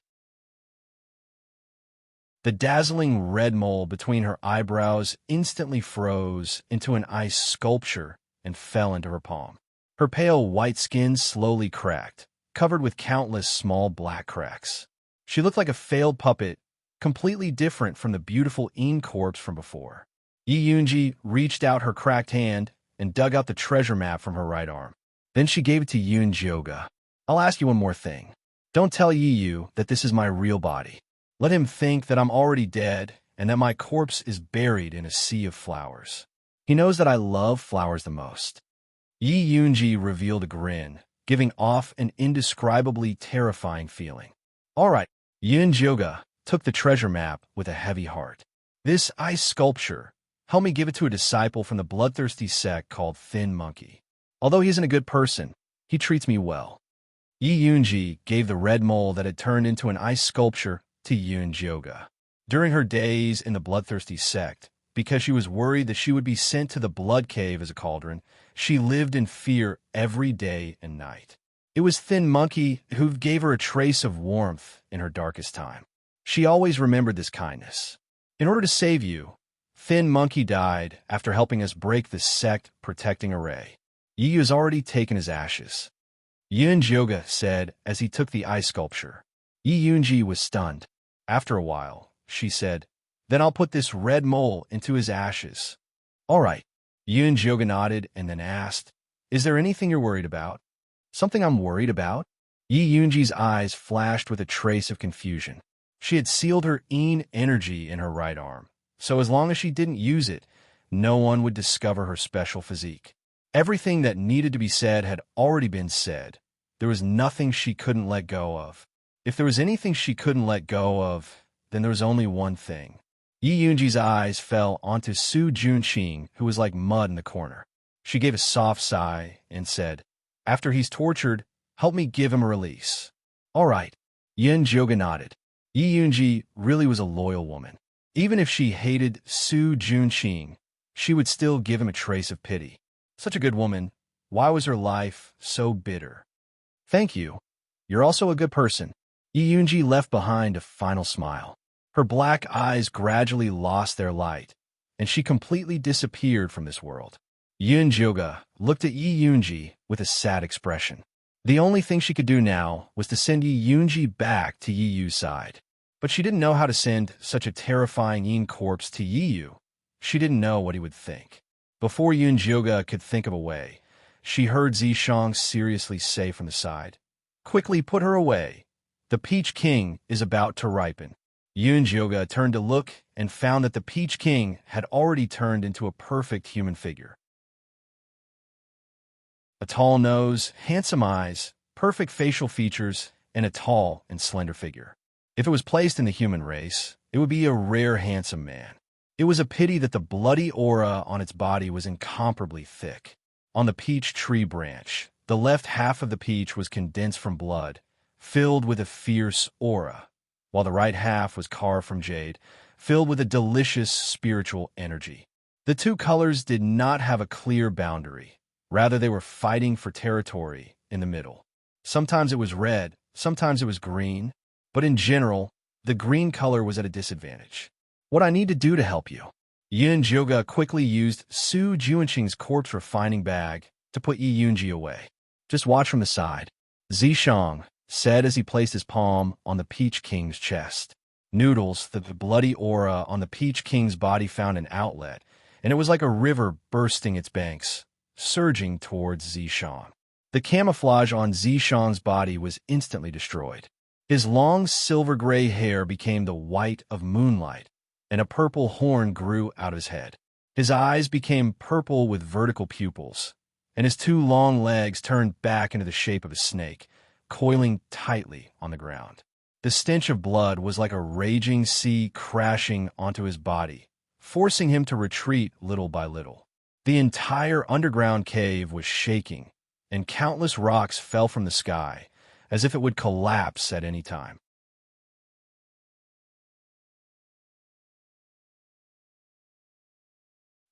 The dazzling red mole between her eyebrows instantly froze into an ice sculpture and fell into her palm. Her pale white skin slowly cracked, covered with countless small black cracks. She looked like a failed puppet, completely different from the beautiful Een Corpse from before. Yi Yunji reached out her cracked hand and dug out the treasure map from her right arm. Then she gave it to Yunjioga. I'll ask you one more thing. Don't tell Yi Yu that this is my real body. Let him think that I'm already dead and that my corpse is buried in a sea of flowers. He knows that I love flowers the most. Yi Yunji revealed a grin, giving off an indescribably terrifying feeling. All right, Yunjioga took the treasure map with a heavy heart. This ice sculpture, help me give it to a disciple from the bloodthirsty sect called Thin Monkey. Although he isn't a good person, he treats me well. Yi Yunji gave the red mole that had turned into an ice sculpture to Yunjioga. During her days in the bloodthirsty sect, because she was worried that she would be sent to the blood cave as a cauldron, she lived in fear every day and night. It was Thin Monkey who gave her a trace of warmth in her darkest time. She always remembered this kindness. In order to save you, Thin Monkey died after helping us break the sect protecting array. Yi Yu has already taken his ashes, Yunjioga said as he took the ice sculpture. Yi Yunji was stunned. After a while, she said, then I'll put this red mole into his ashes. All right. Yunjioga nodded and then asked, is there anything you're worried about? Something I'm worried about? Yi Yunji's eyes flashed with a trace of confusion. She had sealed her Een energy in her right arm, so as long as she didn't use it, no one would discover her special physique. Everything that needed to be said had already been said. There was nothing she couldn't let go of. If there was anything she couldn't let go of, then there was only one thing. Yi Yunji's eyes fell onto Su Junqing, who was like mud in the corner. She gave a soft sigh and said, "After he's tortured, help me give him a release." "All right." Yin Jioga nodded. Yi Yunji really was a loyal woman. Even if she hated Su Junqing, she would still give him a trace of pity. Such a good woman, why was her life so bitter? "Thank you. You're also a good person." Yi Yunji left behind a final smile. Her black eyes gradually lost their light, and she completely disappeared from this world. Yin Jioga looked at Yi Yunji with a sad expression. The only thing she could do now was to send Yi Yunji back to Yi Yu's side. But she didn't know how to send such a terrifying Yin corpse to Yi Yu. She didn't know what he would think. Before Yin Jioga could think of a way, she heard Zishang seriously say from the side, "Quickly put her away. The Peach King is about to ripen." Yin Jioga turned to look and found that the Peach King had already turned into a perfect human figure. A tall nose, handsome eyes, perfect facial features, and a tall and slender figure. If it was placed in the human race, it would be a rare handsome man. It was a pity that the bloody aura on its body was incomparably thick. On the peach tree branch, the left half of the peach was condensed from blood, filled with a fierce aura, while the right half was carved from jade, filled with a delicious spiritual energy. The two colors did not have a clear boundary. Rather, they were fighting for territory in the middle. Sometimes it was red, sometimes it was green, but in general, the green color was at a disadvantage. "What I need to do to help you?" Yin Jioga quickly used Su Junqing's corpse refining bag to put Yi Yunji away. "Just watch from the side," Zishang said as he placed his palm on the Peach King's chest. Noodles, the bloody aura on the Peach King's body found an outlet, and it was like a river bursting its banks, surging towards Zishang. The camouflage on Zishang's body was instantly destroyed. His long silver-gray hair became the white of moonlight, and a purple horn grew out of his head. His eyes became purple with vertical pupils, and his two long legs turned back into the shape of a snake, coiling tightly on the ground. The stench of blood was like a raging sea crashing onto his body, forcing him to retreat little by little. The entire underground cave was shaking, and countless rocks fell from the sky, as if it would collapse at any time.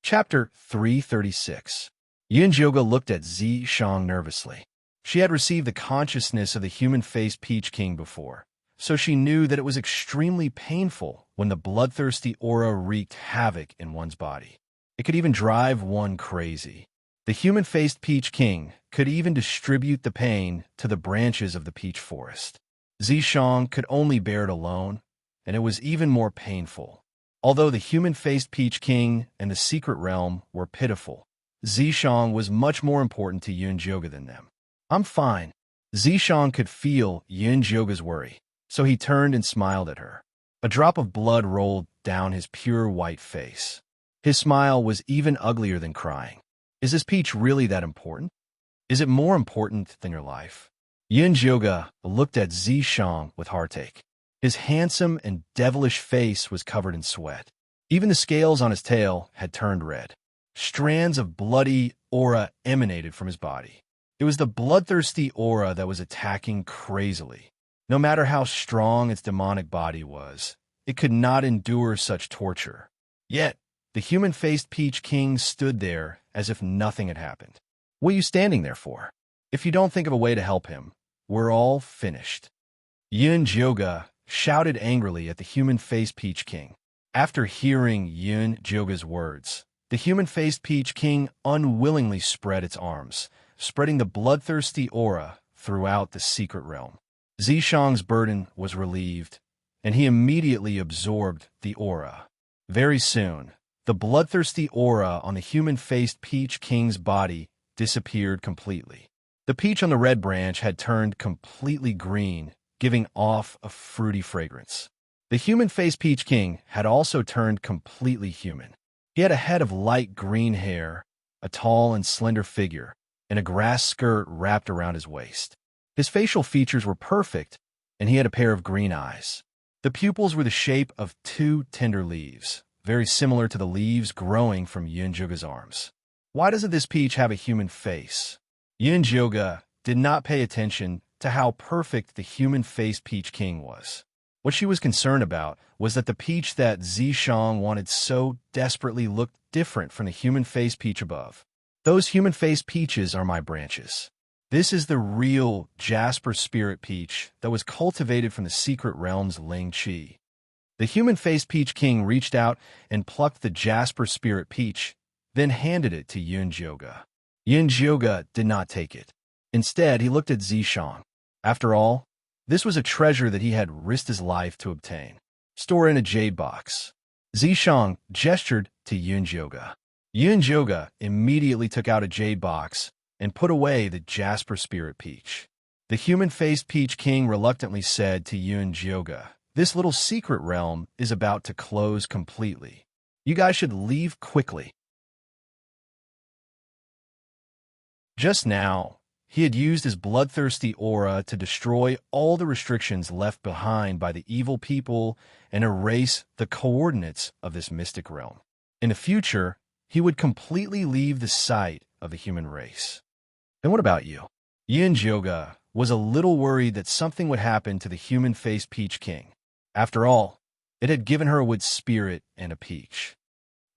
Chapter 336. Yin Jioga looked at Zishang nervously. She had received the consciousness of the human-faced Peach King before, so she knew that it was extremely painful when the bloodthirsty aura wreaked havoc in one's body. It could even drive one crazy. The human-faced Peach King could even distribute the pain to the branches of the peach forest. Zishang could only bear it alone, and it was even more painful. Although the human-faced Peach King and the secret realm were pitiful, Zishang was much more important to Yin Jioga than them. "I'm fine." Zishang could feel Yin Jioga's worry, so he turned and smiled at her. A drop of blood rolled down his pure white face. His smile was even uglier than crying. "Is this peach really that important? Is it more important than your life?" Yin Jioga looked at Zishang with heartache. His handsome and devilish face was covered in sweat. Even the scales on his tail had turned red. Strands of bloody aura emanated from his body. It was the bloodthirsty aura that was attacking crazily. No matter how strong its demonic body was, it could not endure such torture. Yet, the human-faced Peach King stood there as if nothing had happened. "What are you standing there for? If you don't think of a way to help him, we're all finished." Yin Jioga shouted angrily at the human-faced Peach King. After hearing Yin Jioga's words, the human-faced Peach King unwillingly spread its arms, spreading the bloodthirsty aura throughout the secret realm. Zishang's burden was relieved, and he immediately absorbed the aura. Very soon, the bloodthirsty aura on the human-faced Peach King's body disappeared completely. The peach on the red branch had turned completely green, giving off a fruity fragrance. The human-faced Peach King had also turned completely human. He had a head of light green hair, a tall and slender figure, and a grass skirt wrapped around his waist. His facial features were perfect, and he had a pair of green eyes. The pupils were the shape of two tender leaves, very similar to the leaves growing from Yunjuga's arms. Why doesn't this peach have a human face? Yunjuga did not pay attention to how perfect the human-faced Peach King was. What she was concerned about was that the peach that Zishang wanted so desperately looked different from the human-faced peach above. Those human-faced peaches are my branches. This is the real Jasper Spirit Peach that was cultivated from the secret realm's Ling Qi. The human-faced Peach King reached out and plucked the Jasper Spirit Peach, then handed it to Yunjuga. Yunjuga did not take it. Instead, he looked at Zishang. After all, this was a treasure that he had risked his life to obtain. Store in a jade box. Zishang gestured to Yunjuga. Yunjuga immediately took out a jade box and put away the Jasper Spirit Peach. The human-faced Peach King reluctantly said to Yunjuga, "This little secret realm is about to close completely. You guys should leave quickly." Just now, he had used his bloodthirsty aura to destroy all the restrictions left behind by the evil people and erase the coordinates of this mystic realm. In the future, he would completely leave the sight of the human race. And what about you? Yunjuga was a little worried that something would happen to the human-faced Peach King. After all, it had given her a wood spirit and a peach.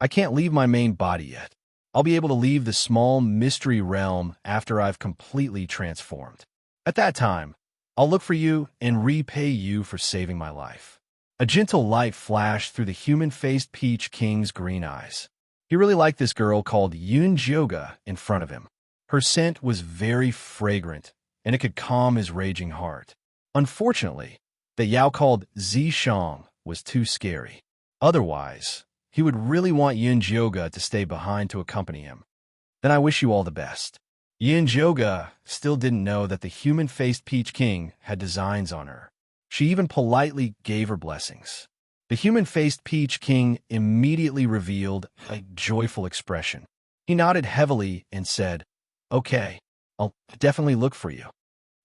I can't leave my main body yet. I'll be able to leave the small mystery realm after I've completely transformed. At that time, I'll look for you and repay you for saving my life. A gentle light flashed through the human-faced Peach King's green eyes. He really liked this girl called Yunjuga in front of him. Her scent was very fragrant, and it could calm his raging heart. Unfortunately, the Yao called Zishang was too scary. Otherwise, he would really want Yunjuga to stay behind to accompany him. Then I wish you all the best. Yunjuga still didn't know that the human-faced Peach King had designs on her. She even politely gave her blessings. The human-faced Peach King immediately revealed a joyful expression. He nodded heavily and said, "Okay, I'll definitely look for you.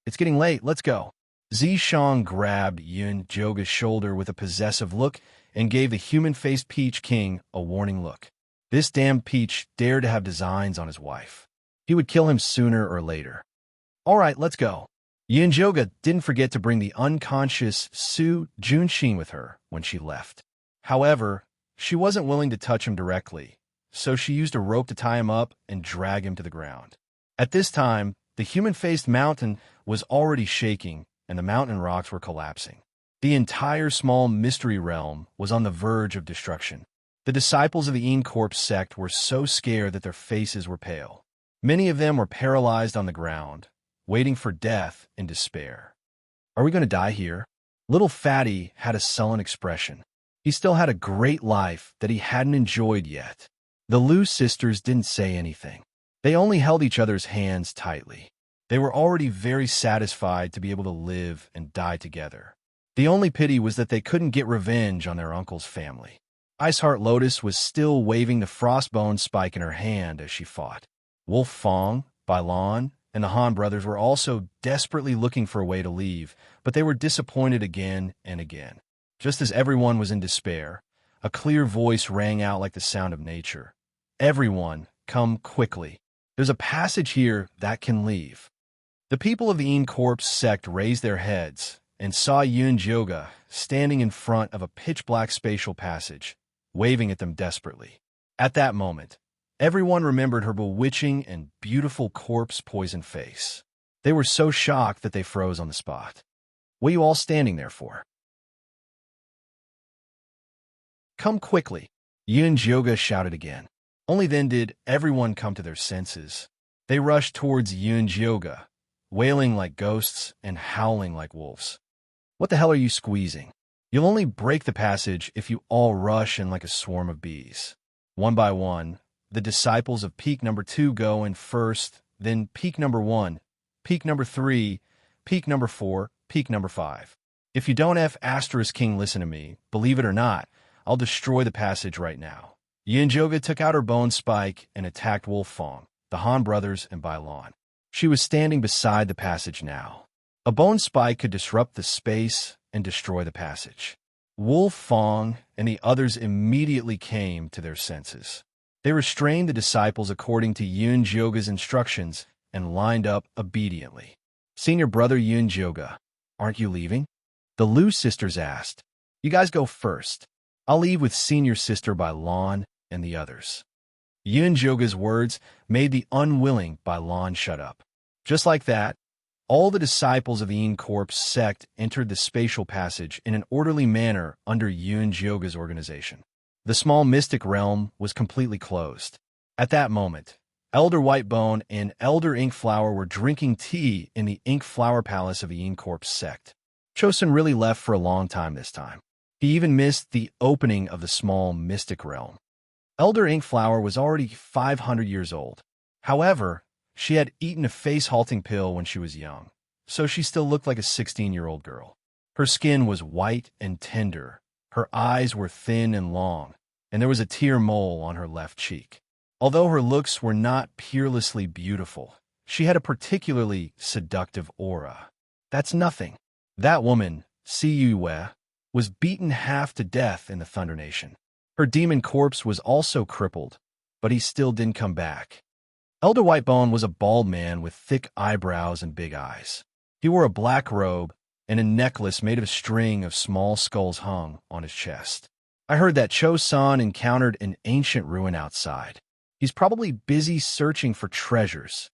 It's getting late, let's go." Zishang grabbed Yunjuga's shoulder with a possessive look and gave the human-faced Peach King a warning look. This damn peach dared to have designs on his wife. He would kill him sooner or later. All right, let's go. Yunjuga didn't forget to bring the unconscious Su Junxin with her when she left. However, she wasn't willing to touch him directly, so she used a rope to tie him up and drag him to the ground. At this time, the human-faced mountain was already shaking and the mountain rocks were collapsing. The entire small mystery realm was on the verge of destruction. The disciples of the Encorp sect were so scared that their faces were pale. Many of them were paralyzed on the ground, waiting for death in despair. Are we going to die here? Little Fatty had a sullen expression. He still had a great life that he hadn't enjoyed yet. The Liu sisters didn't say anything. They only held each other's hands tightly. They were already very satisfied to be able to live and die together. The only pity was that they couldn't get revenge on their uncle's family. Iceheart Lotus was still waving the frostbone spike in her hand as she fought. Wolf Fong, Bailon, and the Han brothers were also desperately looking for a way to leave, but they were disappointed again and again. Just as everyone was in despair, a clear voice rang out like the sound of nature. "Everyone, come quickly. There's a passage here that can leave." The people of the Encorp sect raised their heads and saw Yunjuga standing in front of a pitch-black spatial passage, waving at them desperately. At that moment, everyone remembered her bewitching and beautiful corpse-poison face. They were so shocked that they froze on the spot. "What are you all standing there for? Come quickly," Yunjuga shouted again. Only then did everyone come to their senses. They rushed towards Yunjuga, wailing like ghosts and howling like wolves. "What the hell are you squeezing? You'll only break the passage if you all rush in like a swarm of bees." One by one, the disciples of peak number 2 go in first, then peak number 1, peak number 3, peak number 4, peak number 5. If you don't F Asterisk King listen to me, believe it or not, I'll destroy the passage right now. Yunjuga took out her bone spike and attacked Wolf Fong, the Han brothers, and Bailon. She was standing beside the passage now. A bone spike could disrupt the space and destroy the passage. Wolf Fong and the others immediately came to their senses. They restrained the disciples according to Yun Jioga's instructions and lined up obediently. Senior brother Yun Jioga, aren't you leaving? The Liu sisters asked. You guys go first. I'll leave with senior sister Bai Lan and the others. Yun Jioga's words made the unwilling Bai Lan shut up. Just like that, all the disciples of the Yin Corps sect entered the spatial passage in an orderly manner under Yun Jioga's organization. The small mystic realm was completely closed. At that moment, Elder Whitebone and Elder Inkflower were drinking tea in the Ink Flower Palace of the Yin Corps sect. Chosun really left for a long time this time. He even missed the opening of the small mystic realm. Elder Inkflower was already 500 years old. However, she had eaten a face-halting pill when she was young, so she still looked like a 16-year-old girl. Her skin was white and tender, her eyes were thin and long, and there was a tear mole on her left cheek. Although her looks were not peerlessly beautiful, she had a particularly seductive aura. That's nothing. That woman, Si Yue, was beaten half to death in the Thunder Nation. Her demon corpse was also crippled, but he still didn't come back. Elder Whitebone was a bald man with thick eyebrows and big eyes. He wore a black robe, and a necklace made of a string of small skulls hung on his chest. I heard that Cho-san encountered an ancient ruin outside. He's probably busy searching for treasures.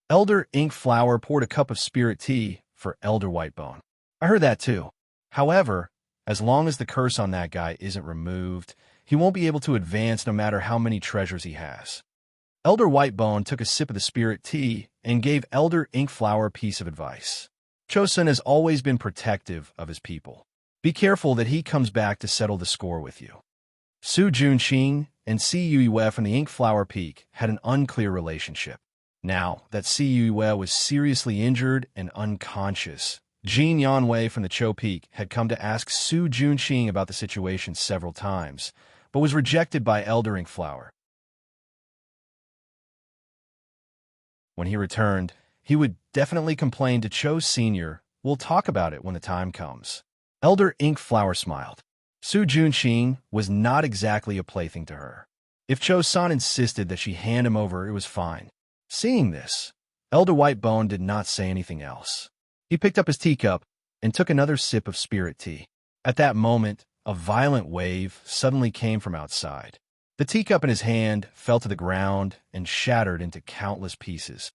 Elder Inkflower poured a cup of spirit tea for Elder Whitebone. I heard that too. However, as long as the curse on that guy isn't removed, he won't be able to advance no matter how many treasures he has. Elder Whitebone took a sip of the spirit tea and gave Elder Inkflower a piece of advice. Chosun has always been protective of his people. Be careful that he comes back to settle the score with you. Su Junqing and Si Yue from the Inkflower Peak had an unclear relationship. Now that Si Yue was seriously injured and unconscious, Jin Yanwei from the Cho Peak had come to ask Su Junqing about the situation several times, but was rejected by Elder Inkflower. When he returned, he would definitely complain to Cho Sr. We'll talk about it when the time comes. Elder Inkflower smiled. Su Junqing was not exactly a plaything to her. If Cho-san insisted that she hand him over, it was fine. Seeing this, Elder Whitebone did not say anything else. He picked up his teacup and took another sip of spirit tea. At that moment, a violent wave suddenly came from outside. The teacup in his hand fell to the ground and shattered into countless pieces.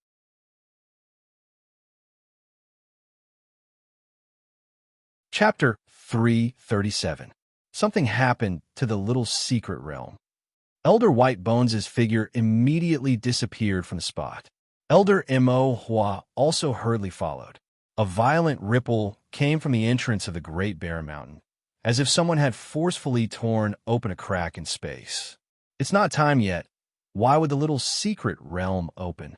Chapter 337. Something happened to the little secret realm. Elder Whitebones' figure immediately disappeared from the spot. Elder Mo Hua also hurriedly followed. A violent ripple came from the entrance of the Great Bear Mountain, as if someone had forcefully torn open a crack in space. It's not time yet. Why would the little secret realm open?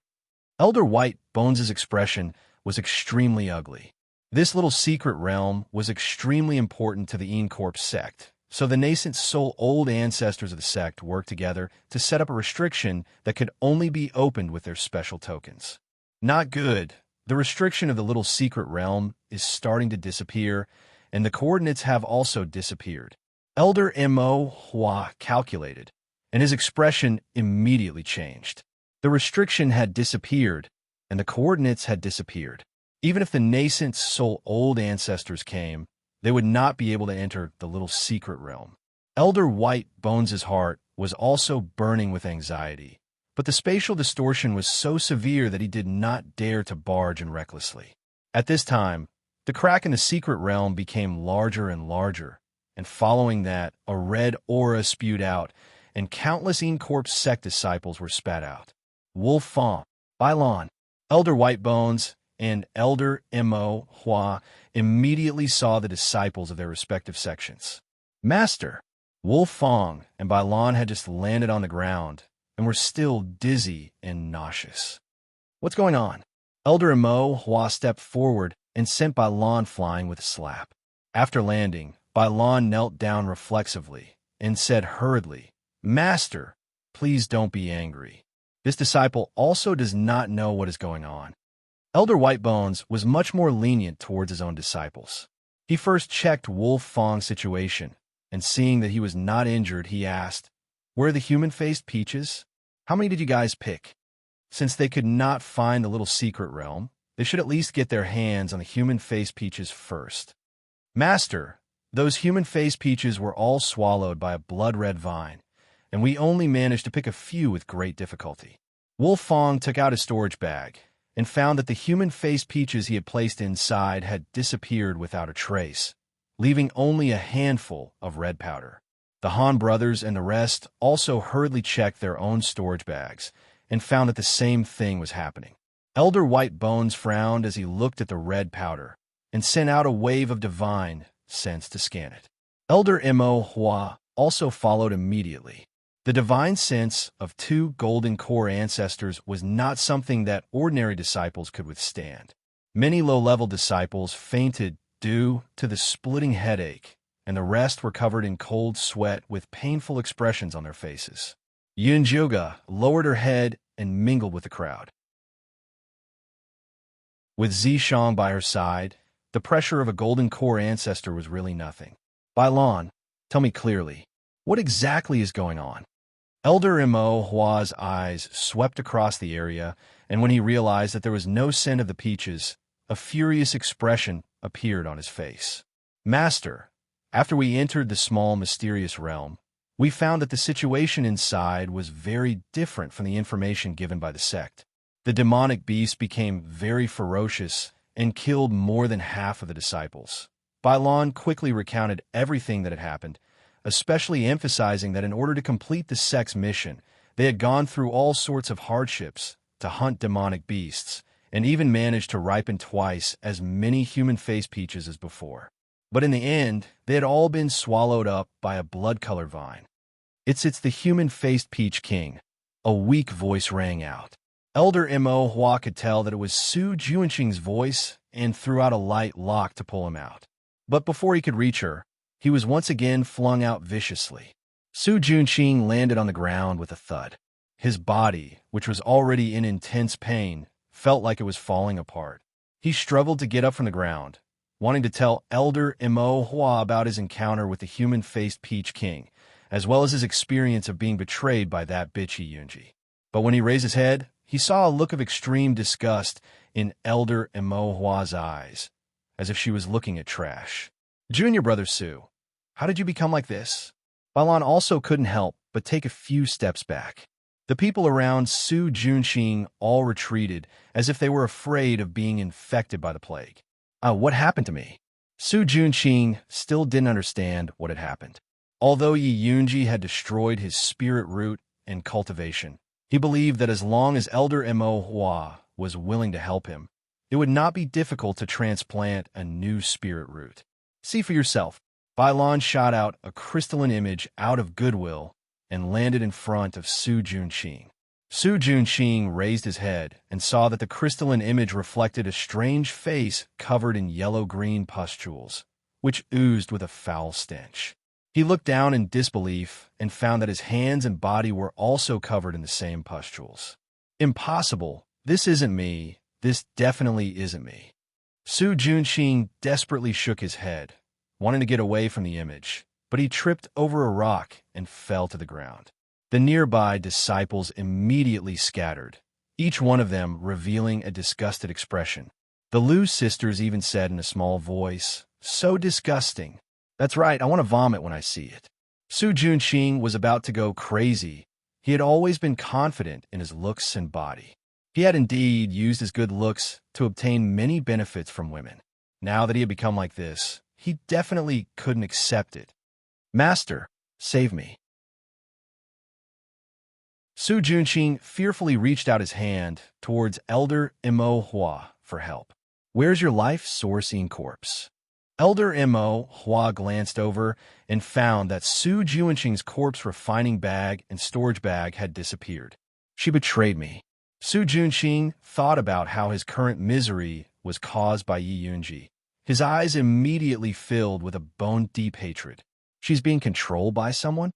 Elder Whitebones' expression was extremely ugly. This little secret realm was extremely important to the Yin Corps sect, so the nascent soul-old ancestors of the sect worked together to set up a restriction that could only be opened with their special tokens. Not good. The restriction of the little secret realm is starting to disappear, and the coordinates have also disappeared. Elder Mo Hua calculated, and his expression immediately changed. The restriction had disappeared, and the coordinates had disappeared. Even if the nascent soul-old ancestors came, they would not be able to enter the little secret realm. Elder Whitebones' heart was also burning with anxiety, but the spatial distortion was so severe that he did not dare to barge in recklessly. At this time, the crack in the secret realm became larger and larger, and following that, a red aura spewed out, and countless Yin Corps sect disciples were spat out. Wolf Fong, Bai Lan, Elder Whitebones, and Elder Mo Hua immediately saw the disciples of their respective sections. Master, Wolf Fong and Bai Lan had just landed on the ground and were still dizzy and nauseous. What's going on? Elder Mo Hua stepped forward and sent Bai Lan flying with a slap. After landing, Bai Lan knelt down reflexively and said hurriedly, Master, please don't be angry. This disciple also does not know what is going on. Elder Whitebones was much more lenient towards his own disciples. He first checked Wolf Fong's situation, and seeing that he was not injured, he asked, "Where are the human-faced peaches? How many did you guys pick?" Since they could not find the little secret realm, they should at least get their hands on the human-faced peaches first. "Master, those human-faced peaches were all swallowed by a blood-red vine, and we only managed to pick a few with great difficulty." Wolf Fong took out his storage bag and found that the human-faced peaches he had placed inside had disappeared without a trace, leaving only a handful of red powder. The Han brothers and the rest also hurriedly checked their own storage bags and found that the same thing was happening. Elder White Bones frowned as he looked at the red powder and sent out a wave of divine sense to scan it. Elder Mo Hua also followed immediately. The divine sense of 2 golden core ancestors was not something that ordinary disciples could withstand. Many low-level disciples fainted due to the splitting headache, and the rest were covered in cold sweat with painful expressions on their faces. Yunjioga lowered her head and mingled with the crowd. With Zishang by her side, the pressure of a golden core ancestor was really nothing. "Bailan, tell me clearly, what exactly is going on?" Elder Mo Hua's eyes swept across the area, and when he realized that there was no scent of the peaches, a furious expression appeared on his face. "Master, after we entered the small mysterious realm, we found that the situation inside was very different from the information given by the sect. The demonic beast became very ferocious and killed more than half of the disciples." Bailan quickly recounted everything that had happened, especially emphasizing that in order to complete the sect's mission, they had gone through all sorts of hardships to hunt demonic beasts, and even managed to ripen twice as many human-faced peaches as before. But in the end, they had all been swallowed up by a blood-colored vine. It's the human-faced peach king," a weak voice rang out. Elder Mo Hua could tell that it was Su Juanqing's voice and threw out a light lock to pull him out. But before he could reach her, he was once again flung out viciously. Su Juanqing landed on the ground with a thud. His body, which was already in intense pain, felt like it was falling apart. He struggled to get up from the ground, wanting to tell Elder Mo Hua about his encounter with the human-faced Peach King, as well as his experience of being betrayed by that bitchy Yunji. But when he raised his head, he saw a look of extreme disgust in Elder Mo Hua's eyes, as if she was looking at trash. "Junior brother Su, how did you become like this?" Bailan also couldn't help but take a few steps back. The people around Su Juanqing all retreated as if they were afraid of being infected by the plague. "What happened to me?" Su Juanqing still didn't understand what had happened. Although Yi Yunji had destroyed his spirit root and cultivation, he believed that as long as Elder Mo Hua was willing to help him, it would not be difficult to transplant a new spirit root. "See for yourself." Bailan shot out a crystalline image out of goodwill and landed in front of Su Juanqing. Su Juanqing raised his head and saw that the crystalline image reflected a strange face covered in yellow-green pustules, which oozed with a foul stench. He looked down in disbelief and found that his hands and body were also covered in the same pustules. "Impossible. This isn't me. This definitely isn't me." Su Juanqing desperately shook his head, wanting to get away from the image, but he tripped over a rock and fell to the ground. The nearby disciples immediately scattered, each one of them revealing a disgusted expression. The Lu sisters even said in a small voice, "So disgusting. That's right, I want to vomit when I see it." Su Juanqing was about to go crazy. He had always been confident in his looks and body. He had indeed used his good looks to obtain many benefits from women. Now that he had become like this, he definitely couldn't accept it. "Master, save me." Su Juanqing fearfully reached out his hand towards Elder Mo Hua for help. "Where's your life-sourcing corpse?" Elder Mo Hua glanced over and found that Su Juanqing's corpse refining bag and storage bag had disappeared. "She betrayed me." Su Juanqing thought about how his current misery was caused by Yi Yunji. His eyes immediately filled with a bone-deep hatred. "She's being controlled by someone?"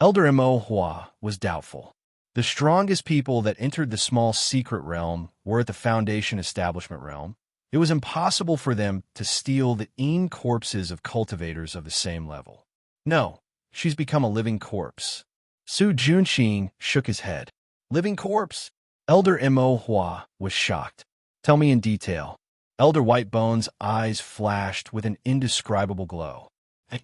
Elder Mo Hua was doubtful. The strongest people that entered the small secret realm were at the Foundation Establishment realm. It was impossible for them to steal the corpses of cultivators of the same level. No, she's become a living corpse. Su Junqing shook his head. Living corpse? Elder Mo Hua was shocked. Tell me in detail. Elder Whitebone's eyes flashed with an indescribable glow.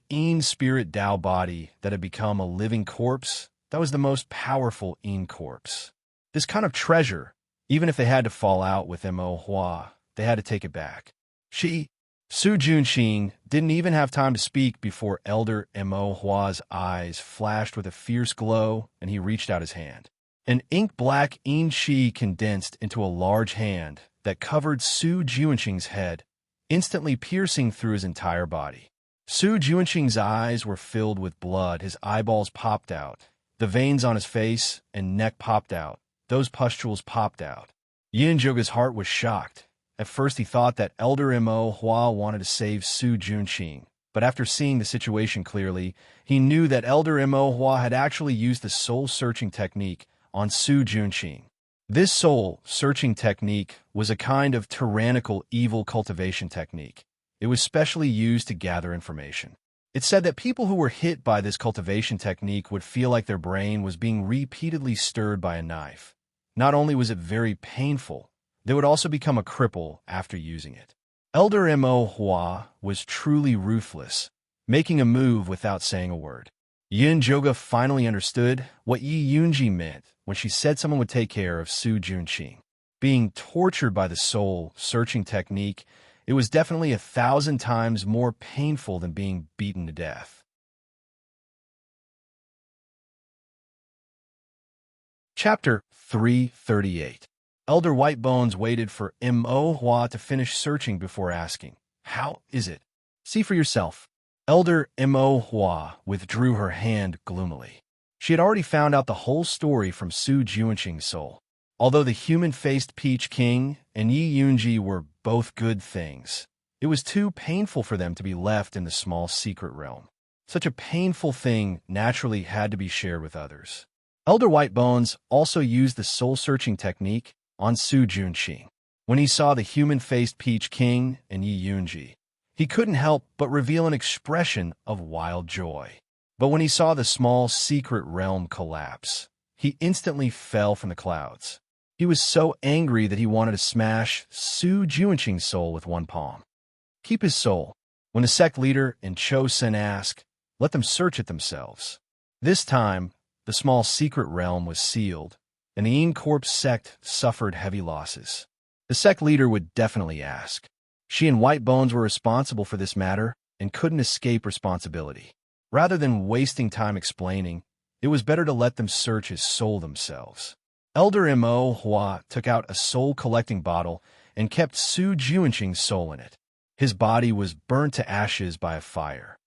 An spirit Dao body that had become a living corpse, that was the most powerful corpse. This kind of treasure, even if they had to fall out with Mo Hua, they had to take it back. Su Junqing, didn't even have time to speak before Elder Mo Hua's eyes flashed with a fierce glow, and he reached out his hand. An ink-black Shi condensed into a large hand that covered Su Junqing's head, instantly piercing through his entire body. Su Junqing's eyes were filled with blood, his eyeballs popped out, the veins on his face and neck popped out, those pustules popped out. Yinjoga's heart was shocked. At first he thought that Elder Mo Hua wanted to save Su Junqing, but after seeing the situation clearly, he knew that Elder Mo Hua had actually used the soul-searching technique on Su Junqing. This soul-searching technique was a kind of tyrannical evil cultivation technique. It was specially used to gather information. It said that people who were hit by this cultivation technique would feel like their brain was being repeatedly stirred by a knife. Not only was it very painful, they would also become a cripple after using it. Elder Mo Hua was truly ruthless, making a move without saying a word. Yinjoga finally understood what Yi Yunji meant when she said someone would take care of Su Junqing. Being tortured by the soul-searching technique, it was definitely 1,000 times more painful than being beaten to death. Chapter 338. Elder Whitebones waited for Mo Hua to finish searching before asking, "How is it?" "See for yourself." Elder Mo Hua withdrew her hand gloomily. She had already found out the whole story from Su Junqing's soul. Although the human-faced Peach King and Yi Yunji were both good things, it was too painful for them to be left in the small secret realm. Such a painful thing naturally had to be shared with others. Elder Whitebones also used the soul-searching technique on Su Junqing. When he saw the human-faced Peach King and Yi Yunji, he couldn't help but reveal an expression of wild joy. But when he saw the small secret realm collapse, he instantly fell from the clouds. He was so angry that he wanted to smash Su Junqing's soul with one palm. Keep his soul. When the sect leader and Cho Sen asked, let them search it themselves. This time, the small secret realm was sealed, and the Corpse sect suffered heavy losses. The sect leader would definitely ask. She and Whitebones were responsible for this matter and couldn't escape responsibility. Rather than wasting time explaining, it was better to let them search his soul themselves. Elder Mo Hua took out a soul-collecting bottle and kept Su Junqing's soul in it. His body was burnt to ashes by a fire.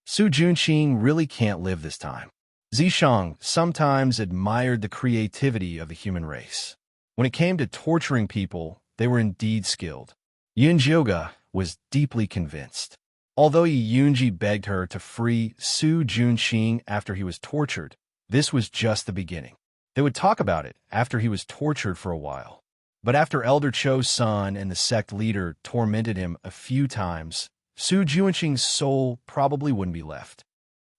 Su Junqing really can't live this time. Zishang sometimes admired the creativity of the human race. When it came to torturing people, they were indeed skilled. Yinjoga was deeply convinced. Although Yi Yunji begged her to free Su Junqing after he was tortured, this was just the beginning. They would talk about it after he was tortured for a while. But after Elder Cho's son and the sect leader tormented him a few times, Su Junqing's soul probably wouldn't be left.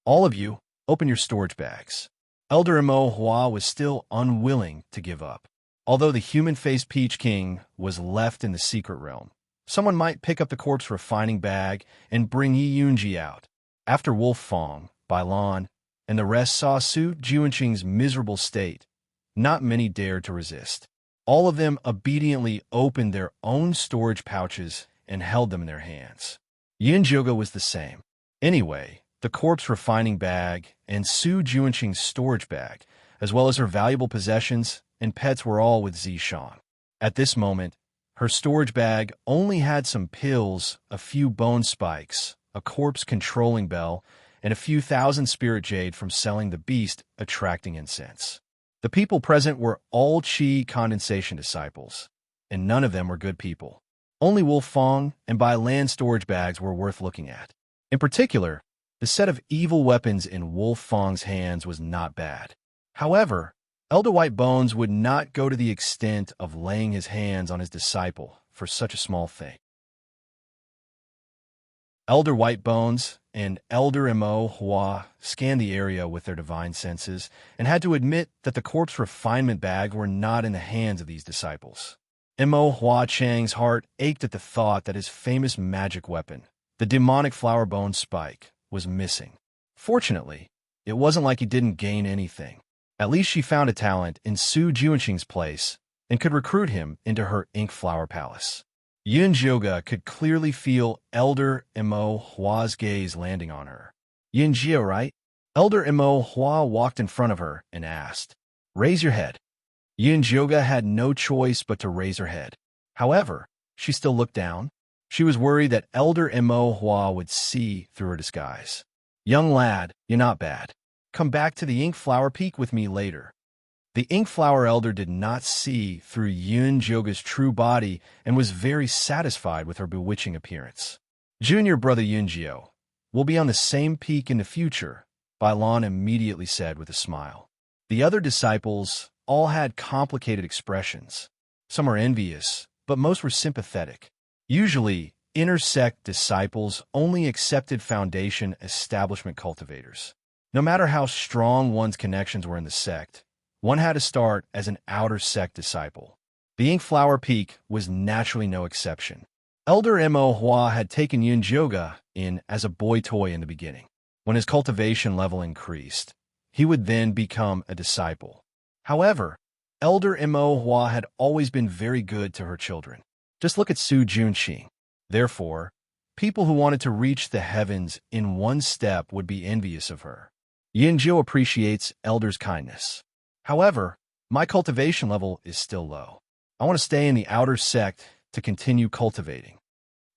All of you, open your storage bags. Elder Mo Hua was still unwilling to give up. Although the human-faced Peach King was left in the secret realm, someone might pick up the corpse refining bag and bring Yi Yunji out. After Wolf Fong, Bailan, and the rest saw Su Junqing's miserable state, not many dared to resist. All of them obediently opened their own storage pouches and held them in their hands. Yinjoga was the same. Anyway, the corpse refining bag and Su Junqing's storage bag, as well as her valuable possessions and pets, were all with Zishang. At this moment, her storage bag only had some pills, a few bone spikes, a corpse controlling bell, and a few thousand spirit jade from selling the beast attracting incense. The people present were all Qi condensation disciples, and none of them were good people. Only Wolf Fong and Bailan storage bags were worth looking at. In particular, the set of evil weapons in Wolf Fong's hands was not bad. However, Elder Whitebones would not go to the extent of laying his hands on his disciple for such a small thing. Elder Whitebones and Elder Mo Hua scanned the area with their divine senses and had to admit that the corpse refinement bag were not in the hands of these disciples. Mo Hua Chang's heart ached at the thought that his famous magic weapon, the demonic flower bone spike, was missing. Fortunately, it wasn't like he didn't gain anything. At least she found a talent in Su Juanqing's place and could recruit him into her ink flower palace. Yun Jioga could clearly feel Elder Mo Hua's gaze landing on her. Yun Jio, right? Elder Mo Hua walked in front of her and asked, "Raise your head." Yun Jioga had no choice but to raise her head. However, she still looked down. She was worried that Elder Mo Hua would see through her disguise. "Young lad, you're not bad. Come back to the ink flower peak with me later." The ink flower elder did not see through Yun Jioga's true body and was very satisfied with her bewitching appearance. "Junior brother Yun Jio, we'll be on the same peak in the future," Bailan immediately said with a smile. The other disciples all had complicated expressions. Some were envious, but most were sympathetic. Usually, inner sect disciples only accepted foundation establishment cultivators. No matter how strong one's connections were in the sect, one had to start as an outer sect disciple. The ink flower peak was naturally no exception. Elder Mo Hua had taken Yun Jioga in as a boy toy in the beginning. When his cultivation level increased, he would then become a disciple. However, Elder Mo Hua had always been very good to her children. Just look at Su Juanqing. Therefore, people who wanted to reach the heavens in one step would be envious of her. Yin Jiu appreciates Elder's kindness. However, my cultivation level is still low. I want to stay in the outer sect to continue cultivating.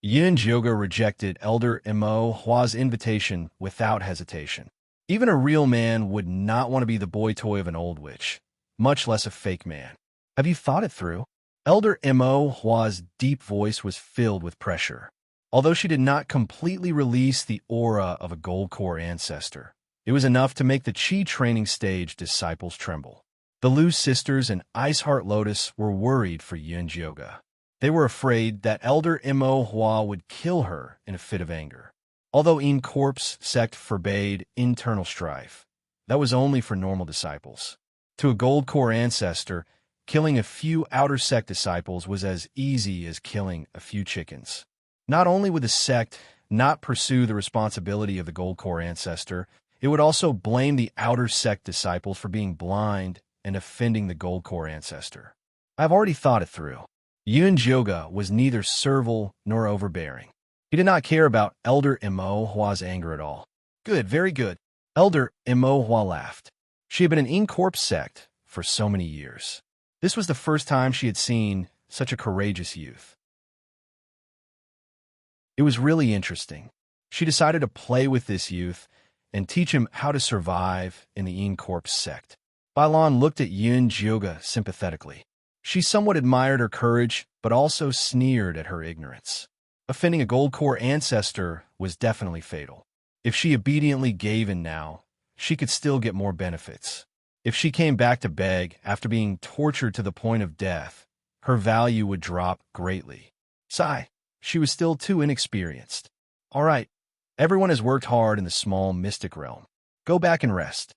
Yin Jioga rejected Elder Mo Hua's invitation without hesitation. Even a real man would not want to be the boy toy of an old witch, much less a fake man. Have you thought it through? Elder Mo Hua's deep voice was filled with pressure. Although she did not completely release the aura of a gold core ancestor, it was enough to make the Qi training stage disciples tremble. The Lu sisters and Ice Heart Lotus were worried for Yun Jioga. They were afraid that Elder Mo Hua would kill her in a fit of anger. Although In Corp's sect forbade internal strife, that was only for normal disciples. To a gold core ancestor, killing a few outer sect disciples was as easy as killing a few chickens. Not only would the sect not pursue the responsibility of the gold core ancestor, it would also blame the outer sect disciples for being blind and offending the gold core ancestor. I've already thought it through. Yun Jioga was neither servile nor overbearing. He did not care about Elder Mo Hua's anger at all. Good, very good. Elder Mo Hua laughed. She had been an In Corp sect for so many years. This was the first time she had seen such a courageous youth. It was really interesting. She decided to play with this youth and teach him how to survive in the In Corp sect. Bailan looked at Yun Jioga sympathetically. She somewhat admired her courage, but also sneered at her ignorance. Offending a gold core ancestor was definitely fatal. If she obediently gave in now, she could still get more benefits. If she came back to beg after being tortured to the point of death, her value would drop greatly. Sigh, she was still too inexperienced. All right, everyone has worked hard in the small mystic realm. Go back and rest.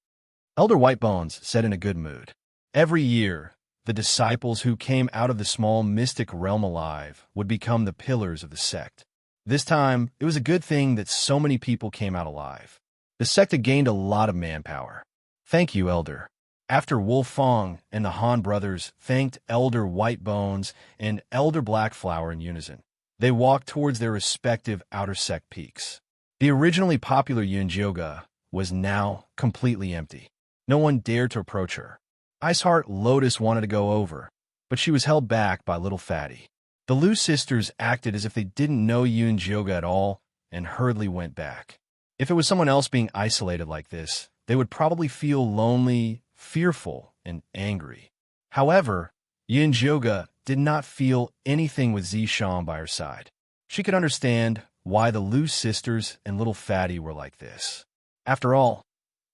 Elder Whitebones said in a good mood. Every year, the disciples who came out of the small mystic realm alive would become the pillars of the sect. This time, it was a good thing that so many people came out alive. The sect had gained a lot of manpower. Thank you, Elder. After Wolfong and the Han brothers thanked Elder Whitebones and Elder Blackflower in unison, they walked towards their respective outer sect peaks. The originally popular Yun Jioga was now completely empty. No one dared to approach her. Iceheart Lotus wanted to go over, but she was held back by Little Fatty. The Lu sisters acted as if they didn't know Yun Jioga at all and hurriedly went back. If it was someone else being isolated like this, they would probably feel lonely, fearful, and angry. However, Yun Jioga did not feel anything with Zishan by her side. She could understand why the Lu sisters and Little Fatty were like this. After all,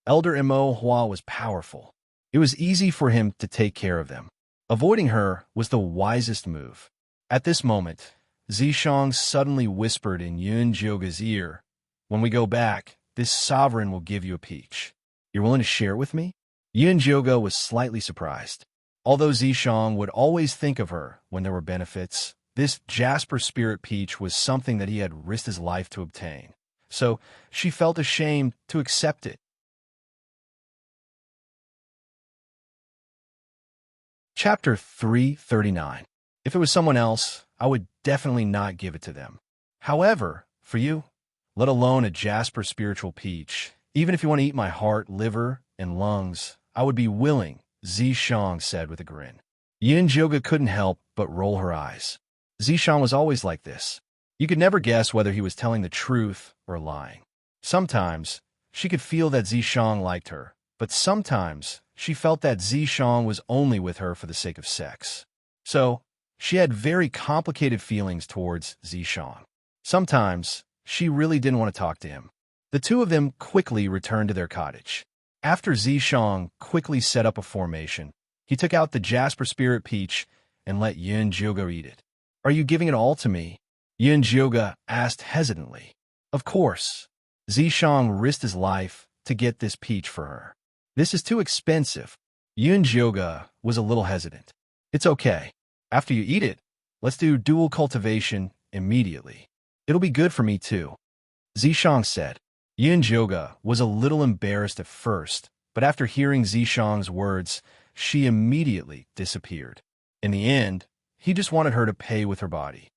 Elder Mo Hua was powerful. It was easy for him to take care of them. Avoiding her was the wisest move. At this moment, Zishang suddenly whispered in Yun Jioga's ear, "When we go back, this sovereign will give you a peach. You're willing to share it with me?" Yun Jioga was slightly surprised. Although Zishang would always think of her when there were benefits, this Jasper Spirit Peach was something that he had risked his life to obtain. So she felt ashamed to accept it. Chapter 339. If it was someone else, I would definitely not give it to them. However, for you, let alone a Jasper Spiritual Peach, even if you want to eat my heart, liver, and lungs, I would be willing, Zishang said with a grin. Yin Jioga couldn't help but roll her eyes. Zishang was always like this. You could never guess whether he was telling the truth or lying. Sometimes, she could feel that Zishang liked her, but sometimes she felt that Zishang was only with her for the sake of sex. So, she had very complicated feelings towards Zishang. Sometimes, she really didn't want to talk to him. The two of them quickly returned to their cottage. After Zishang quickly set up a formation, he took out the Jasper Spirit Peach and let Yun Jioga eat it. "Are you giving it all to me?" Yun Jioga asked hesitantly. Of course. Zishang risked his life to get this peach for her. "This is too expensive." Yun Jioga was a little hesitant. "It's okay. After you eat it, let's do dual cultivation immediately. It'll be good for me too," Zishang said. Yun Jioga was a little embarrassed at first, but after hearing Zishang's words, she immediately disappeared. In the end, he just wanted her to pay with her body.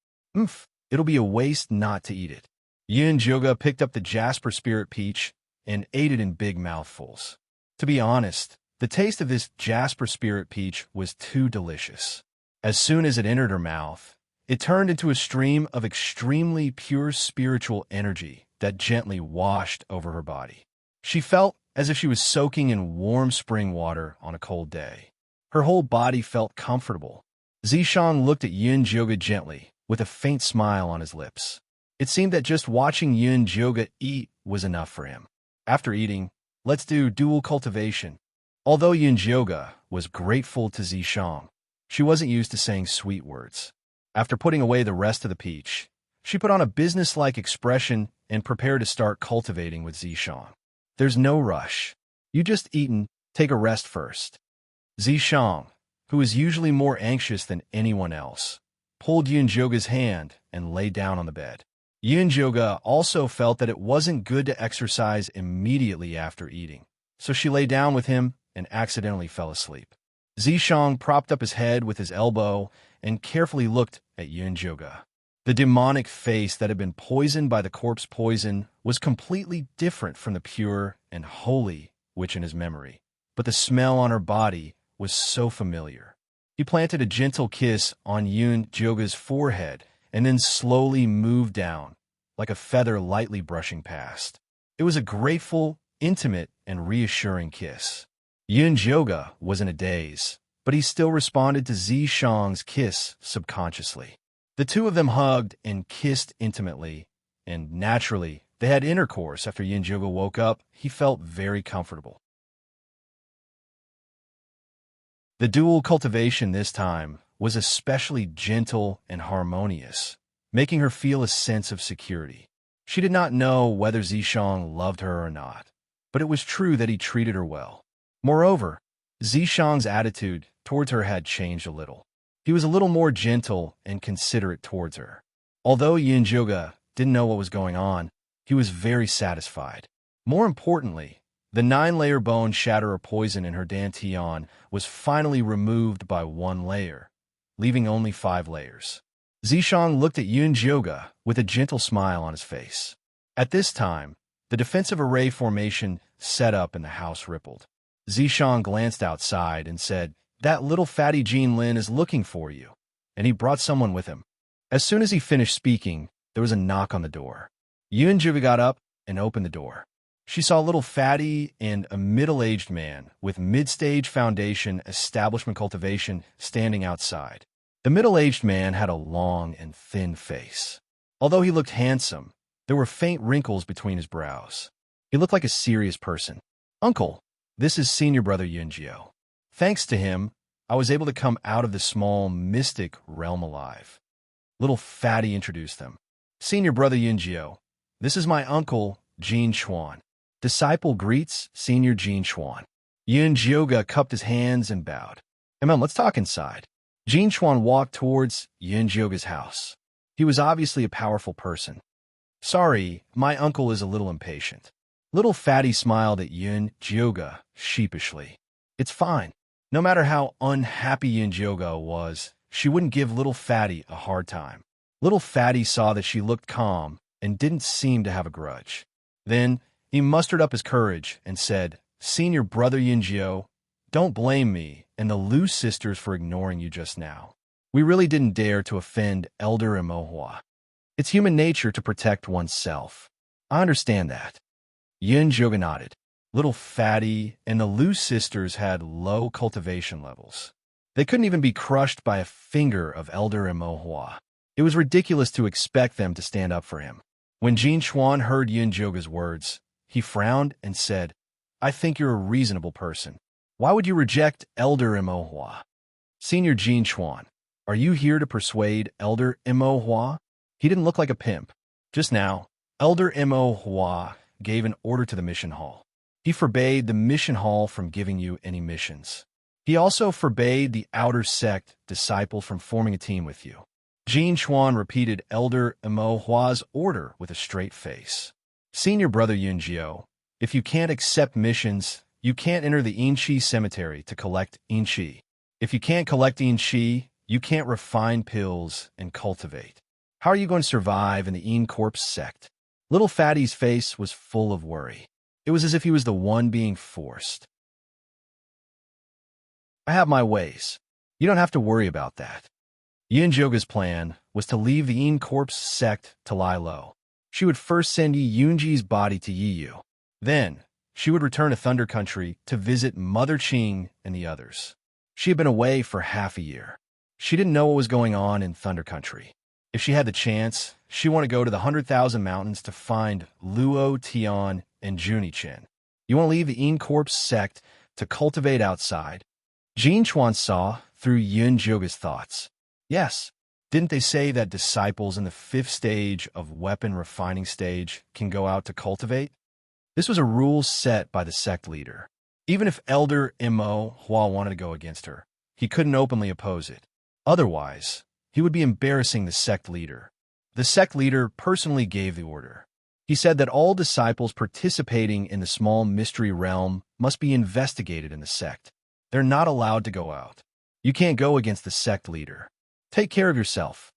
It'll be a waste not to eat it." Yun Jioga picked up the Jasper Spirit Peach and ate it in big mouthfuls. To be honest, the taste of this Jasper Spirit Peach was too delicious. As soon as it entered her mouth, it turned into a stream of extremely pure spiritual energy that gently washed over her body. She felt as if she was soaking in warm spring water on a cold day. Her whole body felt comfortable. Zishang looked at Yun Jioga gently, with a faint smile on his lips. It seemed that just watching Yun Jioga eat was enough for him. After eating, let's do dual cultivation. Although Yun Jioga was grateful to Zishang, she wasn't used to saying sweet words. After putting away the rest of the peach, she put on a business-like expression and prepared to start cultivating with Zishang. "There's no rush. You just eat and take a rest first." Zishang, who is usually more anxious than anyone else, pulled Yun Jioga's hand and lay down on the bed. Yun Jioga also felt that it wasn't good to exercise immediately after eating, so she lay down with him and accidentally fell asleep. Zishang propped up his head with his elbow and carefully looked at Yun Jioga. The demonic face that had been poisoned by the corpse poison was completely different from the pure and holy witch in his memory, but the smell on her body was so familiar. He planted a gentle kiss on Yun Jioga's forehead and then slowly moved down, like a feather lightly brushing past. It was a grateful, intimate, and reassuring kiss. Yun Jioga was in a daze, but he still responded to Zishang's kiss subconsciously. The two of them hugged and kissed intimately, and naturally, they had intercourse. After Yun Jioga woke up, he felt very comfortable. The dual cultivation this time was especially gentle and harmonious, making her feel a sense of security. She did not know whether Zishang loved her or not, but it was true that he treated her well. Moreover, Zishang's attitude towards her had changed a little. He was a little more gentle and considerate towards her. Although Yun Jioga didn't know what was going on, he was very satisfied. More importantly, the 9-layer bone shatter of poison in her dantian was finally removed by 1 layer, leaving only 5 layers. Zishang looked at Yun Jioga with a gentle smile on his face. At this time, the defensive array formation set up in the house rippled. Zishang glanced outside and said, "That little fatty Jean Lin is looking for you," and he brought someone with him. As soon as he finished speaking, there was a knock on the door. Yun Jioga got up and opened the door. She saw a little fatty and a middle-aged man with mid-stage foundation establishment cultivation standing outside. The middle-aged man had a long and thin face. Although he looked handsome, there were faint wrinkles between his brows. He looked like a serious person. "Uncle, this is senior brother Yun Jio. Thanks to him, I was able to come out of the small mystic realm alive." Little Fatty introduced them. Senior brother Yunjio, this is my uncle, Jin Chuan. Disciple greets Senior Jin Chuan. Yunjioga cupped his hands and bowed. Hey, Mom, let's talk inside. Jin Chuan walked towards Yunjioga's house. He was obviously a powerful person. Sorry, my uncle is a little impatient. Little Fatty smiled at Yunjioga sheepishly. It's fine. No matter how unhappy Yunjioga was, she wouldn't give Little Fatty a hard time. Little Fatty saw that she looked calm and didn't seem to have a grudge. Then he mustered up his courage and said, Senior brother Yunjio, don't blame me and the Lu sisters for ignoring you just now. We really didn't dare to offend Elder Imohua. It's human nature to protect oneself. I understand that. Yunjioga nodded. Little Fatty and the Lu sisters had low cultivation levels. They couldn't even be crushed by a finger of Elder Imohua. It was ridiculous to expect them to stand up for him. When Jin Chuan heard Yunjioga's words, he frowned and said, I think you're a reasonable person. Why would you reject Elder Imohua? Senior Jin Chuan, are you here to persuade Elder Imohua? He didn't look like a pimp. Just now, Elder Imohua gave an order to the mission hall. He forbade the mission hall from giving you any missions. He also forbade the outer sect disciple from forming a team with you. Jin Chuan repeated Elder Imohua's order with a straight face. Senior brother Yunjio, if you can't accept missions, you can't enter the Inchi cemetery to collect Inchi. If you can't collect Inchi, you can't refine pills and cultivate. How are you going to survive in the In Corpse sect? Little Fatty's face was full of worry. It was as if he was the one being forced. I have my ways. You don't have to worry about that. Yunjioga's plan was to leave the In Corpse sect to lie low. She would first send Yi Yunji's body to Yiyu. Then, she would return to Thunder Country to visit Mother Qing and the others. She had been away for half a year. She didn't know what was going on in Thunder Country. If she had the chance, she wanted to go to the 100,000 Mountains to find Luo Tian and Junichen. You want to leave the In Corpse sect to cultivate outside. Jin Chuan saw through Yunjioga's thoughts. Yes, didn't they say that disciples in the 5th stage of weapon refining stage can go out to cultivate? This was a rule set by the sect leader. Even if Elder Imohua wanted to go against her, he couldn't openly oppose it. Otherwise, he would be embarrassing the sect leader. The sect leader personally gave the order. He said that all disciples participating in the small mystery realm must be investigated in the sect. They're not allowed to go out. You can't go against the sect leader. Take care of yourself.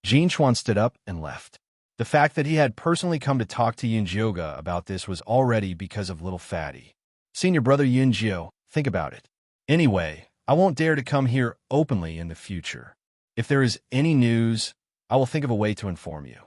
Jin Chuan stood up and left. The fact that he had personally come to talk to Yunjioga about this was already because of Little Fatty. Senior brother Yunjio, think about it. Anyway, I won't dare to come here openly in the future. If there is any news, I will think of a way to inform you.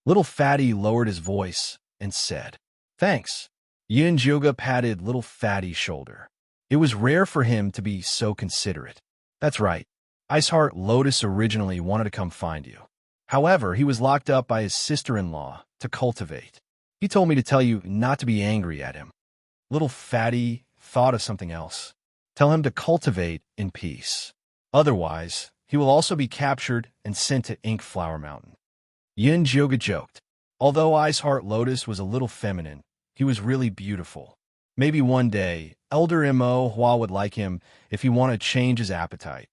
Little Fatty lowered his voice and said, Thanks. Yunjioga patted Little Fatty's shoulder. It was rare for him to be so considerate. That's right. Iceheart Lotus originally wanted to come find you. However, he was locked up by his sister-in-law to cultivate. He told me to tell you not to be angry at him. Little Fatty thought of something else. Tell him to cultivate in peace. Otherwise, he will also be captured and sent to Ink Flower Mountain. Yunjioga joked. Although Iceheart Lotus was a little feminine, he was really beautiful. Maybe one day, Elder Imohua would like him if he wanted to change his appetite.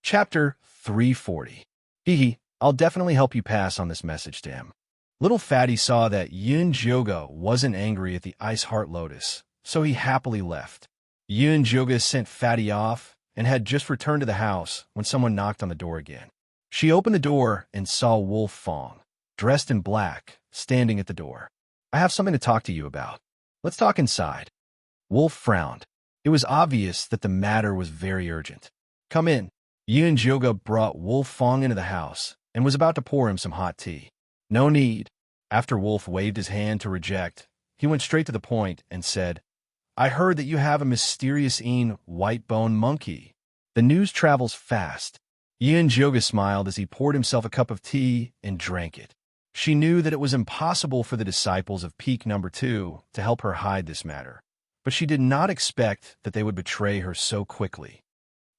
Chapter 340. Hee, I'll definitely help you pass on this message to him. Little Fatty saw that Yunjioga wasn't angry at the Iceheart Lotus, so he happily left. Yunjioga sent Fatty off and had just returned to the house when someone knocked on the door again. She opened the door and saw Wolf Fong, dressed in black, standing at the door. I have something to talk to you about. Let's talk inside. Wolf frowned. It was obvious that the matter was very urgent. Come in. Yunjioga brought Wolf Fong into the house and was about to pour him some hot tea. No need. After Wolf waved his hand to reject, he went straight to the point and said, I heard that you have a mysterious white-bone monkey. The news travels fast. Yunjioga smiled as he poured himself a cup of tea and drank it. She knew that it was impossible for the disciples of Peak No. 2 to help her hide this matter, but she did not expect that they would betray her so quickly.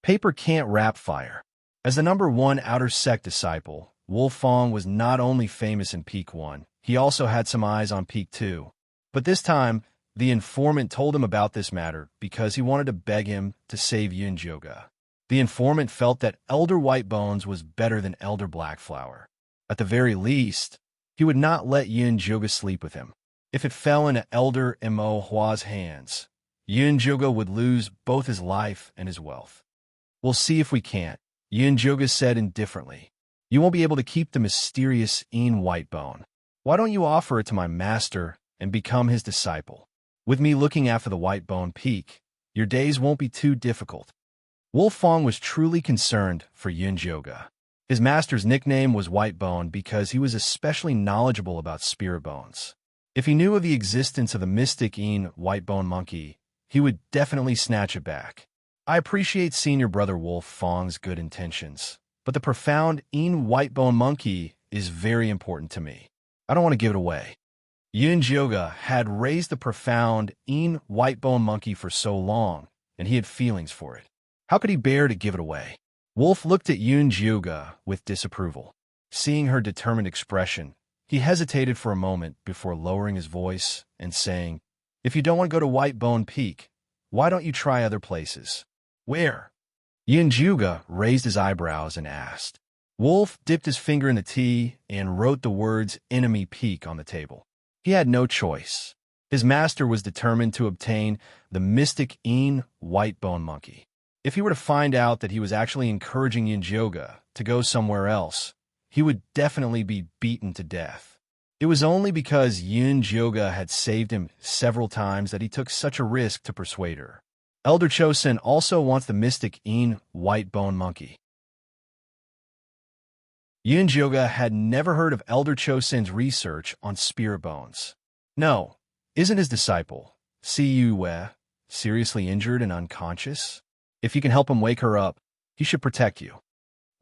Paper can't wrap fire. As the #1 outer sect disciple, Wolfong was not only famous in Peak 1, he also had some eyes on Peak 2. But this time, the informant told him about this matter because he wanted to beg him to save Yunjoga. The informant felt that Elder White Bones was better than Elder Blackflower. At the very least, he would not let Yunjoga sleep with him. If it fell into Elder Mo Hua's hands, Yunjoga would lose both his life and his wealth. We'll see if we can't, Yunjoga said indifferently. You won't be able to keep the mysterious White Bone. Why don't you offer it to my master and become his disciple? With me looking after the White Bone Peak, your days won't be too difficult. Wolfong was truly concerned for Yunjoga. His master's nickname was White Bone because he was especially knowledgeable about spirit bones. If he knew of the existence of the mystic White Bone Monkey, he would definitely snatch it back. I appreciate Senior Brother Wolfong's good intentions, but the profound White Bone Monkey is very important to me. I don't want to give it away. Yunjoga had raised the profound White Bone Monkey for so long, and he had feelings for it. How could he bear to give it away? Wolf looked at Yunjoga with disapproval. Seeing her determined expression, he hesitated for a moment before lowering his voice and saying, If you don't want to go to White Bone Peak, why don't you try other places? Where? Yunjoga raised his eyebrows and asked. Wolf dipped his finger in the tea and wrote the words Enemy Peak on the table. He had no choice. His master was determined to obtain the mystic White Bone Monkey. If he were to find out that he was actually encouraging Yunjoga to go somewhere else, he would definitely be beaten to death. It was only because Yunjoga had saved him several times that he took such a risk to persuade her. Elder Chosen also wants the mystic White Bone Monkey. Yunjoga had never heard of Elder Chosen's research on spirit bones. No, isn't his disciple, Siyue, seriously injured and unconscious? If you can help him wake her up, he should protect you.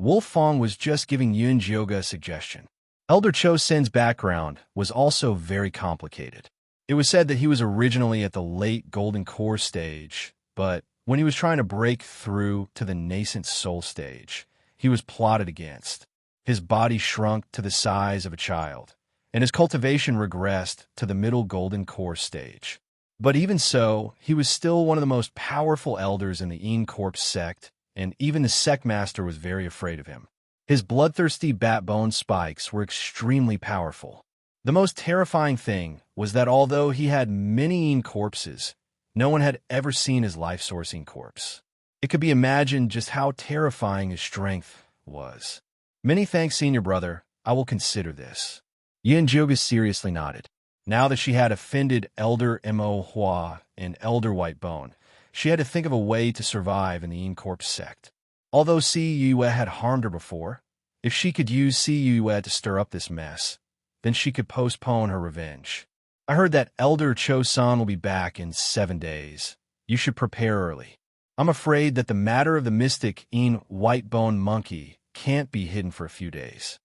Wolfong was just giving Yunjoga a suggestion. Elder Chosen's background was also very complicated. It was said that he was originally at the late Golden Core stage, but when he was trying to break through to the nascent soul stage, he was plotted against. His body shrunk to the size of a child, and his cultivation regressed to the middle Golden Core stage. But even so, he was still one of the most powerful elders in the Corp sect, and even the sect master was very afraid of him. His bloodthirsty bat bone spikes were extremely powerful. The most terrifying thing was that although he had many corpses, no one had ever seen his life-sourcing corpse. It could be imagined just how terrifying his strength was. Many thanks, Senior Brother. I will consider this. Yunjoga seriously nodded. Now that she had offended Elder Mo Hua and Elder White Bone, she had to think of a way to survive in the Corp sect. Although Siyue had harmed her before, if she could use Siyue to stir up this mess, then she could postpone her revenge. I heard that Elder Chosan will be back in 7 days. You should prepare early. I'm afraid that the matter of the mystic White Bone Monkey can't be hidden for a few days.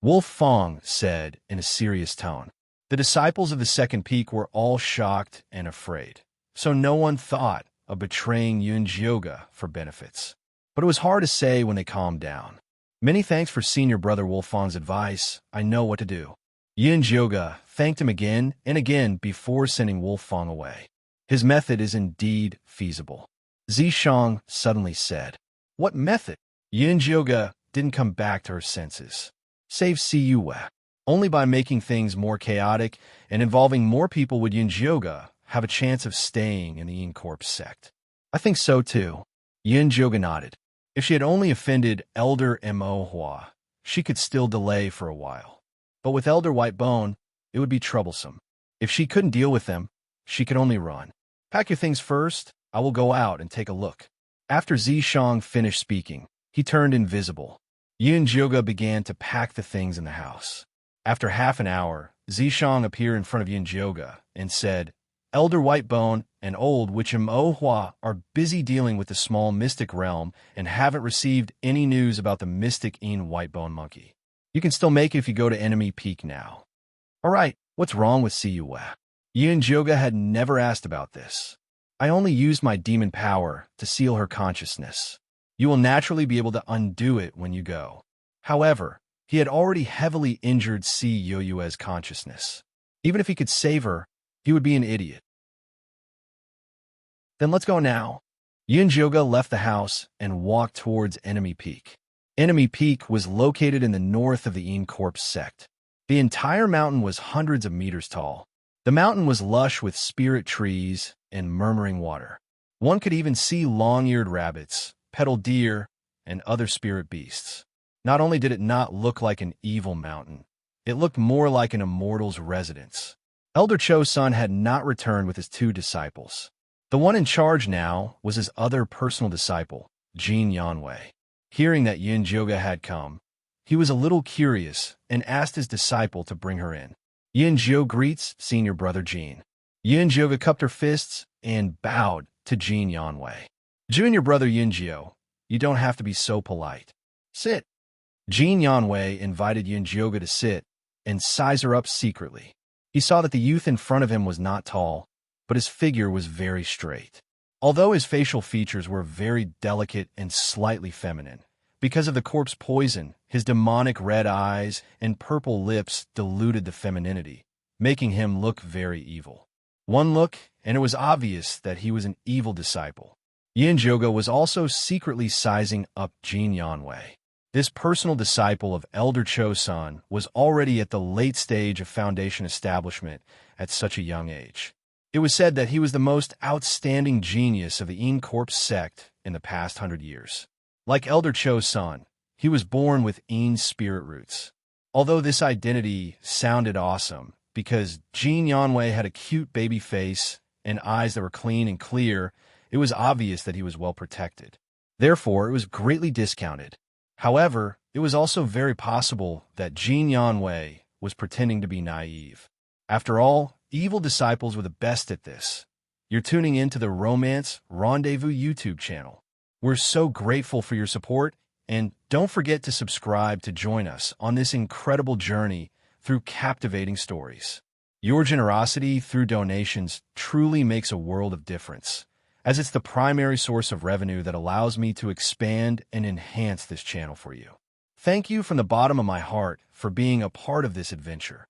Wolfong said in a serious tone. The disciples of the Second Peak were all shocked and afraid, so no one thought of betraying Yunjoga for benefits. But it was hard to say when they calmed down. Many thanks for Senior Brother Wolfong's advice. I know what to do. Yunjoga thanked him again and again before sending Wolfong away. His method is indeed feasible. Zishang suddenly said. What method? Yunjoga didn't come back to her senses. Save Siyue. Only by making things more chaotic and involving more people would Yunjoga have a chance of staying in the Corp sect. I think so too. Yunjoga nodded. If she had only offended Elder Mo Hua, she could still delay for a while. But with Elder White Bone, it would be troublesome. If she couldn't deal with them, she could only run. Pack your things first. I will go out and take a look. After Zishang finished speaking, he turned invisible. Yunjoga began to pack the things in the house. After half an hour, Zishang appeared in front of Yunjoga and said, Elder White Bone and Old Witch Mo Hua are busy dealing with the small mystic realm and haven't received any news about the mystic White Bone Monkey. You can still make it if you go to Enemy Peak now. All right, what's wrong with Siyue? Yunjoga had never asked about this. I only used my demon power to seal her consciousness. You will naturally be able to undo it when you go. However, he had already heavily injured Si Yoyue's consciousness. Even if he could save her, he would be an idiot. Then let's go now. Yunjoga left the house and walked towards Enemy Peak. Enemy Peak was located in the north of the Corpse sect. The entire mountain was hundreds of meters tall. The mountain was lush with spirit trees and murmuring water. One could even see long-eared rabbits, petal deer, and other spirit beasts. Not only did it not look like an evil mountain, it looked more like an immortal's residence. Elder Cho-san had not returned with his 2 disciples. The one in charge now was his other personal disciple, Jin Yanwei. Hearing that Yunjoga had come, he was a little curious and asked his disciple to bring her in. Yunjo greets senior brother Jin. Yunjoga cupped her fists and bowed to Jin Yanwei. Junior brother Yunjio, you don't have to be so polite. Sit. Jin Yanwei invited Yunjoga to sit and size her up secretly. He saw that the youth in front of him was not tall, but his figure was very straight. Although his facial features were very delicate and slightly feminine, because of the corpse poison, his demonic red eyes and purple lips diluted the femininity, making him look very evil. One look, and it was obvious that he was an evil disciple. Yunjoga was also secretly sizing up Jin Yanwei. This personal disciple of Elder Cho-san was already at the late stage of foundation establishment at such a young age. It was said that he was the most outstanding genius of the Corpse sect in the past 100 years. Like Elder Cho-san, he was born with spirit roots. Although this identity sounded awesome, because Jin Yanwei had a cute baby face and eyes that were clean and clear, it was obvious that he was well protected. Therefore, it was greatly discounted. However, it was also very possible that Jin Yanwei was pretending to be naive. After all, evil disciples were the best at this. You're tuning into the Romance Rendezvous YouTube channel. We're so grateful for your support, and don't forget to subscribe to join us on this incredible journey through captivating stories. Your generosity through donations truly makes a world of difference, as it's the primary source of revenue that allows me to expand and enhance this channel for you. Thank you from the bottom of my heart for being a part of this adventure.